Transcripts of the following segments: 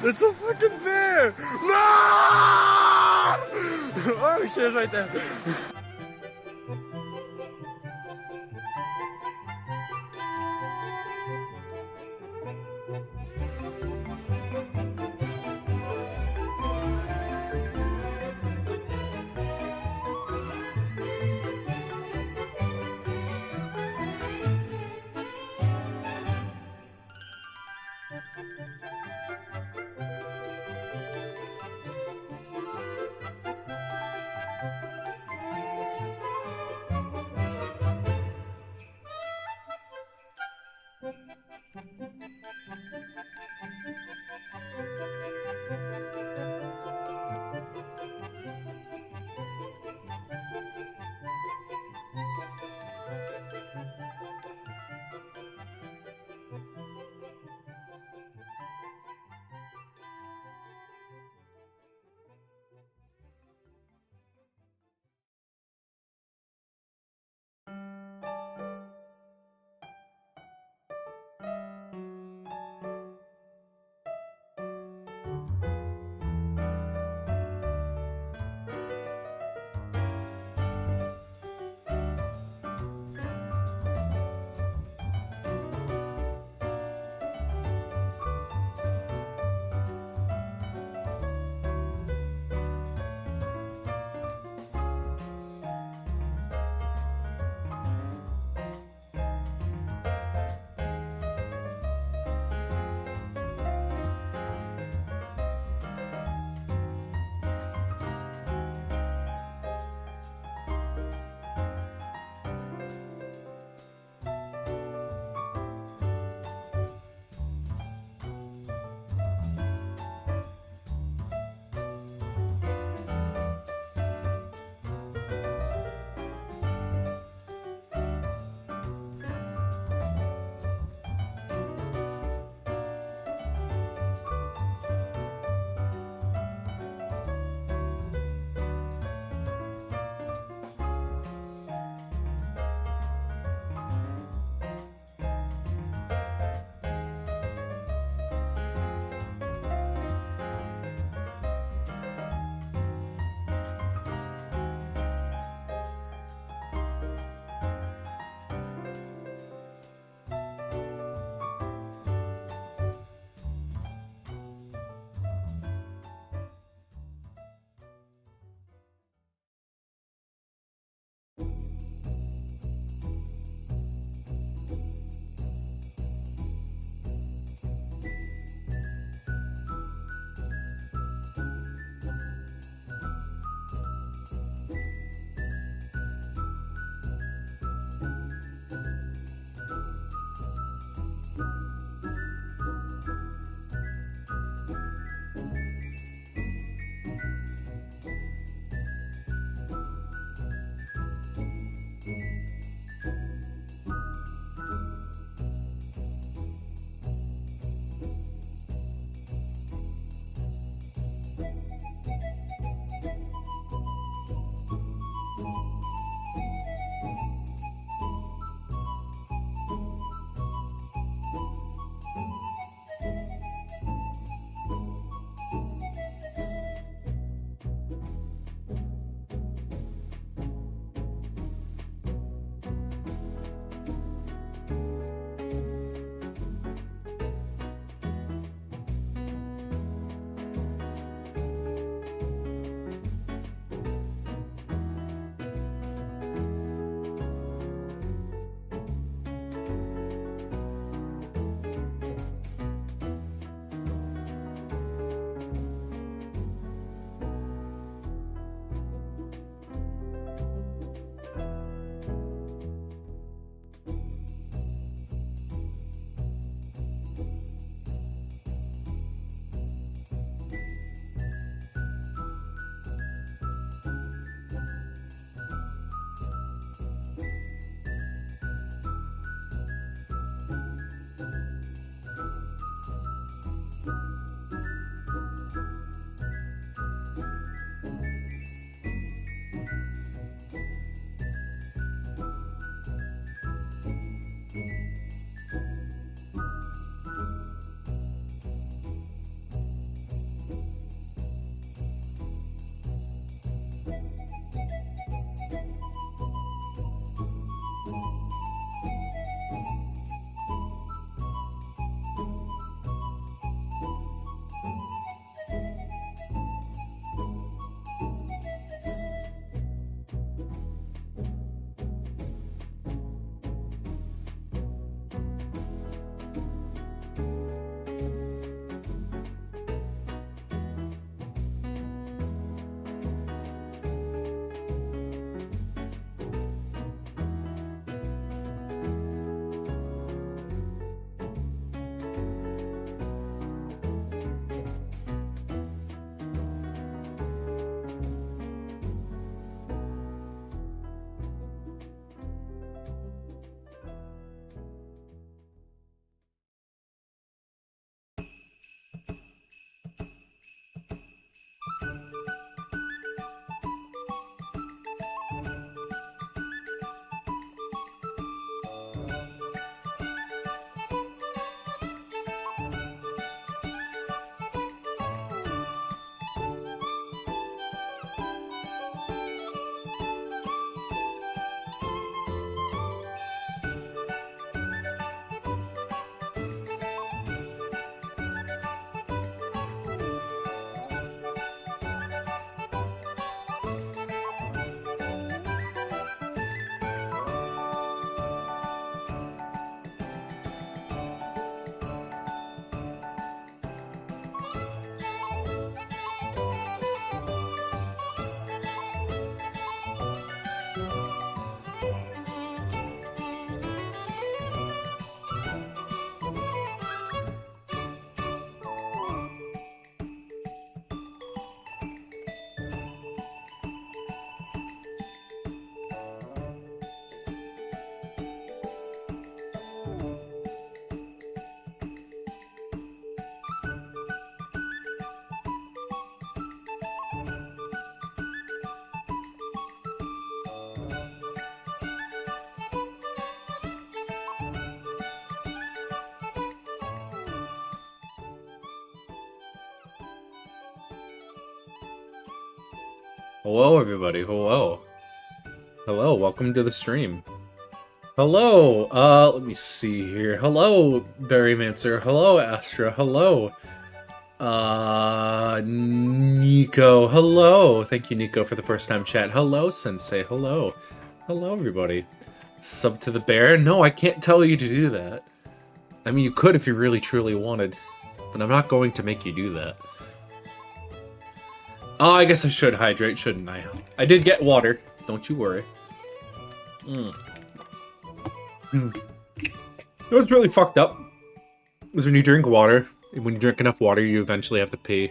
It's a fucking bear! No! Oh shit, right there. Hello, everybody. Hello. Hello, welcome to the stream. Hello, let me see here. Hello, Berrymancer. Hello, Astra. Hello. Nico. Hello. Thank you, Nico, for the first time chat. Hello, Sensei. Hello. Hello, everybody. Sub to the bear? No, I can't tell you to do that. I mean, you could if you really, truly wanted. But I'm not going to make you do that. Oh, I guess I should hydrate, shouldn't I? I did get water. Don't you worry. It was really fucked up. Is when you drink water, when you drink enough water, you eventually have to pee.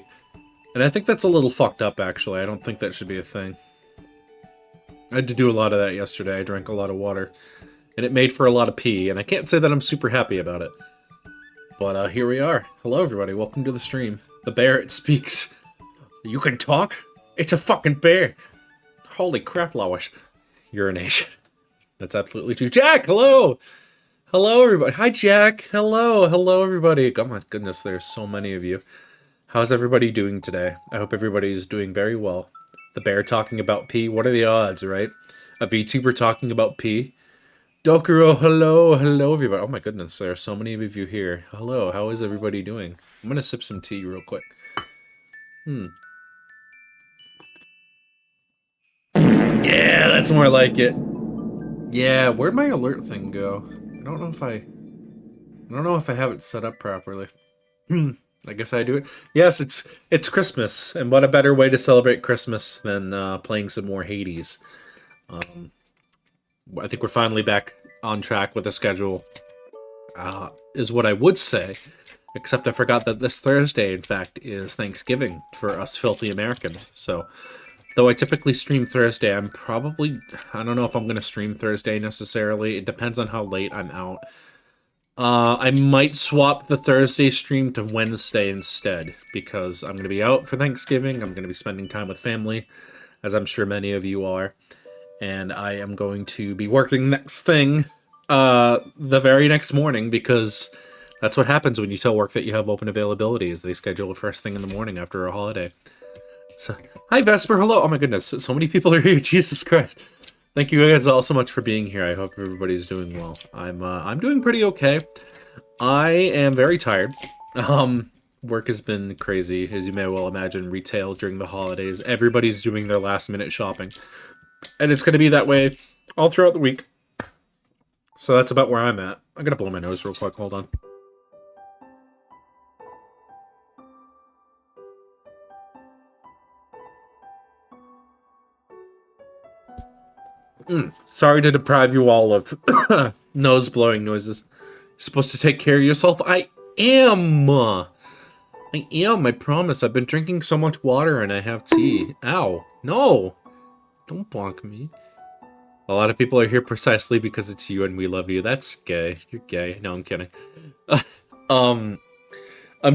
And I think that's a little fucked up, actually. I don't think that should be a thing. I had to do a lot of that yesterday. I drank a lot of water. And it made for a lot of pee, and I can't say that I'm super happy about it. But here we are. Hello, everybody. Welcome to the stream. The bear, it speaks. You can talk? It's a fucking bear. Holy crap, Lowish. Urination. That's absolutely true. Jack, hello! Hello, everybody. Hi, Jack. Hello. Hello, everybody. Oh, my goodness, there's so many of you. How's everybody doing today? I hope everybody's doing very well. The bear talking about pee. What are the odds, right? A VTuber talking about pee. Dokuro, hello. Hello, everybody. Oh, my goodness, there are so many of you here. Hello. How is everybody doing? I'm going to sip some tea real quick. Yeah, that's more like it. Yeah, where'd my alert thing go? I don't know if I have it set up properly. I guess I do it. Yes, it's Christmas, and what a better way to celebrate Christmas than playing some more Hades. I think we're finally back on track with the schedule, is what I would say. Except I forgot that this Thursday, in fact, is Thanksgiving for us filthy Americans. So, though I typically stream Thursday, I don't know if I'm going to stream Thursday necessarily. It depends on how late I'm out. I might swap the Thursday stream to Wednesday instead, because I'm going to be out for Thanksgiving. I'm going to be spending time with family, as I'm sure many of you are. And I am going to be working the very next morning, because that's what happens when you tell work that you have open availability, is they schedule it first thing in the morning after a holiday. So, hi Vesper, hello. Oh my goodness, so many people are here. Jesus Christ. Thank you guys all so much for being here. I hope everybody's doing well. I'm doing pretty okay. I am very tired. Work has been crazy, as you may well imagine. Retail during the holidays. Everybody's doing their last minute shopping. And it's going to be that way all throughout the week. So that's about where I'm at. I'm going to blow my nose real quick. Hold on. Sorry to deprive you all of nose-blowing noises. You're supposed to take care of yourself. I am, I promise. I've been drinking so much water and I have tea. Ow. No. Don't bonk me. A lot of people are here precisely because it's you and we love you. That's gay. You're gay. No, I'm kidding. I'm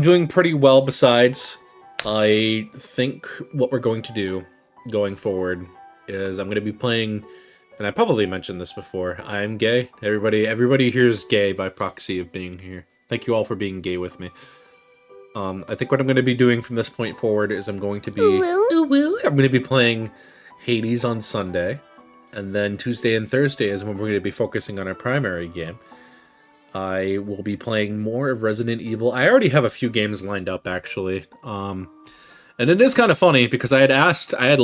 doing pretty well besides. I think what we're going to do going forward is I'm going to be playing, and I probably mentioned this before, I'm gay. Everybody here is gay by proxy of being here. Thank you all for being gay with me. I think what I'm going to be doing from this point forward is I'm going to be playing Hades on Sunday, and then Tuesday and Thursday is when we're going to be focusing on our primary game. I will be playing more of Resident Evil. I already have a few games lined up, actually. And it is kind of funny, because I have a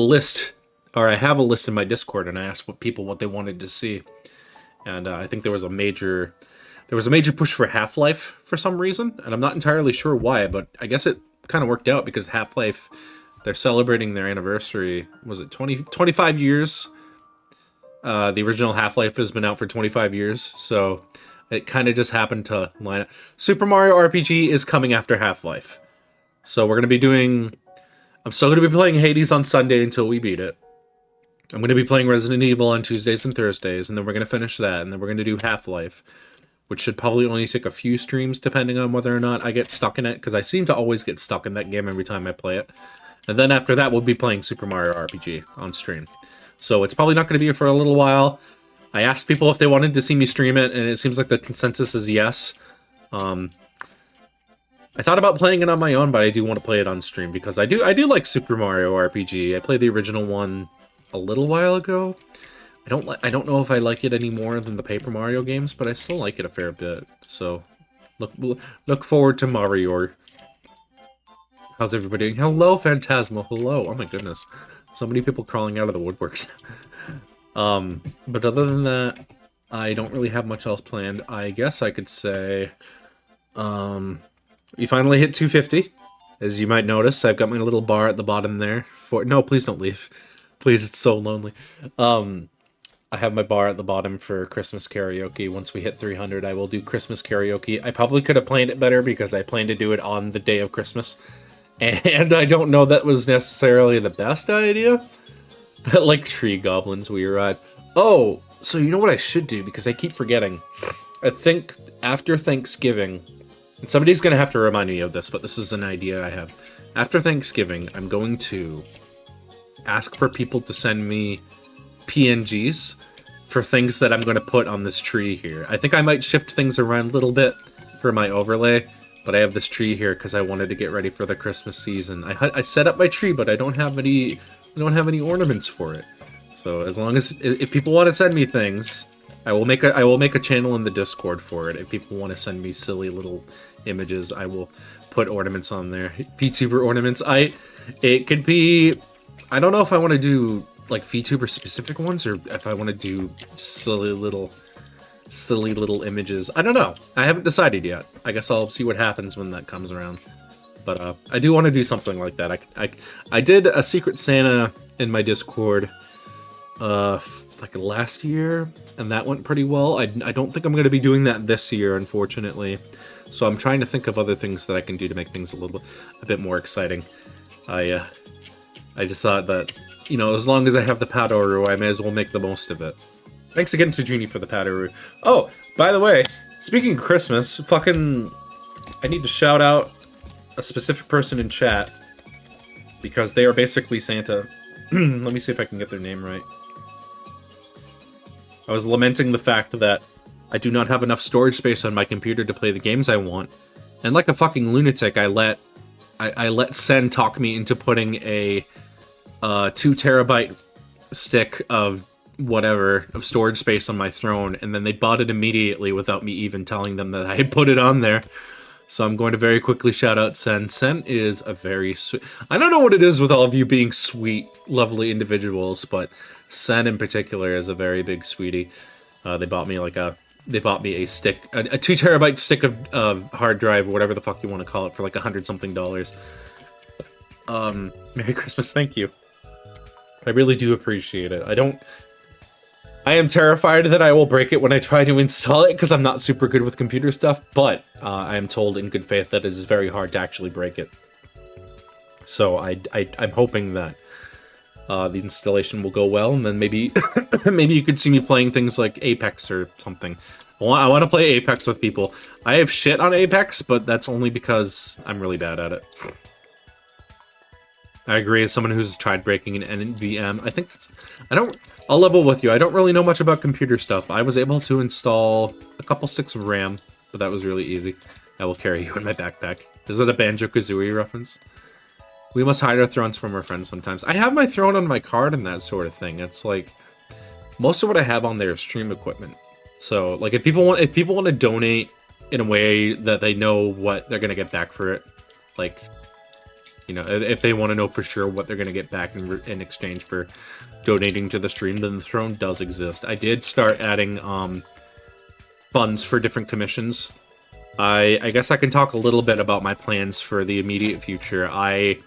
list in my Discord, and I asked what they wanted to see. And I think there was a major push for Half-Life for some reason, and I'm not entirely sure why, but I guess it kind of worked out, because Half-Life, they're celebrating their anniversary. Was it 25 years? The original Half-Life has been out for 25 years, so it kind of just happened to line up. Super Mario RPG is coming after Half-Life. So I'm still going to be playing Hades on Sunday until we beat it. I'm going to be playing Resident Evil on Tuesdays and Thursdays, and then we're going to finish that, and then we're going to do Half-Life, which should probably only take a few streams, depending on whether or not I get stuck in it, because I seem to always get stuck in that game every time I play it. And then after that, we'll be playing Super Mario RPG on stream. So it's probably not going to be for a little while. I asked people if they wanted to see me stream it, and it seems like the consensus is yes. I thought about playing it on my own, but I do want to play it on stream because I do like Super Mario RPG. I played the original one a little while ago. I don't know if I like it any more than the Paper Mario games, but I still like it a fair bit. So look forward to Mario. How's everybody doing? Hello, Phantasma. Hello. Oh my goodness. So many people crawling out of the woodworks. But other than that, I don't really have much else planned. I guess I could say, we finally hit 250. As you might notice, I've got my little bar at the bottom there. No, please don't leave. Please, it's so lonely. I have my bar at the bottom for Christmas karaoke. Once we hit 300, I will do Christmas karaoke. I probably could have planned it better because I planned to do it on the day of Christmas. And I don't know that was necessarily the best idea. Like tree goblins, we arrived. Oh, so you know what I should do? Because I keep forgetting. I think after Thanksgiving, and somebody's going to have to remind me of this, but this is an idea I have. After Thanksgiving, I'm going to ask for people to send me PNGs for things that I'm going to put on this tree here. I think I might shift things around a little bit for my overlay, but I have this tree here because I wanted to get ready for the Christmas season. I set up my tree, but I don't have any ornaments for it. So as long as if people want to send me things, I will make a channel in the Discord for it. If people want to send me silly little images, I will put ornaments on there. VTuber ornaments. It could be. I don't know if I want to do like VTuber specific ones or if I want to do silly little images. I don't know. I haven't decided yet. I guess I'll see what happens when that comes around. But I do want to do something like that. I did a Secret Santa in my Discord like last year, and that went pretty well. I don't think I'm going to be doing that this year, unfortunately. So I'm trying to think of other things that I can do to make things a bit more exciting. I just thought that, you know, as long as I have the Padaru, I may as well make the most of it. Thanks again to Junie for the Padaru. Oh, by the way, speaking of Christmas, I need to shout out a specific person in chat because they are basically Santa. Let me see if I can get their name right. I was lamenting the fact that I do not have enough storage space on my computer to play the games I want, and like a fucking lunatic, I let Sen talk me into putting a 2 terabyte stick of storage space on my throne, and then they bought it immediately without me even telling them that I had put it on there. So I'm going to very quickly shout out Sen. Sen is a very sweet... I don't know what it is with all of you being sweet, lovely individuals, but Sen in particular is a very big sweetie. They bought me a stick, a 2 terabyte stick of hard drive, or whatever the fuck you want to call it, for like $100-something. Merry Christmas, thank you. I really do appreciate it. I am terrified that I will break it when I try to install it, because I'm not super good with computer stuff, but I am told in good faith that it is very hard to actually break it. So I'm hoping that the installation will go well, and then maybe maybe you could see me playing things like Apex or something. I want to play Apex with people. I have shit on Apex, but that's only because I'm really bad at it. I agree, as someone who's tried breaking an NVM, I think I'll level with you. I don't really know much about computer stuff. I was able to install a couple sticks of RAM, but that was really easy. I will carry you in my backpack. Is that a Banjo-Kazooie reference? We must hide our thrones from our friends sometimes. I have my throne on my card and that sort of thing. It's like, most of what I have on there is stream equipment. So, like, if people want to donate in a way that they know what they're gonna get back for it, like, you know, if they want to know for sure what they're going to get back in exchange for donating to the stream, then the throne does exist. I did start adding funds for different commissions. I guess I can talk a little bit about my plans for the immediate future. I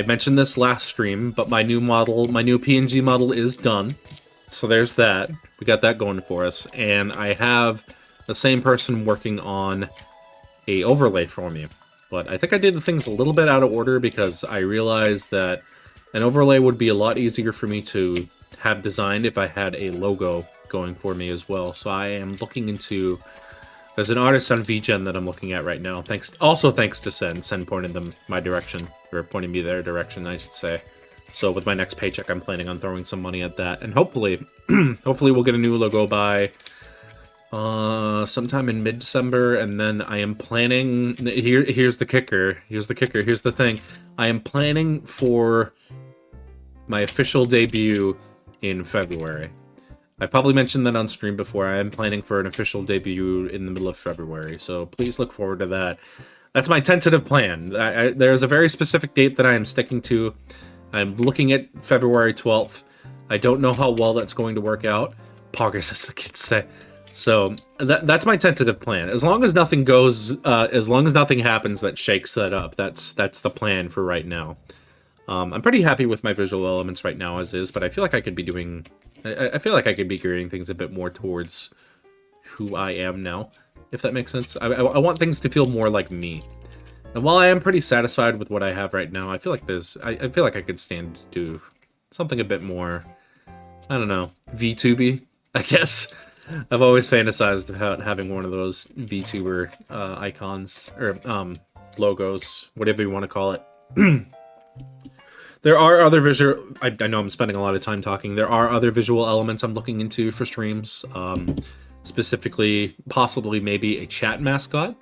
mentioned this last stream, but my new PNG model is done. So there's that. We got that going for us. And I have the same person working on a overlay for me. But I think I did the things a little bit out of order because I realized that an overlay would be a lot easier for me to have designed if I had a logo going for me as well. So I am looking into... There's an artist on VGen that I'm looking at right now. Also thanks to Sen. Sen pointed them my direction, or pointing me their direction, I should say. So with my next paycheck, I'm planning on throwing some money at that. And hopefully, hopefully we'll get a new logo by Sometime in mid-December, and then I am planning... Here's the kicker. Here's the thing. I am planning for my official debut in February. I've probably mentioned that on stream before. I am planning for an official debut in the middle of February, so please look forward to that. That's my tentative plan. There's a very specific date that I am sticking to. I'm looking at February 12th. I don't know how well that's going to work out. Poggers, as the kids say. So that's my tentative plan. As long as nothing goes, as long as nothing happens that shakes that up, that's the plan for right now. I'm pretty happy with my visual elements right now as is, but I feel like I could be doing, I feel like I could be gearing things a bit more towards who I am now, if that makes sense. I want things to feel more like me. And while I am pretty satisfied with what I have right now, I feel like I feel like I could stand to do something a bit more, I don't know, VTuber, I guess. I've always fantasized about having one of those VTuber icons, or logos, whatever you want to call it. There are other visual... I know I'm spending a lot of time talking. There are other visual elements I'm looking into for streams. Specifically, possibly maybe a chat mascot.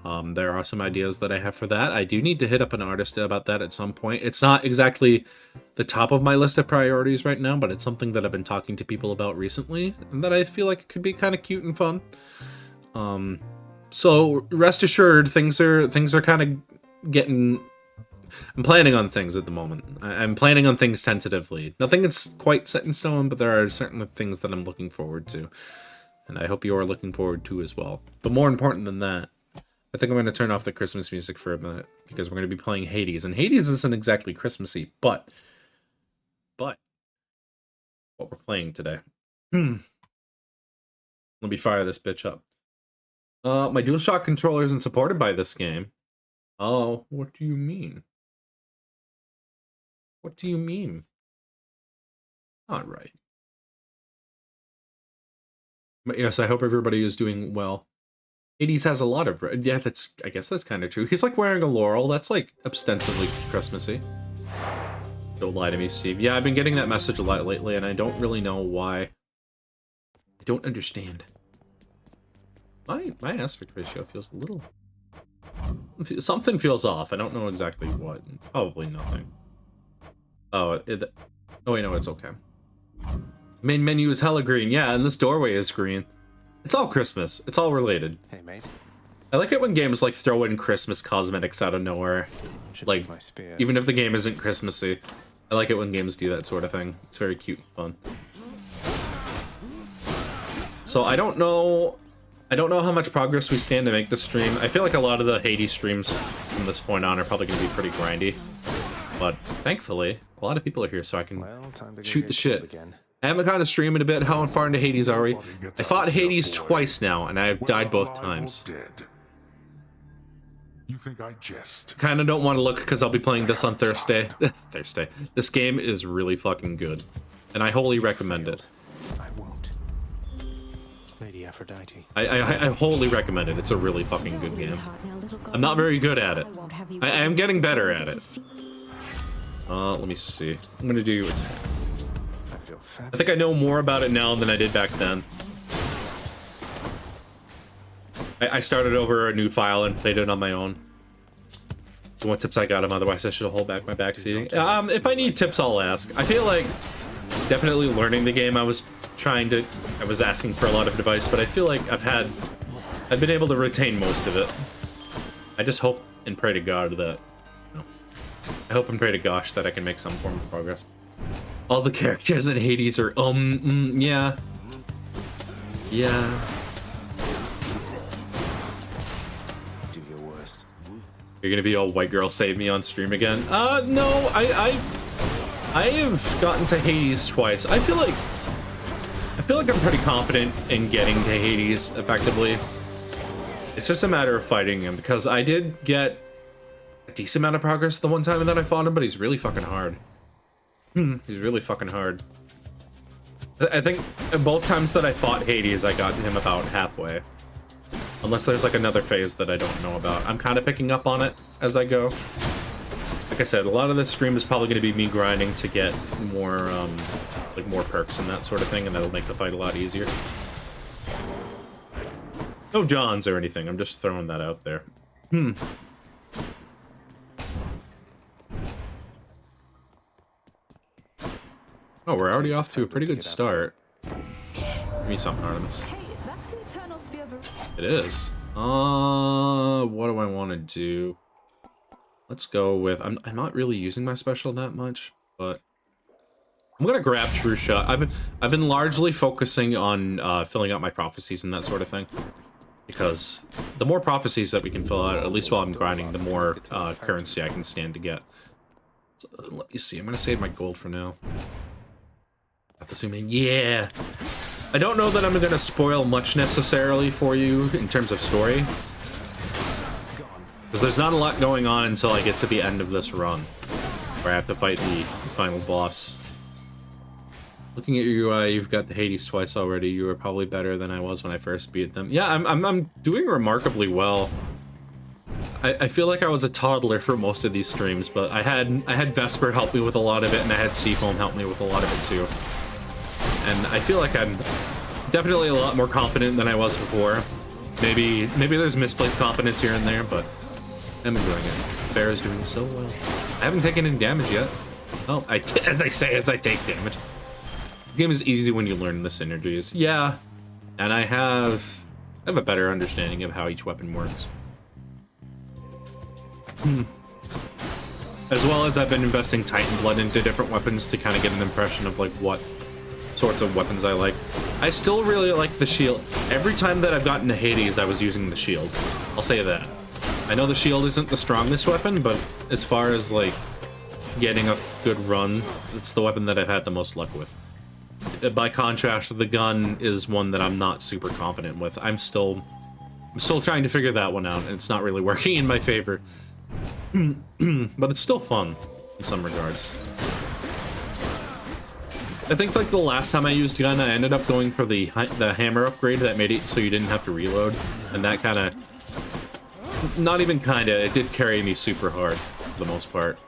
There are some ideas that I have for that. I do need to hit up an artist about that at some point. It's not exactly the top of my list of priorities right now, but it's something that I've been talking to people about recently, and that I feel like it could be kind of cute and fun. So rest assured, things are kind of getting... I'm planning on things at the moment. I'm planning on things tentatively. Nothing is quite set in stone, but there are certain things that I'm looking forward to. And I hope you are looking forward to as well. But more important than that, I think I'm going to turn off the Christmas music for a minute, because we're going to be playing Hades. And Hades isn't exactly Christmassy, but what we're playing today. Let me fire this bitch up. My DualShock controller isn't supported by this game. Oh, what do you mean? What do you mean? All right. But yes, I hope everybody is doing well. Hades has a lot of... Yeah, I guess that's kind of true. He's like wearing a laurel. That's like ostensibly Christmassy. Don't lie to me, Steve. Yeah, I've been getting that message a lot lately, and I don't really know why. I don't understand. My aspect ratio feels a little... Something feels off. I don't know exactly what. Probably nothing. Oh, oh wait, no, it's okay. Main menu is hella green. Yeah, and this doorway is green. It's all Christmas. It's all related. Hey, mate. I like it when games like throw in Christmas cosmetics out of nowhere. Like, even if the game isn't Christmassy. I like it when games do that sort of thing. It's very cute and fun. So I don't know how much progress we stand to make this stream. I feel like a lot of the Hades streams from this point on are probably going to be pretty grindy. But thankfully, a lot of people are here, so I can shoot the shit. I haven't gotten a stream in a bit. How far into Hades are we? I fought Hades twice now, and I've died both times. You think I jest? Kinda don't want to look, because I'll be playing this on Thursday. Thursday. This game is really fucking good, and I wholly recommend it. I won't. Lady Aphrodite. I wholly recommend it. It's a really fucking good game. I'm not very good at it. I am getting better at it. Let me see. I'm gonna do attack. I think I know more about it now than I did back then. I started over a new file and played it on my own. So what tips I got him, otherwise I should hold back my backseating. If I need tips, I'll ask. I feel like definitely learning the game, I was asking for a lot of advice, but I feel like I've been able to retain most of it. I just hope and pray to God that, I hope and pray to gosh that I can make some form of progress. All the characters in Hades are, yeah. Yeah. Do your worst. You're gonna be all white girl save me on stream again? No, I have gotten to Hades twice. I feel like I'm pretty confident in getting to Hades effectively. It's just a matter of fighting him, because I did get a decent amount of progress the one time that I fought him, but he's really fucking hard. He's really fucking hard. I think both times that I fought Hades, I got him about halfway. Unless there's like another phase that I don't know about. I'm kind of picking up on it as I go. Like I said, a lot of this stream is probably going to be me grinding to get more, like more perks and that sort of thing, and that'll make the fight a lot easier. No Johns or anything. I'm just throwing that out there. Oh, we're already off to a pretty good start. Give me something, Artemis. Hey, that's the eternal spear of... It is. What do I want to do? Let's go with... I'm not really using my special that much, but... I'm gonna grab True Shot. I've been largely focusing on filling out my prophecies and that sort of thing. Because the more prophecies that we can fill out, at least while I'm grinding, the more currency I can stand to get. So, let me see. I'm gonna save my gold for now. Assuming, yeah. I don't know that I'm gonna spoil much necessarily for you in terms of story, because there's not a lot going on until I get to the end of this run, where I have to fight the final boss. Looking at your UI, you've got the Hades twice already. You were probably better than I was when I first beat them. Yeah, I'm doing remarkably well. I feel like I was a toddler for most of these streams, but I had Vesper help me with a lot of it, and I had Seafoam help me with a lot of it too. And I feel like I'm definitely a lot more confident than I was before. Maybe there's misplaced confidence here and there, but I'm enjoying it. Bear is doing so well. I haven't taken any damage yet. Oh, as I take damage. The game is easy when you learn the synergies. Yeah, and I have a better understanding of how each weapon works. As well as I've been investing Titan Blood into different weapons to kind of get an impression of like what sorts of weapons I like. I still really like the shield. Every time that I've gotten to Hades, I was using the shield. I'll say that. I know the shield isn't the strongest weapon, but as far as like getting a good run, it's the weapon that I've had the most luck with. By contrast, the gun is one that I'm not super confident with. I'm still trying to figure that one out, and it's not really working in my favor. But it's still fun in some regards. I think like the last time I used gun, I ended up going for the hammer upgrade that made it so you didn't have to reload, and that kind of, not even kind of, it did carry me super hard for the most part.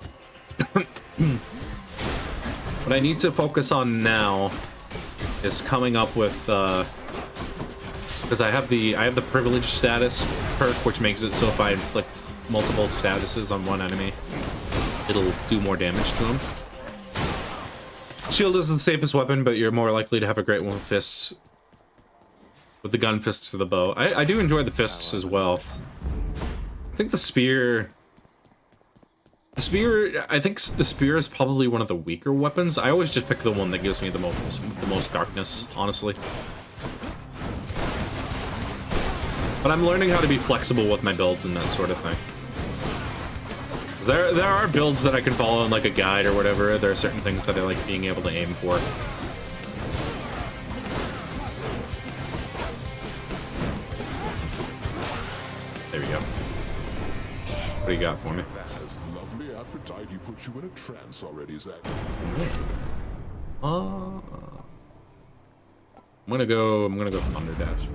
What I need to focus on now is coming up with, because I have the privilege status perk, which makes it so if I inflict multiple statuses on one enemy, it'll do more damage to them. Shield is the safest weapon, but you're more likely to have a great one with fists. With the gun, fists, to the bow. I do enjoy the fists as well. I think the spear... I think the spear is probably one of the weaker weapons. I always just pick the one that gives me the most darkness, honestly. But I'm learning how to be flexible with my builds and that sort of thing. There are builds that I can follow in like a guide or whatever. There are certain things that I like being able to aim for. There we go. What do you got for me? Lovely Aphrodite put you in a trance already, Zach. I'm gonna go Thunder Dash.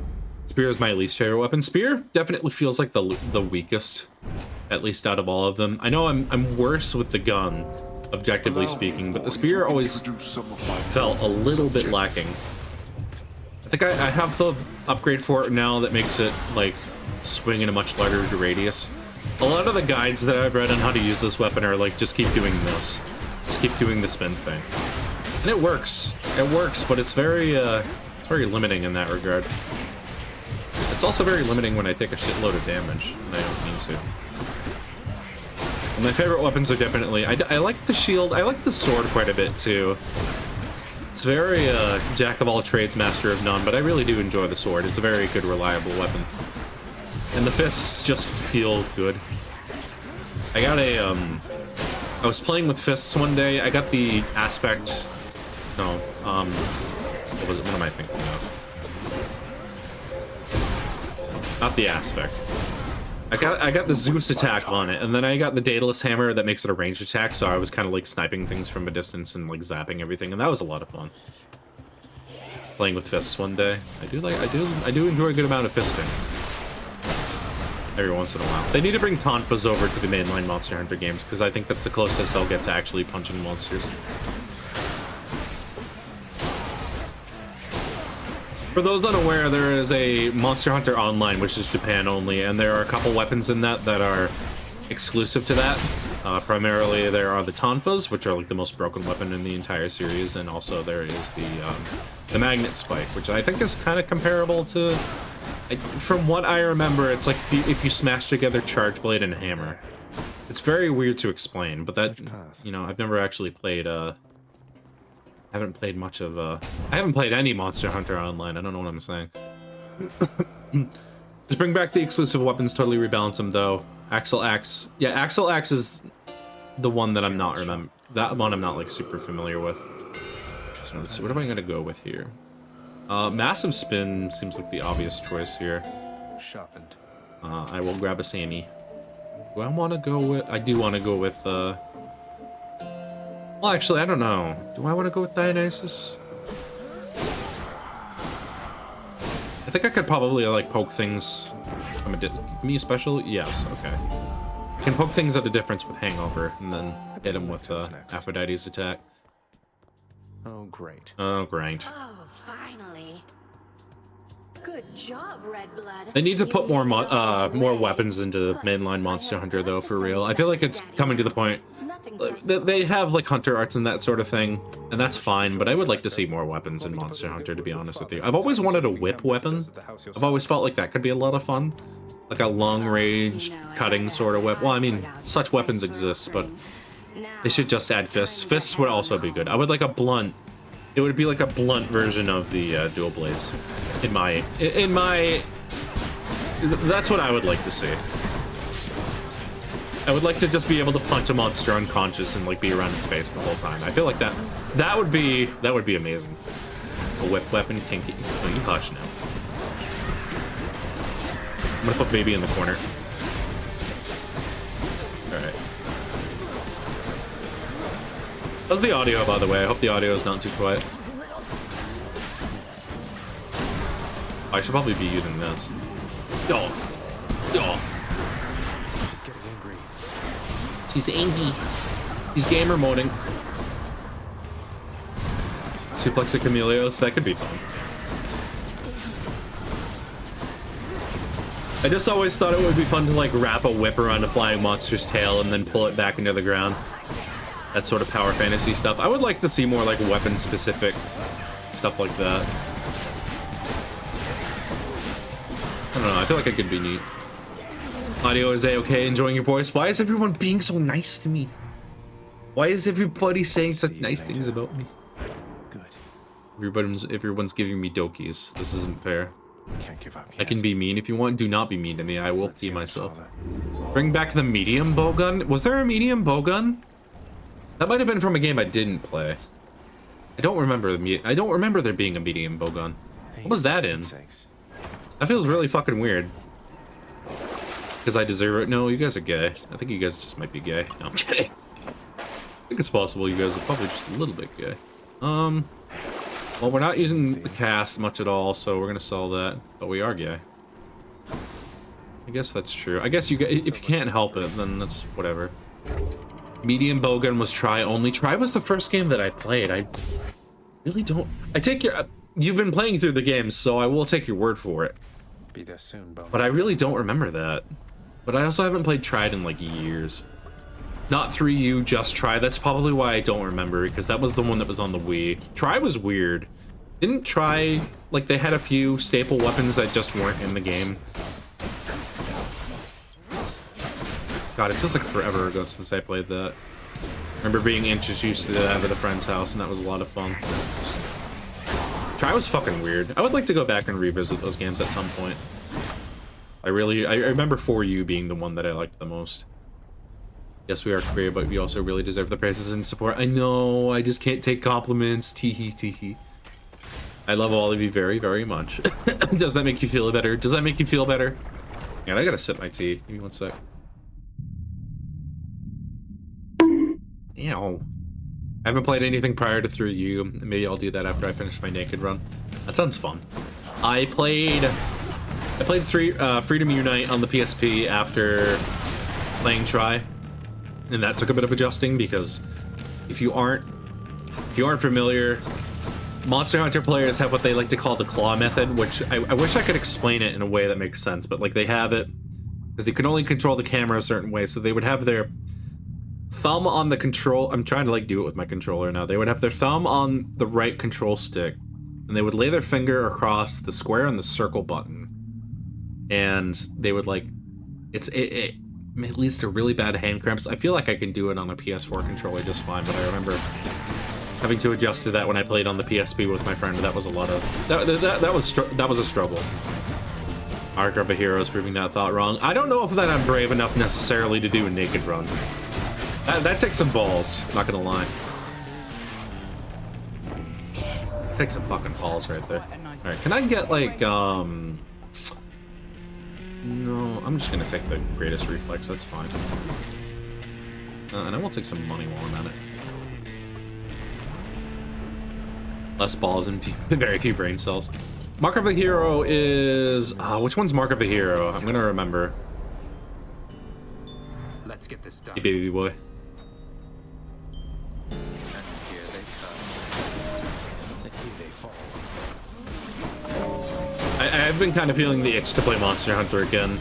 Spear is my least favorite weapon. Spear definitely feels like the weakest, at least out of all of them. I know I'm worse with the gun, objectively speaking, but the spear always felt a little bit lacking. I think I have the upgrade for it now that makes it like swing in a much larger radius. A lot of the guides that I've read on how to use this weapon are like, just keep doing this. Just keep doing the spin thing. And it works. It works, but it's very limiting in that regard. It's also very limiting when I take a shitload of damage, and I don't mean to. And my favorite weapons are definitely... I like the shield. I like the sword quite a bit, too. It's very, jack of all trades, master of none, but I really do enjoy the sword. It's a very good, reliable weapon. And the fists just feel good. I got a, I was playing with fists one day. I got the aspect... No, what was it? What am I thinking of? Not the aspect. I got the Zeus attack on it, and then I got the Daedalus hammer that makes it a ranged attack, so I was kind of like sniping things from a distance and like zapping everything, and that was a lot of fun. Playing with fists one day. I do enjoy a good amount of fisting. Every once in a while. They need to bring Tonfas over to the mainline Monster Hunter games, because I think that's the closest I'll get to actually punching monsters. For those unaware, there is a Monster Hunter Online, which is Japan only, and there are a couple weapons in that that are exclusive to that. Primarily, there are the Tonfas, which are like the most broken weapon in the entire series, and also there is the Magnet Spike, which I think is kind of comparable to. From what I remember, it's like if you smash together Charge Blade and Hammer. It's very weird to explain, but that, you know, I've never actually played, I haven't played much of, I haven't played any Monster Hunter Online, I don't know what I'm saying. Just bring back the exclusive weapons, totally rebalance them, though. Axle Axe, yeah, Axle Axe is the one that I'm not that one I'm not, like, super familiar with. So let's see, what am I gonna go with here? Massive Spin seems like the obvious choice here. Sharpened. I will grab a Sammy. Do I want to go with... I do want to go with, Well, actually, I don't know. Do I want to go with Dionysus? I think I could probably, like, poke things... Give me a special? Yes, okay. I can poke things at a difference with Hangover, and then hit him with, Aphrodite's attack. Oh, great. Oh, great. Oh, finally. Good job, Red Blood. They need to put more weapons into mainline Monster Hunter, though, for real. I feel like it's coming to the point. They have, like, Hunter Arts and that sort of thing, and that's fine, but I would like to see more weapons in Monster Hunter, to be honest with you. I've always wanted a whip weapon. I've always felt like that could be a lot of fun. Like a long-range, cutting sort of whip. Well, I mean, such weapons exist, but they should just add fists. Fists would also be good. I would like a blunt. It would be like a blunt version of the dual blades. In my, that's what I would like to see. I would like to just be able to punch a monster unconscious and like be around its face the whole time. I feel like that would be amazing. A whip weapon, kinky. Oh, you hush now. I'm gonna put baby in the corner. All right. How's the audio, by the way? I hope the audio is not too quiet. I should probably be using this. She's getting angry. She's angry. She's gamer moding. Suplex a Chameleos, that could be fun. I just always thought it would be fun to like wrap a whip around a flying monster's tail and then pull it back into the ground. That sort of power fantasy stuff. I would like to see more like weapon specific stuff like that. I don't know, I feel like it could be neat. Audio is A-okay, enjoying your voice. Why is everyone being so nice to me? Why is everybody saying such nice things about me? Good. Everyone's giving me dokies. This isn't fair. Can't give up yet. I can be mean if you want. Do not be mean to me. I will be myself. Bring back the medium bowgun. Was there a medium bowgun? That might have been from a game I didn't play. I don't remember there being a medium bowgun. What was that in? That feels really fucking weird. Because I deserve it. No, you guys are gay. I think you guys just might be gay. No, I'm kidding. I think it's possible you guys are probably just a little bit gay. Well, we're not using the cast much at all, so we're gonna sell that. But we are gay. I guess that's true. I guess if you can't help it, then that's whatever. Medium bowgun was Try only. Try was the first game that I played. I really don't. I take your. You've been playing through the games, so I will take your word for it. Be there soon, Bo. But I really don't remember that. But I also haven't played Tried in like years. Not 3U, just Try. That's probably why I don't remember, because that was the one that was on the Wii. Try was weird. Didn't Try, like, they had a few staple weapons that just weren't in the game. God, it feels like forever ago since I played that. I remember being introduced to that at a friend's house, and that was a lot of fun. Try was fucking weird. I would like to go back and revisit those games at some point. I remember 4U being the one that I liked the most. Yes, we are Korea, but we also really deserve the praises and support. I know, I just can't take compliments. Teehee, teehee. I love all of you very, very much. Does that make you feel better? Does that make you feel better? Man, I gotta sip my tea. Give me one sec. Ew. I haven't played anything prior to 3U. Maybe I'll do that after I finish my Naked run. That sounds fun. I played Freedom Unite on the PSP after playing Try. And that took a bit of adjusting because if you aren't familiar, Monster Hunter players have what they like to call the claw method, which I wish I could explain it in a way that makes sense, but like they have it because they can only control the camera a certain way, so they would have their thumb on the control. I'm trying to like do it with my controller now. They would have their thumb on the right control stick, and they would lay their finger across the square and the circle button, and they would like, it leads to really bad hand cramps. I feel like I can do it on a PS4 controller just fine, but I remember having to adjust to that when I played on the PSP with my friend. That was a lot of that was a struggle. Arc of a Hero is proving that thought wrong. I don't know if that I'm brave enough necessarily to do a naked run. That takes some balls, not gonna lie. Takes some fucking balls right there. Alright, can I get like, no, I'm just gonna take the greatest reflex, that's fine. And I will take some money while I'm at it. Less balls and very few brain cells. Mark of the Hero is, which one's Mark of the Hero? I'm gonna remember. Let's get this done. Hey, baby boy. I've been kind of feeling the itch to play Monster Hunter again,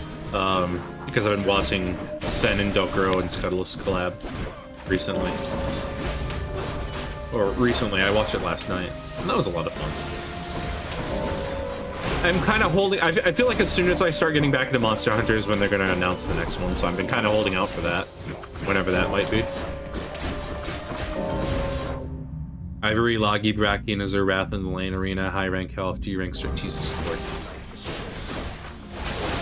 because I've been watching Sen and Dokuro and Scuttle's collab recently. Or recently, I watched it last night, and that was a lot of fun. I'm kind of holding, I feel like as soon as I start getting back into Monster Hunter is when they're going to announce the next one, so I've been kind of holding out for that, whenever that might be. Ivory, Loggy, Bracky, and Azurath in the lane arena, high rank health, G rank straight Jesus Lord.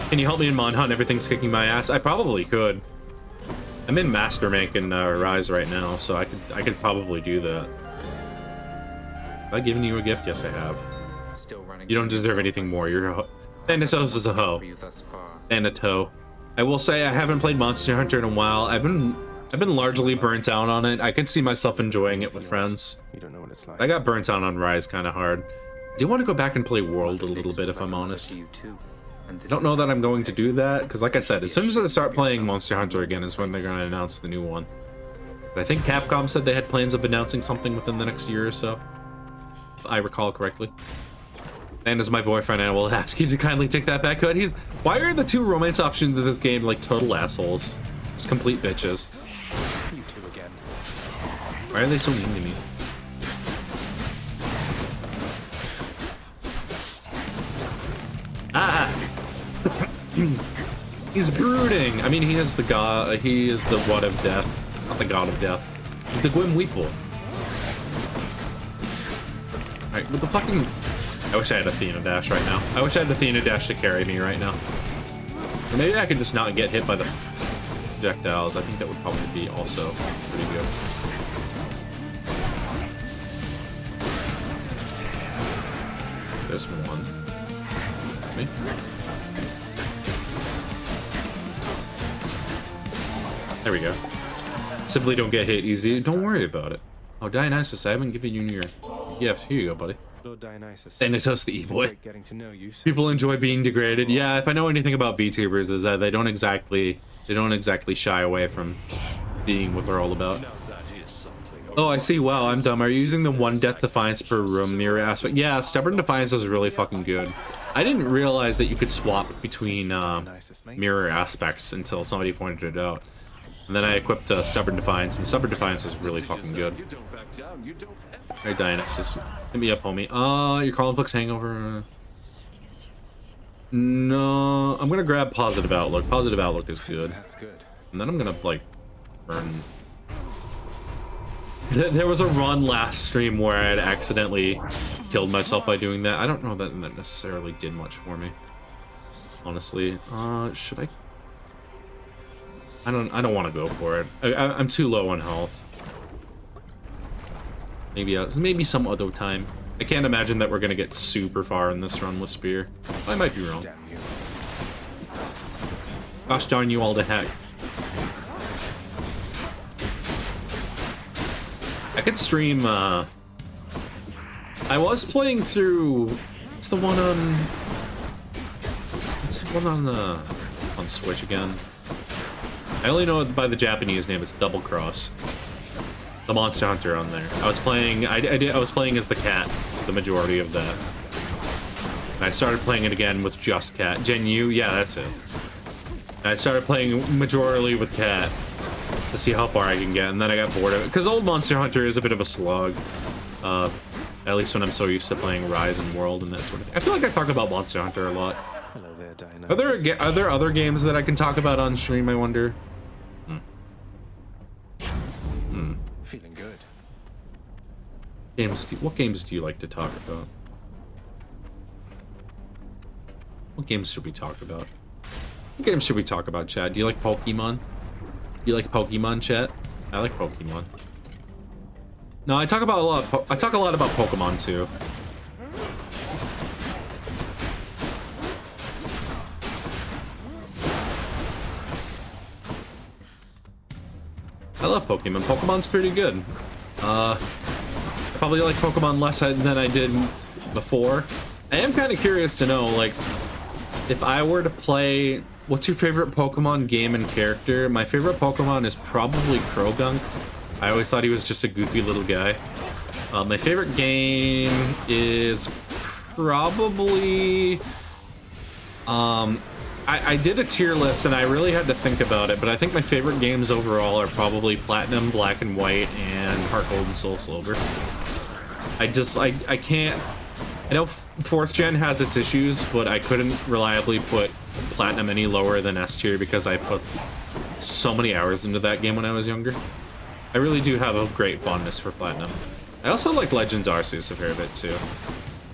Can you help me in Mon Hunt? Everything's kicking my ass. I probably could. I'm in Master Rank in Rise right now, so I could probably do that. Have I given you a gift? Yes, I have. You don't deserve anything more. You're a hoe. Thanatos is a hoe. Thanato. I will say I haven't played Monster Hunter in a while. I've been largely burnt out on it. I could see myself enjoying it with friends. You don't know what it's like. I got burnt out on Rise kind of hard. I do want to go back and play World a little bit, if I'm honest. I don't know that I'm going to do that, because like I said, as soon as I start playing Monster Hunter again is when they're going to announce the new one. But I think Capcom said they had plans of announcing something within the next year or so, if I recall correctly. And as my boyfriend, I will ask you to kindly take that back. But why are the two romance options in this game like total assholes? Just complete bitches. You two again. Why are they so mean to me? Ah! He's brooding. I mean, he is the god. He is the what of death, not the god of death. He's the Gwyn Weeple. Alright, with the fucking. I wish I had Athena Dash right now. I wish I had Athena Dash to carry me right now. Or maybe I could just not get hit by the projectiles. I think that would probably be also pretty good. There's one. Me? There we go. Simply don't get hit easy. Don't worry about it. Oh, Dionysus, I haven't given you your gift. Here you go, buddy. Thanatos the E-boy. People enjoy being degraded. Yeah, if I know anything about VTubers is that they don't exactly shy away from being what they're all about. Oh, I see. Wow, I'm dumb. Are you using the one Death Defiance per room mirror aspect? Yeah, Stubborn Defiance is really fucking good. I didn't realize that you could swap between mirror aspects until somebody pointed it out. And then I equipped Stubborn Defiance, and Stubborn Defiance is really fucking good. Hey, Dionysus. Hit me up, homie. Your Conflicts Hangover. No, I'm gonna grab Positive Outlook. Positive Outlook is good. That's good. And then I'm gonna, like, burn. There was a run last stream where I had accidentally killed myself by doing that. I don't know that that necessarily did much for me. Honestly. Should I? I don't want to go for it. I'm too low on health. Maybe some other time. I can't imagine that we're gonna get super far in this run with Spear. I might be wrong. Damn you. Gosh darn you all to heck. I could stream, I was playing through, what's the one on Switch again? I only know it by the Japanese name. It's Double Cross. The Monster Hunter on there. I was playing. I was playing as the cat. the majority of that. And I started playing it again with just Cat. Gen U, yeah, that's it. And I started playing majorly with Cat to see how far I can get, and then I got bored of it. Because old Monster Hunter is a bit of a slog. At least when I'm so used to playing Rise and World and that sort of thing. I feel like I talk about Monster Hunter a lot. Hello there, Dionysus. Are there other games that I can talk about on stream, I wonder? Feeling good. What games do you like to talk about? What games should we talk about? What games should we talk about, Chad? Do you like Pokemon? You like Pokemon, chat? I like Pokemon. No, I talk a lot about Pokemon too. I love Pokemon. Pokemon's pretty good. I probably like Pokemon less than I did before. I am kind of curious to know, like, if I were to play, what's your favorite Pokemon game and character? My favorite Pokemon is probably Krogunk. I always thought he was just a goofy little guy. My favorite game is probably... I did a tier list and I really had to think about it, but I think my favorite games overall are probably Platinum, Black and White, and Heart Gold and Soul Silver. I can't... I know 4th gen has its issues, but I couldn't reliably put Platinum any lower than S tier because I put so many hours into that game when I was younger. I really do have a great fondness for Platinum. I also like Legends Arceus a fair bit too.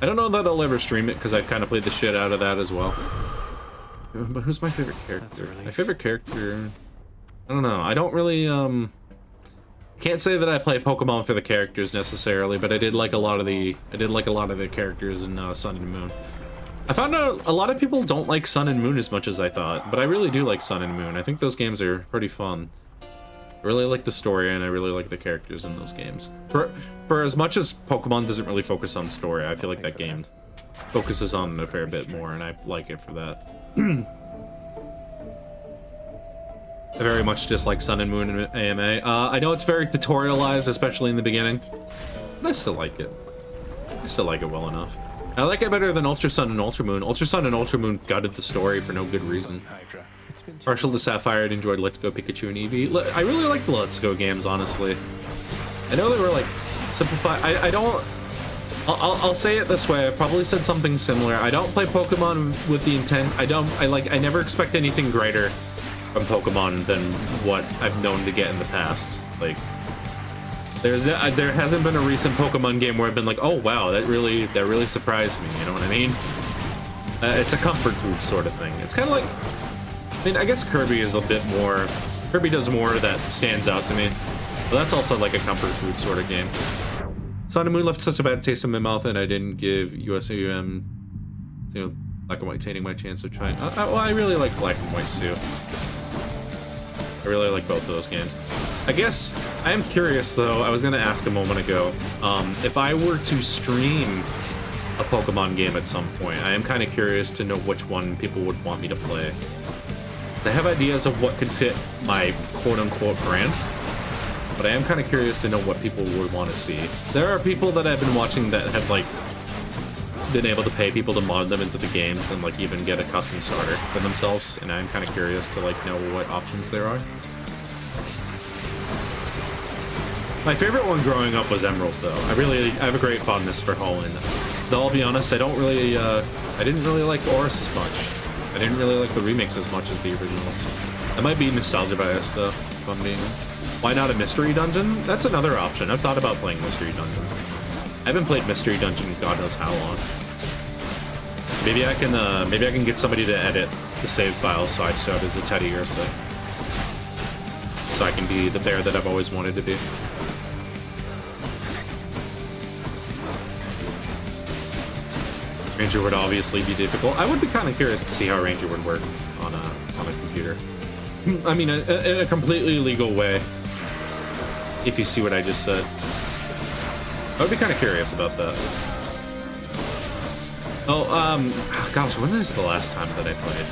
I don't know that I'll ever stream it because I've kind of played the shit out of that as well. But who's my favorite character? My favorite character... I don't know. I don't really, can't say that I play Pokemon for the characters necessarily, but I did like a lot of the characters in Sun and Moon. I found out a lot of people don't like Sun and Moon as much as I thought, but I really do like Sun and Moon. I think those games are pretty fun. I really like the story, and I really like the characters in those games. For as much as Pokemon doesn't really focus on story, I feel like that game focuses on it a fair bit more, and I like it for that. I very much dislike Sun and Moon and AMA. I know it's very tutorialized, especially in the beginning, but I still like it. I still like it well enough. I like it better than Ultra Sun and Ultra Moon. Ultra Sun and Ultra Moon gutted the story for no good reason. Partial to Sapphire, I'd enjoyed Let's Go Pikachu and Eevee. I really like the Let's Go games, honestly. I know they were like simplified. I don't. I'll say it this way. I probably said something similar. I don't play Pokemon with the intent. I never expect anything greater from Pokemon than what I've known to get in the past. Like, there hasn't been a recent Pokemon game where I've been like, oh wow, that really surprised me. You know what I mean? It's a comfort food sort of thing. It's kind of like, I mean, I guess Kirby is a bit more. Kirby does more that stands out to me, but that's also like a comfort food sort of game. Sun and Moon left such a bad taste in my mouth, and I didn't give USAUM, Black and White tainting my chance of trying. Well, I really like Black and White too. I really like both of those games. I guess I am curious though. I was gonna ask a moment ago, if I were to stream a Pokemon game at some point, I am kind of curious to know which one people would want me to play. Because I have ideas of what could fit my quote-unquote brand, but I am kind of curious to know what people would want to see. There are people that I've been watching that have like been able to pay people to mod them into the games and like even get a custom starter for themselves, and I'm kind of curious to like know what options there are. My favorite one growing up was Emerald though. I have a great fondness for Holland. Though I'll be honest, I didn't really like Oris as much. I didn't really like the remakes as much as the originals. That might be nostalgia bias though, if I'm being honest. Why not a Mystery Dungeon? That's another option. I've thought about playing Mystery Dungeon. I haven't played Mystery Dungeon in God knows how long. Maybe I can get somebody to edit the save file so I start as a Teddy Ursa. So I can be the bear that I've always wanted to be. Ranger would obviously be difficult. I would be kind of curious to see how Ranger would work on a computer. I mean, in a completely legal way, if you see what I just said. I would be kind of curious about that. Oh, gosh, when is the last time that I played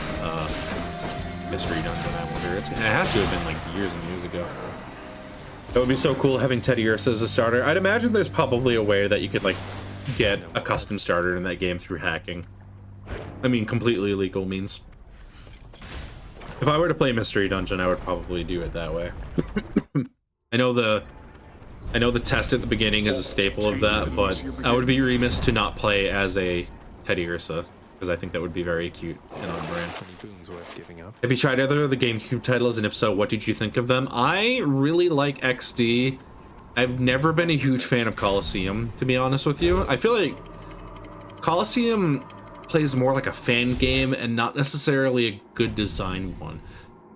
Mystery Dungeon, I wonder? It has to have been like years and years ago. That would be so cool having Teddy Ursa as a starter. I'd imagine there's probably a way that you could like get a custom starter in that game through hacking. I mean, completely legal means. If I were to play Mystery Dungeon, I would probably do it that way. I know the test at the beginning is a staple of that, but I would be remiss to not play as a Teddy Ursa, because I think that would be very cute and on brand. Have you tried either of the GameCube titles, and if so, what did you think of them? I really like XD. I've never been a huge fan of Colosseum, to be honest with you. I feel like Colosseum plays more like a fan game and not necessarily a good design one.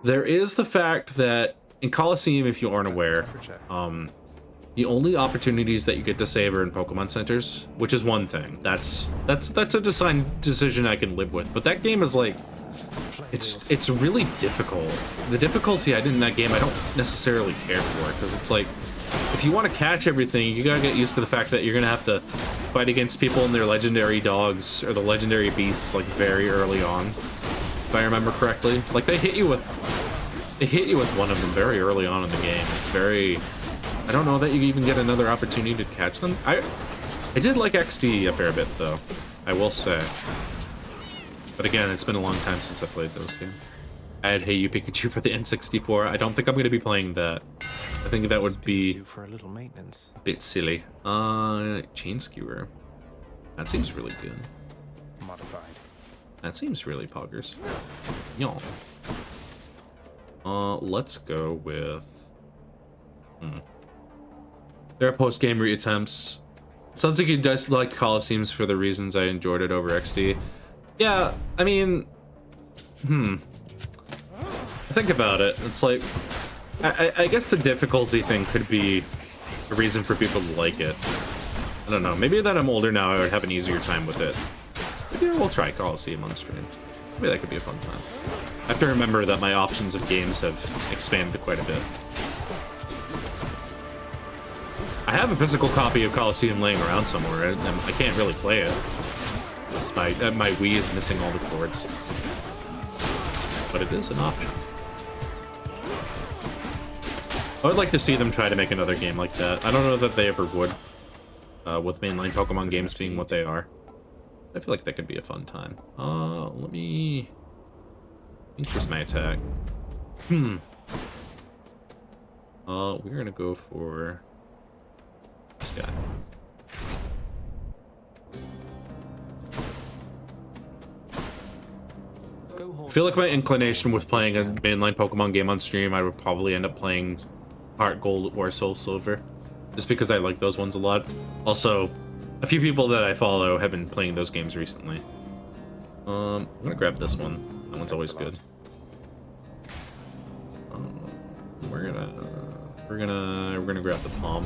There is the fact that in Colosseum, if you aren't aware, the only opportunities that you get to save are in Pokemon centers, which is one thing. That's a design decision I can live with. But that game is like, it's really difficult. The difficulty in that game I don't necessarily care for, because it's like, if you want to catch everything, you gotta get used to the fact that you're gonna have to fight against people and their legendary dogs or the legendary beasts like very early on, if I remember correctly. Like they hit you with one of them very early on in the game. It's very, I don't know that you even get another opportunity to catch them. I did like XD a fair bit though, I will say. But again, it's been a long time since I played those games. I had Hey You Pikachu for the N64. I don't think I'm going to be playing that. I think that would be for a little maintenance. a bit silly. Chain Skewer. That seems really good. Modified. That seems really poggers. Y'all. Let's go with... There are post-game reattempts. Sounds like he does like Colosseums for the reasons I enjoyed it over XD. Yeah, I mean... Think about it. It's like, I guess the difficulty thing could be a reason for people to like it. I don't know. Maybe that I'm older now, I would have an easier time with it. Maybe we'll try Colosseum on stream. Maybe that could be a fun time. I have to remember that my options of games have expanded quite a bit. I have a physical copy of Colosseum laying around somewhere, and I can't really play it. My Wii is missing all the cords. But it is an option. I would like to see them try to make another game like that. I don't know that they ever would, with mainline Pokemon games being what they are. I feel like that could be a fun time. Let me increase my attack. We're gonna go for this guy. I feel like my inclination with playing a mainline Pokemon game on stream, I would probably end up playing Heart Gold or Soul Silver, just because I like those ones a lot. Also, a few people that I follow have been playing those games recently. I'm gonna grab this one. That one's always good. We're gonna grab the Palm.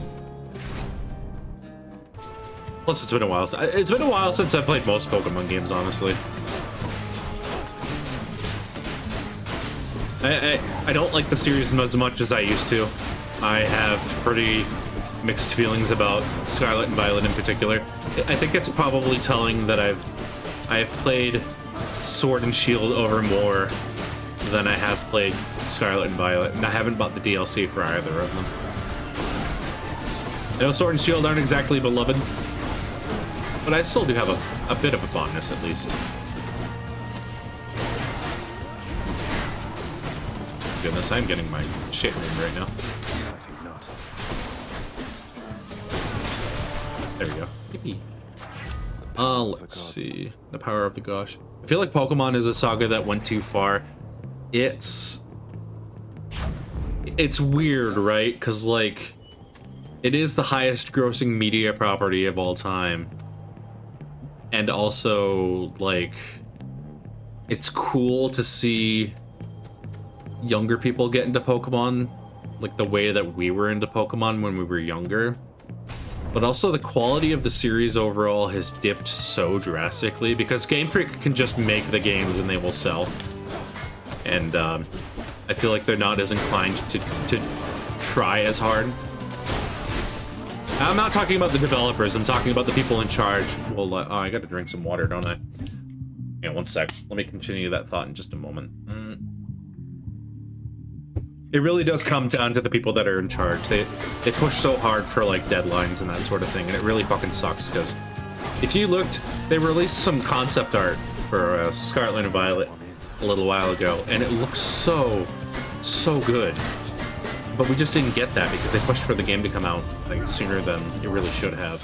Plus, it's been a while. It's been a while since I played most Pokemon games, honestly. I don't like the series as much as I used to. I have pretty mixed feelings about Scarlet and Violet in particular. I think it's probably telling that I have played Sword and Shield over more than I have played Scarlet and Violet, and I haven't bought the DLC for either of them. I know Sword and Shield aren't exactly beloved, but I still do have a bit of a fondness at least. Goodness, I'm getting my shit room right now. I think not. There we go. Yippee. Let's see. The Power of the Gosh. I feel like Pokemon is a saga that went too far. It's weird, right? Because, like, it is the highest grossing media property of all time. And also, like, it's cool to see younger people get into Pokemon, like the way that we were into Pokemon when we were younger. But also the quality of the series overall has dipped so drastically because Game Freak can just make the games and they will sell. And I feel like they're not as inclined to try as hard. I'm not talking about the developers, I'm talking about the people in charge. Well, oh, I gotta drink some water, don't I? Yeah, one sec. Let me continue that thought in just a moment. It really does come down to the people that are in charge. They push so hard for like deadlines and that sort of thing, and it really fucking sucks because If you looked, they released some concept art for Scarlet and Violet a little while ago, and it looks so good. But we just didn't get that because they pushed for the game to come out like sooner than it really should have.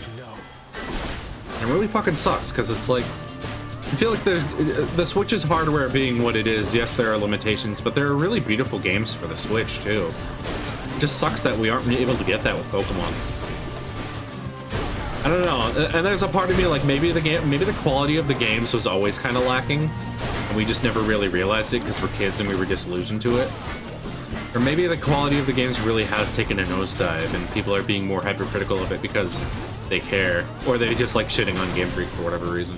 And it really fucking sucks because it's like, I feel like the Switch's hardware being what it is, yes, there are limitations, but there are really beautiful games for the Switch too. It just sucks that we aren't able to get that with Pokemon. I don't know, and there's a part of me like maybe the quality of the games was always kind of lacking, and we just never really realized it because we're kids and we were disillusioned to it. Or maybe the quality of the games really has taken a nosedive and people are being more hypercritical of it because they care, or they just like shitting on Game Freak for whatever reason.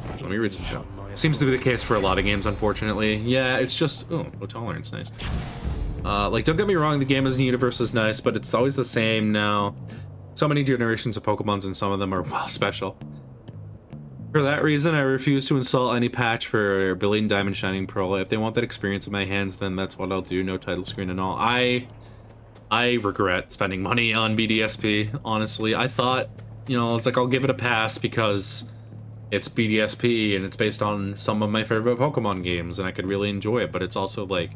Let me read some chat. Seems to be the case for a lot of games, unfortunately. Yeah, it's just, oh, low tolerance, nice. Like, don't get me wrong, the game as a universe is nice, but it's always the same now. So many generations of Pokemons and some of them are, well, special. For that reason, I refuse to install any patch for Brilliant Diamond Shining Pearl. If they want that experience in my hands, then that's what I'll do, no title screen and all. I regret spending money on BDSP, honestly. I thought, you know, it's like I'll give it a pass because it's BDSP and it's based on some of my favorite Pokemon games and I could really enjoy it, but it's also like,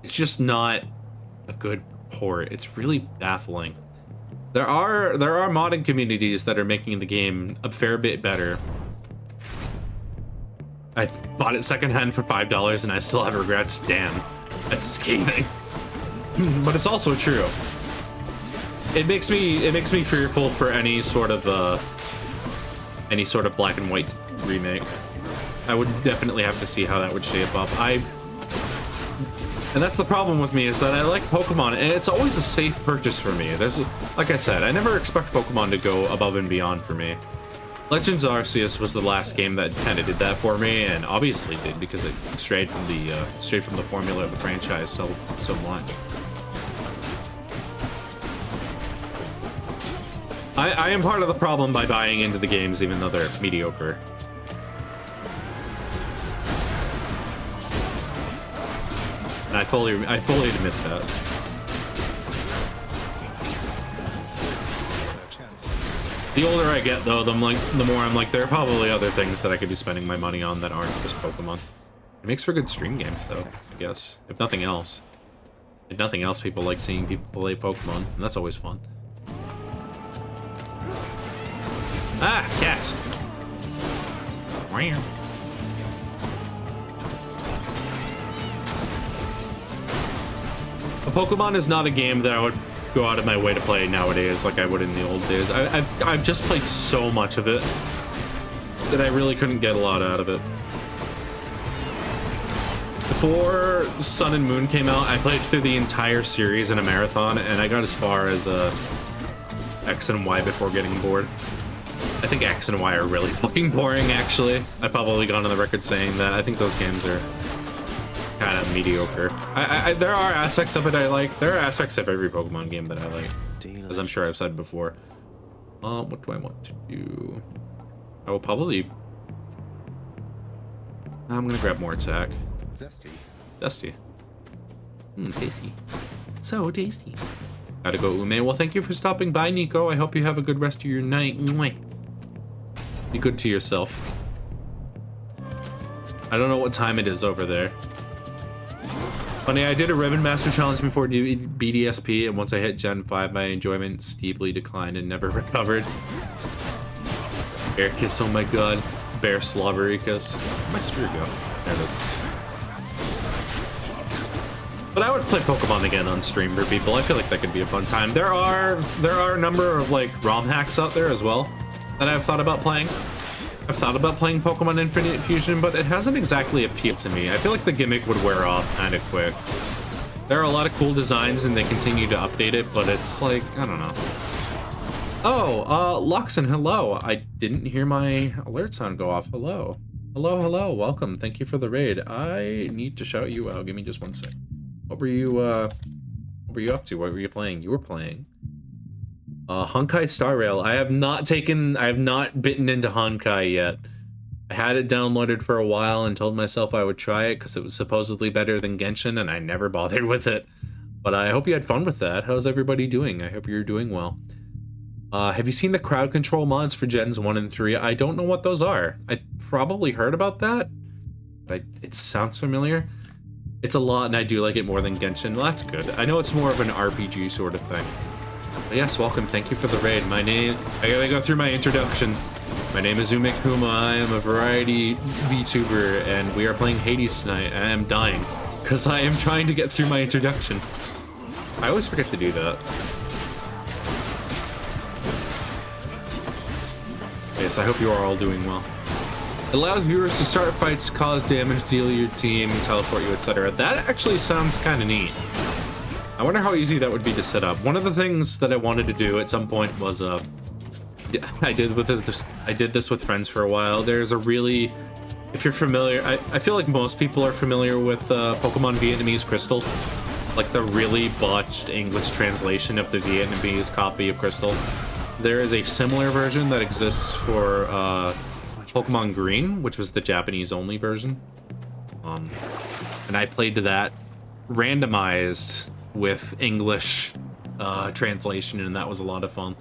it's just not a good port. It's really baffling. There are modding communities that are making the game a fair bit better. I bought it secondhand for $5 and I still have regrets. Damn, that's scathing. But it's also true. It makes me fearful for any sort of black and white remake. I would definitely have to see how that would shape up. And that's the problem with me, is that I like Pokemon, and it's always a safe purchase for me. Like I said, I never expect Pokemon to go above and beyond for me. Legends Arceus was the last game that kind of did that for me, and obviously did because it strayed from the formula of the franchise so much. I am part of the problem by buying into the games even though they're mediocre. And I fully admit that. The older I get, though, the more I'm like, there are probably other things that I could be spending my money on that aren't just Pokemon. It makes for good stream games, though, I guess. If nothing else. If nothing else, people like seeing people play Pokemon, and that's always fun. Ah, cats! Wow. Pokemon is not a game that I would go out of my way to play nowadays like I would in the old days. I've just played so much of it that I really couldn't get a lot out of it. Before Sun and Moon came out, I played through the entire series in a marathon, and I got as far as X and Y before getting bored. I think X and Y are really fucking boring, actually. I've probably gone on the record saying that. I think those games are kind of mediocre. There are aspects of it I like. There are aspects of every Pokemon game that I like, as I'm sure I've said before. What do I want to do? I will probably... I'm gonna grab more attack. Zesty. Zesty. Tasty. So tasty. Gotta go, Ume. Well, thank you for stopping by, Nico. I hope you have a good rest of your night. Mwah. Be good to yourself. I don't know what time it is over there. Funny, I did a Ribbon Master Challenge before BDSP, and once I hit Gen 5, my enjoyment steeply declined and never recovered. Bear Kiss, oh my god. Bear Slobbery Kiss. Where'd my spear go? There it is. But I would play Pokemon again on stream for people. I feel like that could be a fun time. There are a number of like ROM hacks out there as well that I've thought about playing. I've thought about playing Pokemon Infinite Fusion, but it hasn't exactly appealed to me. I feel like the gimmick would wear off kind of quick. There are a lot of cool designs and they continue to update it, but it's like, I don't know. Oh, Luxon, hello. I didn't hear my alert sound go off. Hello. Hello, welcome. Thank you for the raid. I need to shout you out. Give me just one sec. What were you up to? What were you playing? You were playing Honkai Star Rail. I have not bitten into Honkai yet. I had it downloaded for a while and told myself I would try it because it was supposedly better than Genshin, and I never bothered with it. But I hope you had fun with that. How's everybody doing? I hope you're doing well. Have you seen the crowd control mods for Gens 1 and 3? I don't know what those are. I probably heard about that, but it sounds familiar. It's a lot, and I do like it more than Genshin. Well, that's good. I know it's more of an RPG sort of thing. But yes, welcome. Thank you for the raid. My name... I gotta go through my introduction. My name is UmeKuma. I am a variety VTuber, and we are playing Hades tonight. I am dying, because I am trying to get through my introduction. I always forget to do that. Yes, I hope you are all doing well. It allows viewers to start fights, cause damage, deal your team, teleport you, etc. That actually sounds kind of neat. I wonder how easy that would be to set up. One of the things that I wanted to do at some point was I did this with friends for a while. There's a really, if you're familiar, I feel like most people are familiar with Pokemon Vietnamese Crystal, like the really botched English translation of the Vietnamese copy of Crystal. There is a similar version that exists for Pokemon Green, which was the Japanese-only version. And I played that randomized with English translation, and that was a lot of fun.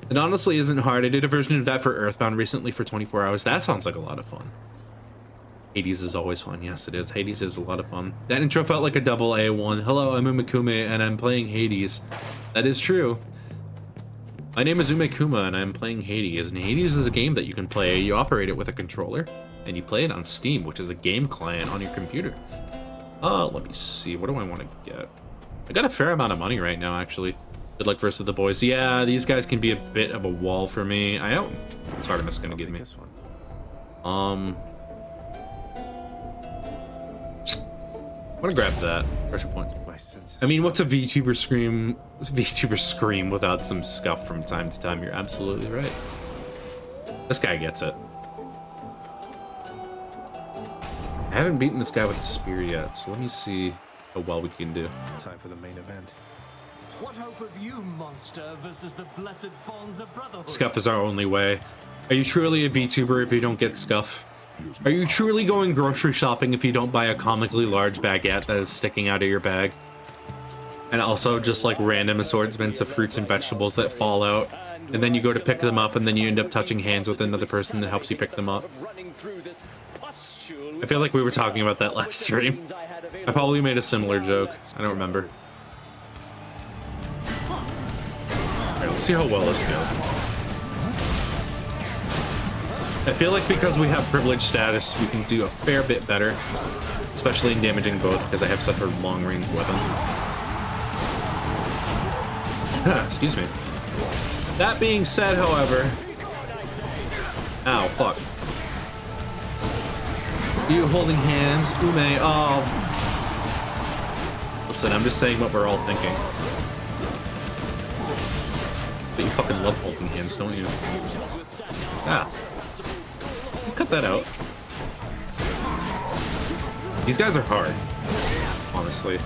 It honestly isn't hard. I did a version of that for Earthbound recently for 24 hours. That sounds like a lot of fun. Hades is always fun. Yes, it is. Hades is a lot of fun. That intro felt like a double A one. Hello, I'm UmeKuma, and I'm playing Hades. That is true. My name is UmeKuma, and I'm playing Hades. And Hades is a game that you can play. You operate it with a controller, and you play it on Steam, which is a game client on your computer. Let me see. What do I want to get? I got a fair amount of money right now, actually. Good luck versus the boys. Yeah, these guys can be a bit of a wall for me. What's Artemis gonna give me? This one. I'm gonna grab that. Pressure point. My senses. I mean, what's a VTuber scream without some scuff from time to time? You're absolutely right. This guy gets it. I haven't beaten this guy with the spear yet, so let me see how well we can do. Time for the main event. What hope have you, monster, versus the blessed bonds of brotherhood? Scuff is our only way. Are you truly a VTuber if you don't get scuff? Are you truly going grocery shopping if you don't buy a comically large baguette that is sticking out of your bag? And also just like random assortments of fruits and vegetables that fall out, and then you go to pick them up and then you end up touching hands with another person that helps you pick them up. I feel like we were talking about that last stream. I probably made a similar joke. I don't remember. Alright, let's see how well this goes. I feel like because we have privileged status, we can do a fair bit better, especially in damaging both, because I have such a long-range weapon. Excuse me. That being said, however... Ow, fuck. You holding hands, Ume, oh... Listen, I'm just saying what we're all thinking. But you fucking love holding hands, don't you? Ah. Cut that out. These guys are hard, honestly.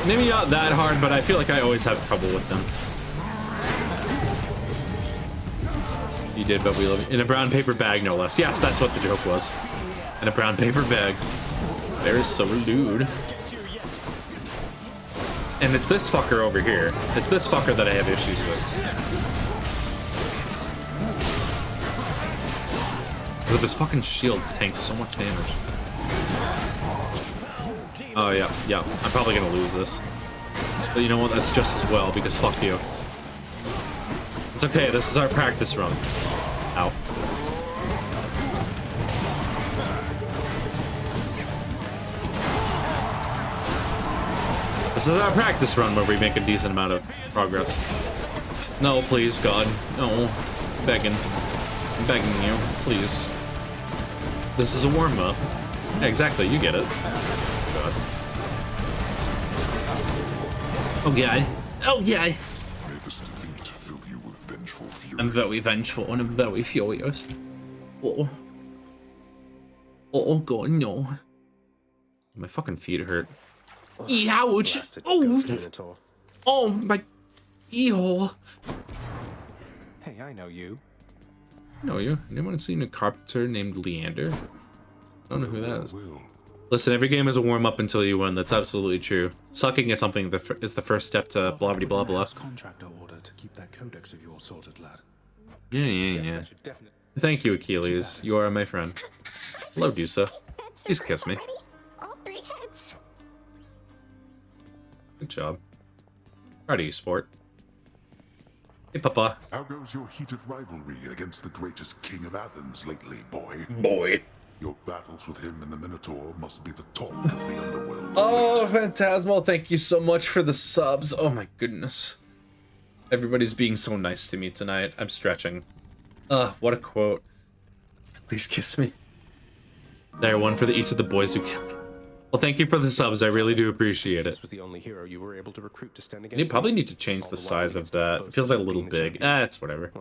Maybe not that hard, but I feel like I always have trouble with them. You did, but we love you. In a brown paper bag, no less. Yes, that's what the joke was. In a brown paper bag. They're so rude. And it's this fucker over here. It's this fucker that I have issues with. With his fucking shields tank so much damage. Oh yeah. I'm probably gonna lose this. But you know what? That's just as well, because fuck you. It's okay, this is our practice run. Ow. This is our practice run where we make a decent amount of progress. No, please, God. No. I'm begging. I'm begging you. Please. This is a warm-up. Yeah, exactly. You get it. God. Oh, yeah. Oh, yeah. May this defeat fill you with vengeful fury. I'm very vengeful and I'm very furious. Oh. Oh, God, no. My fucking feet hurt. Ouch! Blasted Oh! ghost minotaur. Oh, my ear. Hey, I know you. Know you? Anyone seen a carpenter named Leander? I don't know who that is. Will. Listen, every game is a warm-up until you win. That's absolutely true. Sucking is something that is the first step to blah blah blah blah. Contractor order to keep that codex of yours sorted, lad. Yeah. That should definitely. Thank you, Achilles. You are my friend. Hello, Dusa. Please kiss me. All 3 heads. Good job. Proud of you, sport. Hey, Papa. How goes your heated rivalry against the greatest king of Athens lately, boy? Boy. Your battles with him and the Minotaur must be the talk of the underworld. Oh, Phantasmal, thank you so much for the subs. Oh my goodness. Everybody's being so nice to me tonight. I'm stretching. What a quote. Please kiss me. There, one for each of the boys who killed me. Well, thank you for the subs. I really do appreciate it. This was the only hero you were able to recruit to stand against. You probably need to change the size of that. It feels like a little big. It's whatever.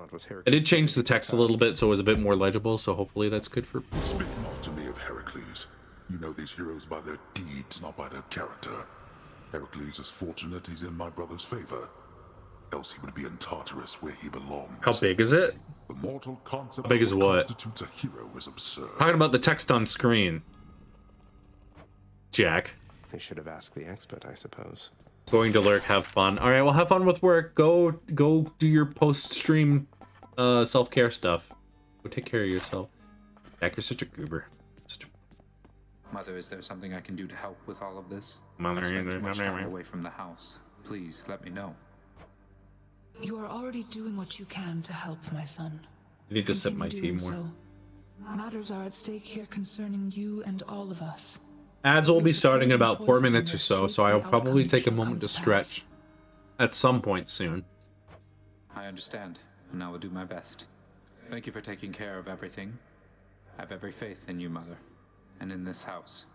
I did change the text a little bit so it was a bit more legible, so hopefully that's good for... Speak not to me of Heracles. You know these heroes by their deeds, not by their character. Heracles is fortunate he's in my brother's favor. Else he would be in Tartarus where he belongs. How big is it? The mortal concept How big is what? constitutes a hero is absurd. Talking about the text on screen. Jack. They should have asked the expert, I suppose. Going to lurk, have fun. All right, well, have fun with work. Go do your post-stream self-care stuff. Go take care of yourself. Jack, you're such a goober. Mother, is there something I can do to help with all of this? Mother, I spent too much time away from the house. Please, let me know. You are already doing what you can to help, my son. I need to sip my tea Continue more. doing so. Matters are at stake here concerning you and all of us. Ads will be starting in about 4 minutes or so, so I'll probably take a moment to stretch at some point soon. I understand, and I will do my best. Thank you for taking care of everything. I have every faith in you, Mother, and in this house.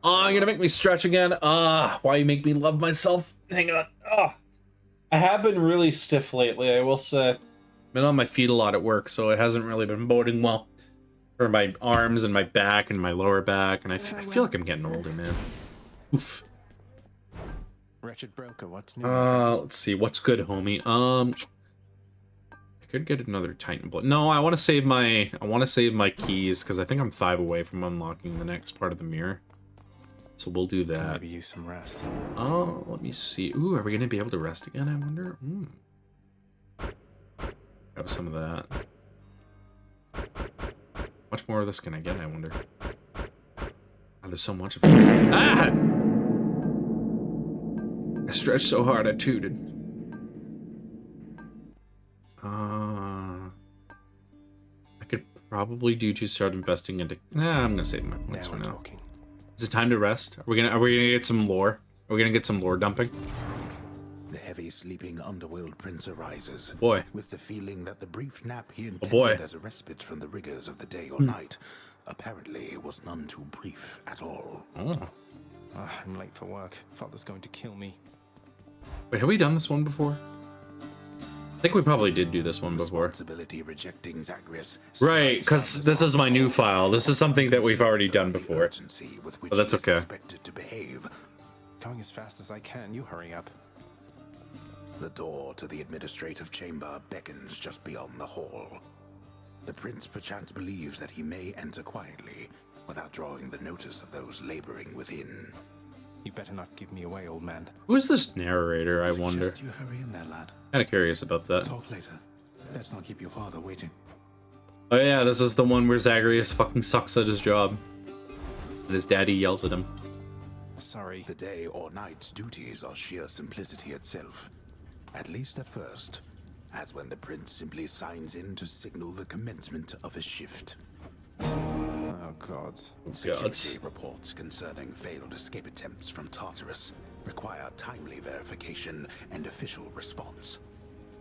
Oh, you're gonna make me stretch again? Why you make me love myself? Hang on. I have been really stiff lately, I will say. Been on my feet a lot at work, so it hasn't really been boding well. For my arms and my back and my lower back, and I feel like I'm getting older, man. Oof. Wretched broker, what's new? Let's see, what's good, homie? I could get another Titan blood. No, I want to save my keys because I think I'm 5 away from unlocking the next part of the mirror. So we'll do that. Maybe use some rest. Oh, let me see. Ooh, are we gonna be able to rest again? I wonder. Grab some of that. Much more of this can I get? I wonder. Oh, there's so much of it. Ah! I stretched so hard I tooted. I could probably do to start investing into. Nah, I'm gonna save my points for now. Talking. Is it time to rest? Are we gonna get some lore? Are we gonna get some lore dumping? The heavy sleeping underworld prince arises. Boy. With the feeling that the brief nap he intended boy. as a respite from the rigors of the day or night apparently was none too brief at all. I'm late for work. Father's going to kill me. Wait, have we done this one before? I think we probably did do this one before. Responsibility rejecting Zagreus. Right, because this is my new file. This is something that we've already done before. But that's okay. Expected to behave. Going as fast as I can, you hurry up. The door to the administrative chamber beckons just beyond the hall. The prince perchance believes that he may enter quietly without drawing the notice of those laboring within. You better not give me away, old man. Who is this narrator, I wonder? Suggest you hurry in there, lad. Kind of curious about that. Talk later. Let's not keep your father waiting. Oh yeah, this is the one where Zagreus fucking sucks at his job. And his daddy yells at him. Sorry. The day or night's duties are sheer simplicity itself. At least at first, as when the prince simply signs in to signal the commencement of a shift. Oh, gods. Security reports concerning failed escape attempts from Tartarus require timely verification and official response,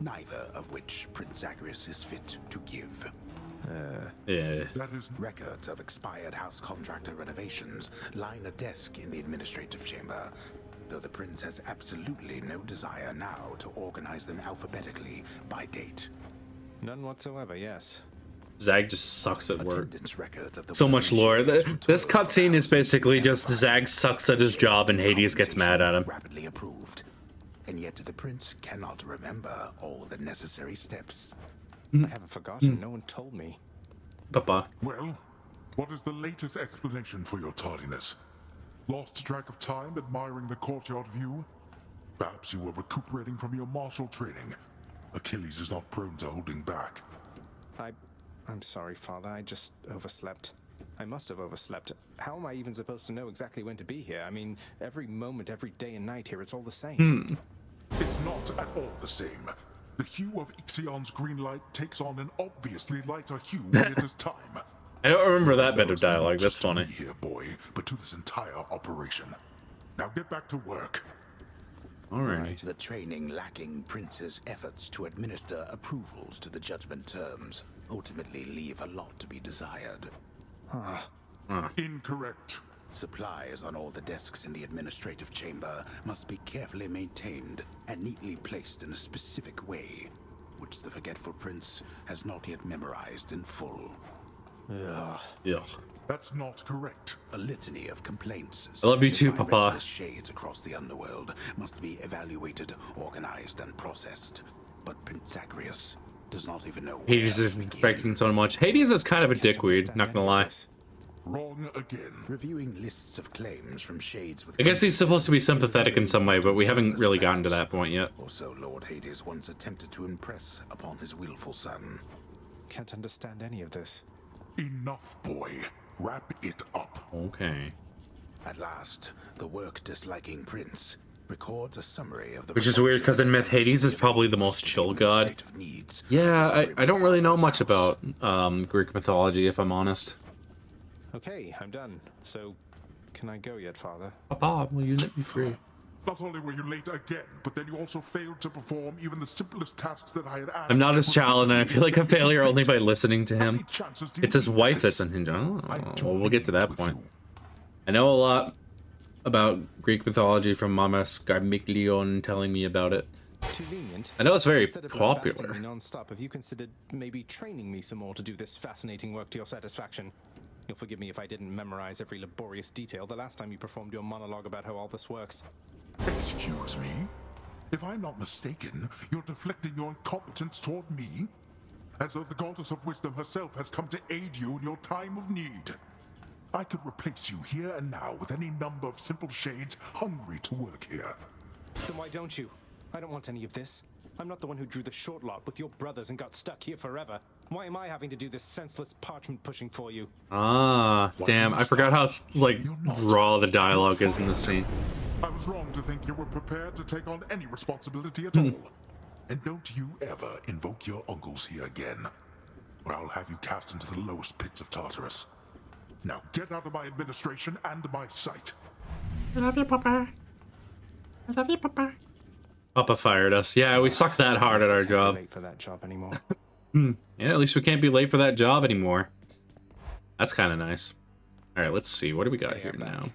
neither of which Prince Zagreus is fit to give. Yeah. That is Records of expired house contractor renovations line a desk in the administrative chamber, though the prince has absolutely no desire now to organize them alphabetically by date. None whatsoever, yes. Zag just sucks at work. Attendance records of the So much lore. This cutscene is basically just Zag sucks at his job and Hades gets mad at him. Rapidly approved, and yet the prince cannot remember all the necessary steps. I haven't forgotten. No one told me. Papa. well. What is the latest explanation for your tardiness? Lost track of time admiring the courtyard view? Perhaps you were recuperating from your martial training. Achilles is not prone to holding back. I'm sorry, Father. I just overslept. I must have overslept. How am I even supposed to know exactly when to be here? I mean, every moment, every day and night here, it's all the same. It's not at all the same. The hue of Ixion's green light takes on an obviously lighter hue when it is time. I don't remember that bit No, of it's not dialogue. That's just to funny. me here, boy, but to this entire operation. Now get back to work. Alright. The training lacking Prince's efforts to administer approvals to the judgment terms ultimately leave a lot to be desired. Incorrect. Supplies on all the desks in the administrative chamber must be carefully maintained and neatly placed in a specific way, which the forgetful prince has not yet memorized in full. Yeah. That's not correct. A litany of complaints. I love you too, submitted by Papa. restless shades across the underworld must be evaluated, organized, and processed. But Prince Zagreus does not even know. Hades is expecting so much. Hades is kind of a dickweed, not gonna lie. Wrong again. Reviewing lists of claims from shades with. I guess he's supposed to be sympathetic in some way, but we haven't really gotten to that point yet. Also, Lord Hades once attempted to impress upon his willful son. Can't understand any of this. Enough, boy. Wrap it up. Okay. At last, the work-disliking prince records a summary of the. Which is weird, because in myth, Hades is probably the most chill god. Yeah, I don't really know much about Greek mythology, if I'm honest. Okay, I'm done. So, can I go yet, Father? Papa, will you let me free? Not only were you late again, but then you also failed to perform even the simplest tasks that I had asked. I'm not his child, and I feel like a failure only by listening to him. It's his wife that's unhinged. Oh, well, we'll get to that point. I know a lot about Greek mythology from Mama Scarmiglione telling me about it. Too lenient. I know it's very Instead of popular. lambasting me non-stop, have you considered maybe training me some more to do this fascinating work to your satisfaction? You'll forgive me if I didn't memorize every laborious detail the last time you performed your monologue about how all this works. Excuse me? If I'm not mistaken, you're deflecting your incompetence toward me? As though the goddess of wisdom herself has come to aid you in your time of need. I could replace you here and now with any number of simple shades hungry to work here. Then why don't you? I don't want any of this. I'm not the one who drew the short lot with your brothers and got stuck here forever. Why am I having to do this senseless parchment pushing for you? Ah, damn. I forgot how, like, raw the dialogue is in this scene. I was wrong to think you were prepared to take on any responsibility at all. And don't you ever invoke your uncles here again, or I'll have you cast into the lowest pits of Tartarus. Now get out of my administration and my sight. I love you, Papa. I love you, Papa. Papa fired us. Yeah, we suck that hard at our job. Late for that job anymore. Yeah, at least we can't be late for that job anymore. That's kind of nice. All right, let's see. What do we got here now?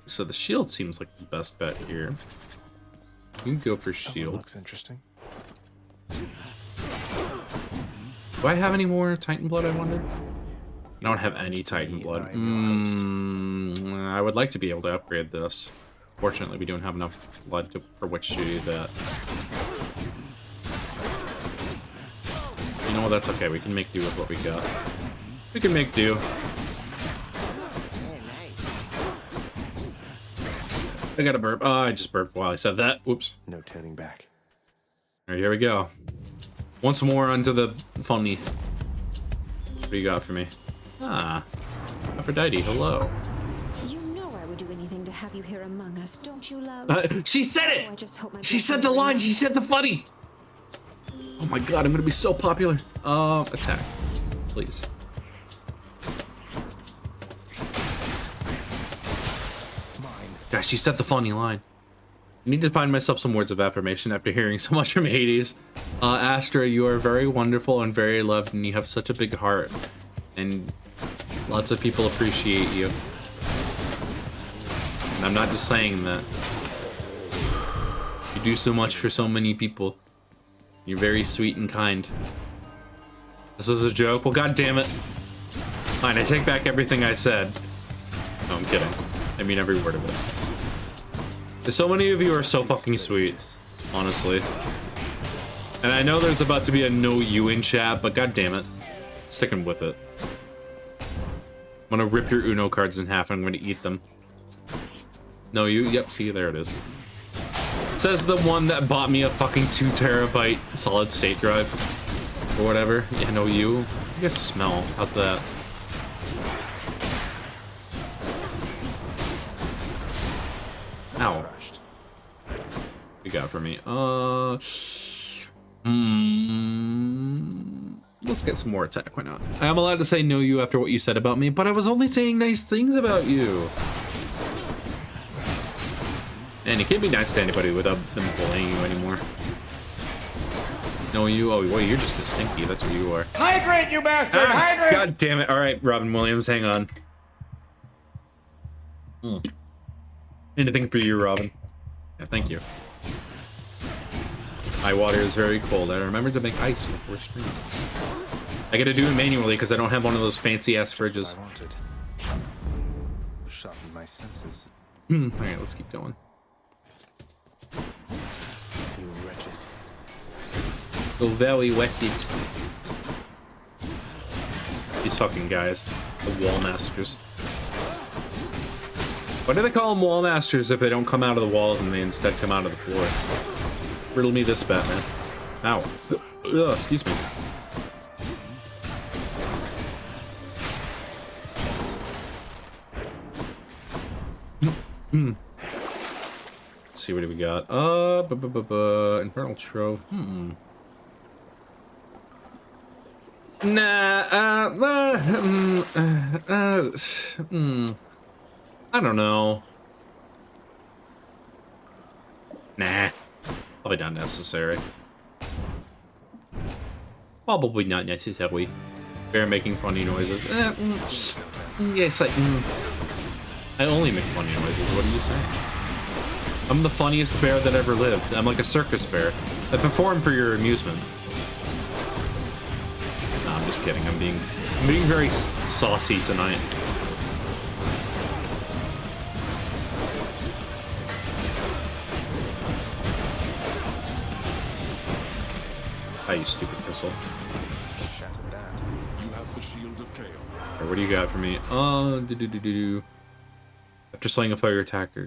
So the shield seems like the best bet here. You can go for shield. Looks interesting. Do I have any more Titan blood, I wonder? I don't have any Titan blood. I would like to be able to upgrade this. Fortunately, we don't have enough blood for which to do that. You know what? That's okay. We can make do with what we got. We can make do. I got a burp. Oh, I just burped while I said that. Whoops. No turning back. All right, here we go. Once more onto the funny. What do you got for me? Ah, Aphrodite, hello. You know I would do anything to have you here among us, don't you, love? She said Oh, I it! just hope my She said the line, she said the funny! Oh my god, I'm gonna be so popular. Attack. Please. Gosh, she said the funny line. I need to find myself some words of affirmation after hearing so much from Hades. Astra, you are very wonderful and very loved, and you have such a big heart. And lots of people appreciate you. And I'm not just saying that. You do so much for so many people. You're very sweet and kind. This was a joke? Well, god damn it. Fine, I take back everything I said. No, I'm kidding. I mean every word of it. So many of you are so fucking sweet, honestly. And I know there's about to be a no you in chat, but god damn it. Sticking with it. I'm gonna rip your Uno cards in half and I'm gonna eat them. No, you, yep, see, there it is. Says the one that bought me a fucking 2 terabyte solid state drive. Or whatever. Yeah, no, you guys smell. How's that? Ow. What you got for me? Let's get some more attack, why not? I am allowed to say no you after what you said about me, but I was only saying nice things about you. And you can't be nice to anybody without them bullying you anymore. No, you, oh, well, you're just a stinky, that's what you are. Hydrate, you bastard! Hydrate! God damn it. All right, Robin Williams, hang on. Anything for you, Robin. Yeah, thank you. My water is very cold. I remembered to make ice before streaming. I gotta do it manually because I don't have one of those fancy-ass fridges. I wanted. Sharpen my senses. Alright, let's keep going. You wretches. So very wetted. These fucking guys. The wall masters. Why do they call them wall masters if they don't come out of the walls and they instead come out of the floor? Riddle me this, Batman. Ow. Ugh, excuse me. Let's see, what do we got? Infernal Trove. Nah, I don't know. Nah. Probably not necessary. Probably not necessary. Bear making funny noises. Yes, I only make funny noises. What are you saying? I'm the funniest bear that ever lived. I'm like a circus bear. I perform for your amusement. No, I'm just kidding. I'm being very saucy tonight. Hi, you stupid crystal. Shattered that. You have the shield of chaos. Right, what do you got for me? After slaying a fire attacker.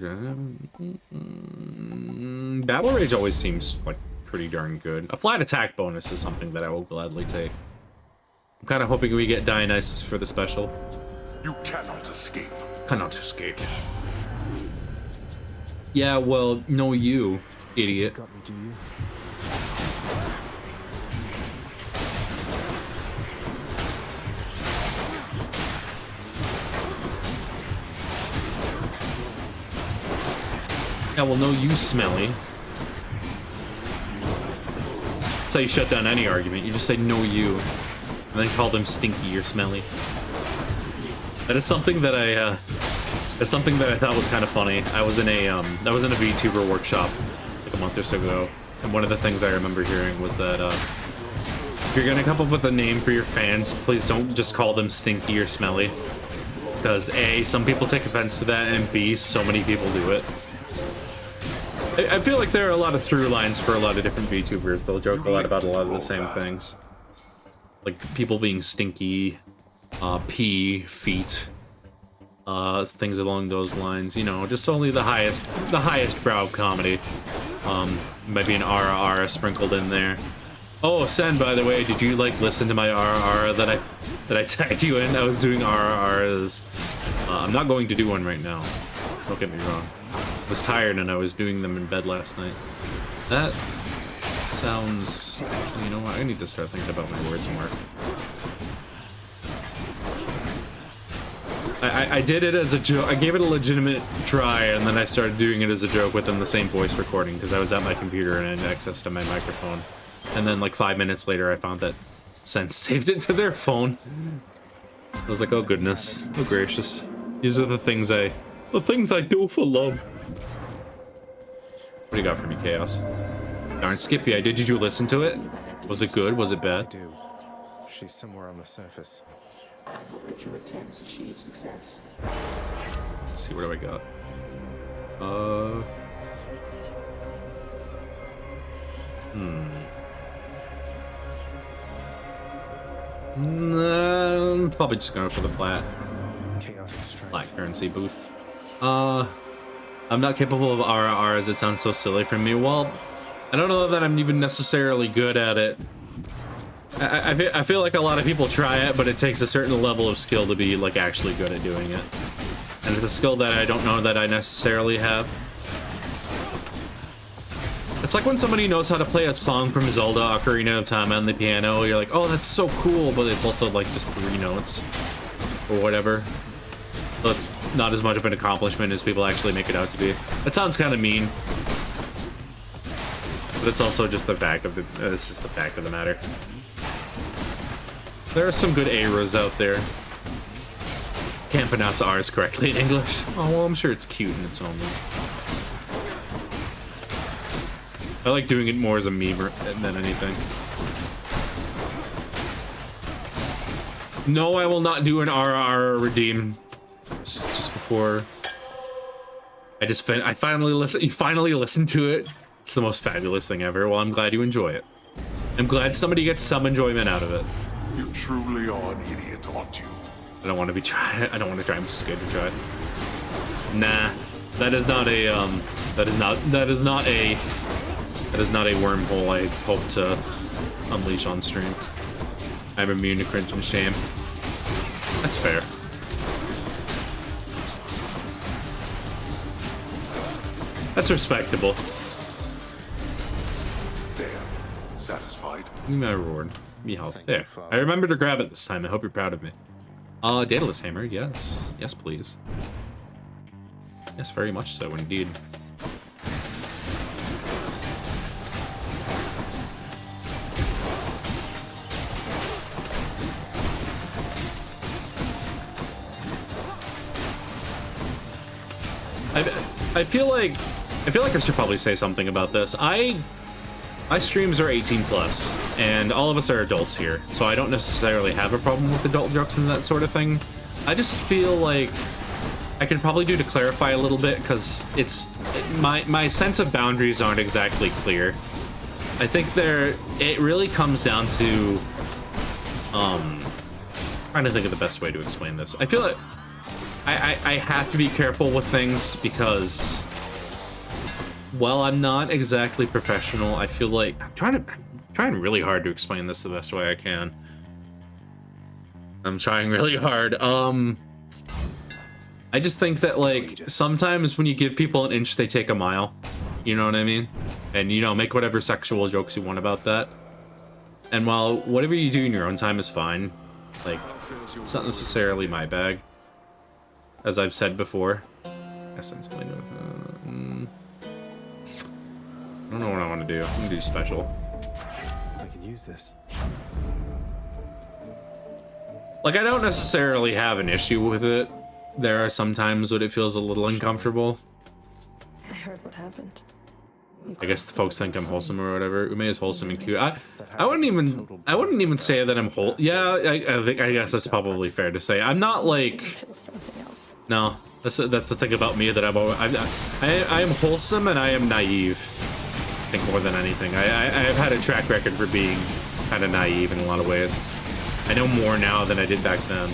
Battle Rage always seems like pretty darn good. A flat attack bonus is something that I will gladly take. I'm kind of hoping we get Dionysus for the special. You cannot escape. Cannot escape. Yeah, well, no you, idiot. Got me, do you? Yeah, well, no, you smelly. That's how you shut down any argument. You just say no, you, and then call them stinky or smelly. That is something that I thought was kind of funny. I was in a VTuber workshop like a month or so ago, and one of the things I remember hearing was that if you're gonna come up with a name for your fans, please don't just call them stinky or smelly, because A, some people take offense to that, and B, so many people do it. I feel like there are a lot of through lines for a lot of different VTubers. They'll joke a lot about a lot of the same things. Like people being stinky, pee, feet, things along those lines. You know, just only the highest brow of comedy. Maybe an ara sprinkled in there. Oh, Sen, by the way, did you like listen to my ara that I tagged you in? I was doing aras. I'm not going to do one right now. Don't get me wrong. I was tired and I was doing them in bed last night. That sounds... You know what? I need to start thinking about my words more. I did it as a joke. I gave it a legitimate try, and then I started doing it as a joke within the same voice recording because I was at my computer and I had access to my microphone. And then like 5 minutes later, I found that Sense saved it to their phone. I was like, oh goodness, oh gracious. These are the things I do for love. What do you got for me, Chaos? Darn, Skippy, did you listen to it? Was it good? Was it I bad? do. She's somewhere on the surface. That your attempts achieve success. Let's see, what do I got? Nah, I'm probably just going for the flat. black currency booth. I'm not capable of RR as it sounds so silly for me. Well, I don't know that I'm even necessarily good at it. I feel like a lot of people try it, but it takes a certain level of skill to be like actually good at doing it. And it's a skill that I don't know that I necessarily have. It's like when somebody knows how to play a song from Zelda Ocarina of Time on the piano, you're like, oh, that's so cool, but it's also like just 3 notes or whatever. So it's not as much of an accomplishment as people actually make it out to be. That sounds kind of mean, but it's also just the fact of it's just the fact of the matter. There are some good Aras out there. Can't pronounce R's correctly in English. Oh, well, I'm sure it's cute in its own way. I like doing it more as a meme than anything. No, I will not do an RR redeem. Just before I finally listen. You finally listened to it. It's the most fabulous thing ever. Well, I'm glad you enjoy it. I'm glad somebody gets some enjoyment out of it. You truly are an idiot, aren't you? I don't want to be try. I don't want to try. I'm just scared to try. Nah, that is not a that is not a wormhole I hope to unleash on stream. I'm immune to cringe and shame. That's fair. That's respectable. There. Satisfied? Give me my reward. Me health. There. I remember to grab it this time. I hope you're proud of me. Daedalus Hammer. Yes. Yes, please. Yes, very much so, indeed. I feel like I should probably say something about this. My streams are 18 plus, and all of us are adults here, so I don't necessarily have a problem with adult jokes and that sort of thing. I just feel like I could probably do to clarify a little bit, because my sense of boundaries aren't exactly clear. I think it really comes down to trying to think of the best way to explain this. I feel like I have to be careful with things because, well, I'm not exactly professional. I feel like I'm trying really hard to explain this the best way I can. I'm trying really hard. I just think that, like, sometimes when you give people an inch, they take a mile. You know what I mean? And, you know, make whatever sexual jokes you want about that. And while whatever you do in your own time is fine, like, it's not necessarily my bag. As I've said before. I don't know what I want to do. I'm gonna do special. I can use this. Like, I don't necessarily have an issue with it. There are some times when it feels a little uncomfortable. I heard what happened. I guess the folks think I'm wholesome or whatever. Ume is wholesome and cute. I wouldn't even say that I'm Yeah, I guess that's probably fair to say. I'm not like. No, that's the thing about me that I am wholesome and I am naive. I think more than anything, I've had a track record for being kind of naive in a lot of ways. I know more now than I did back then.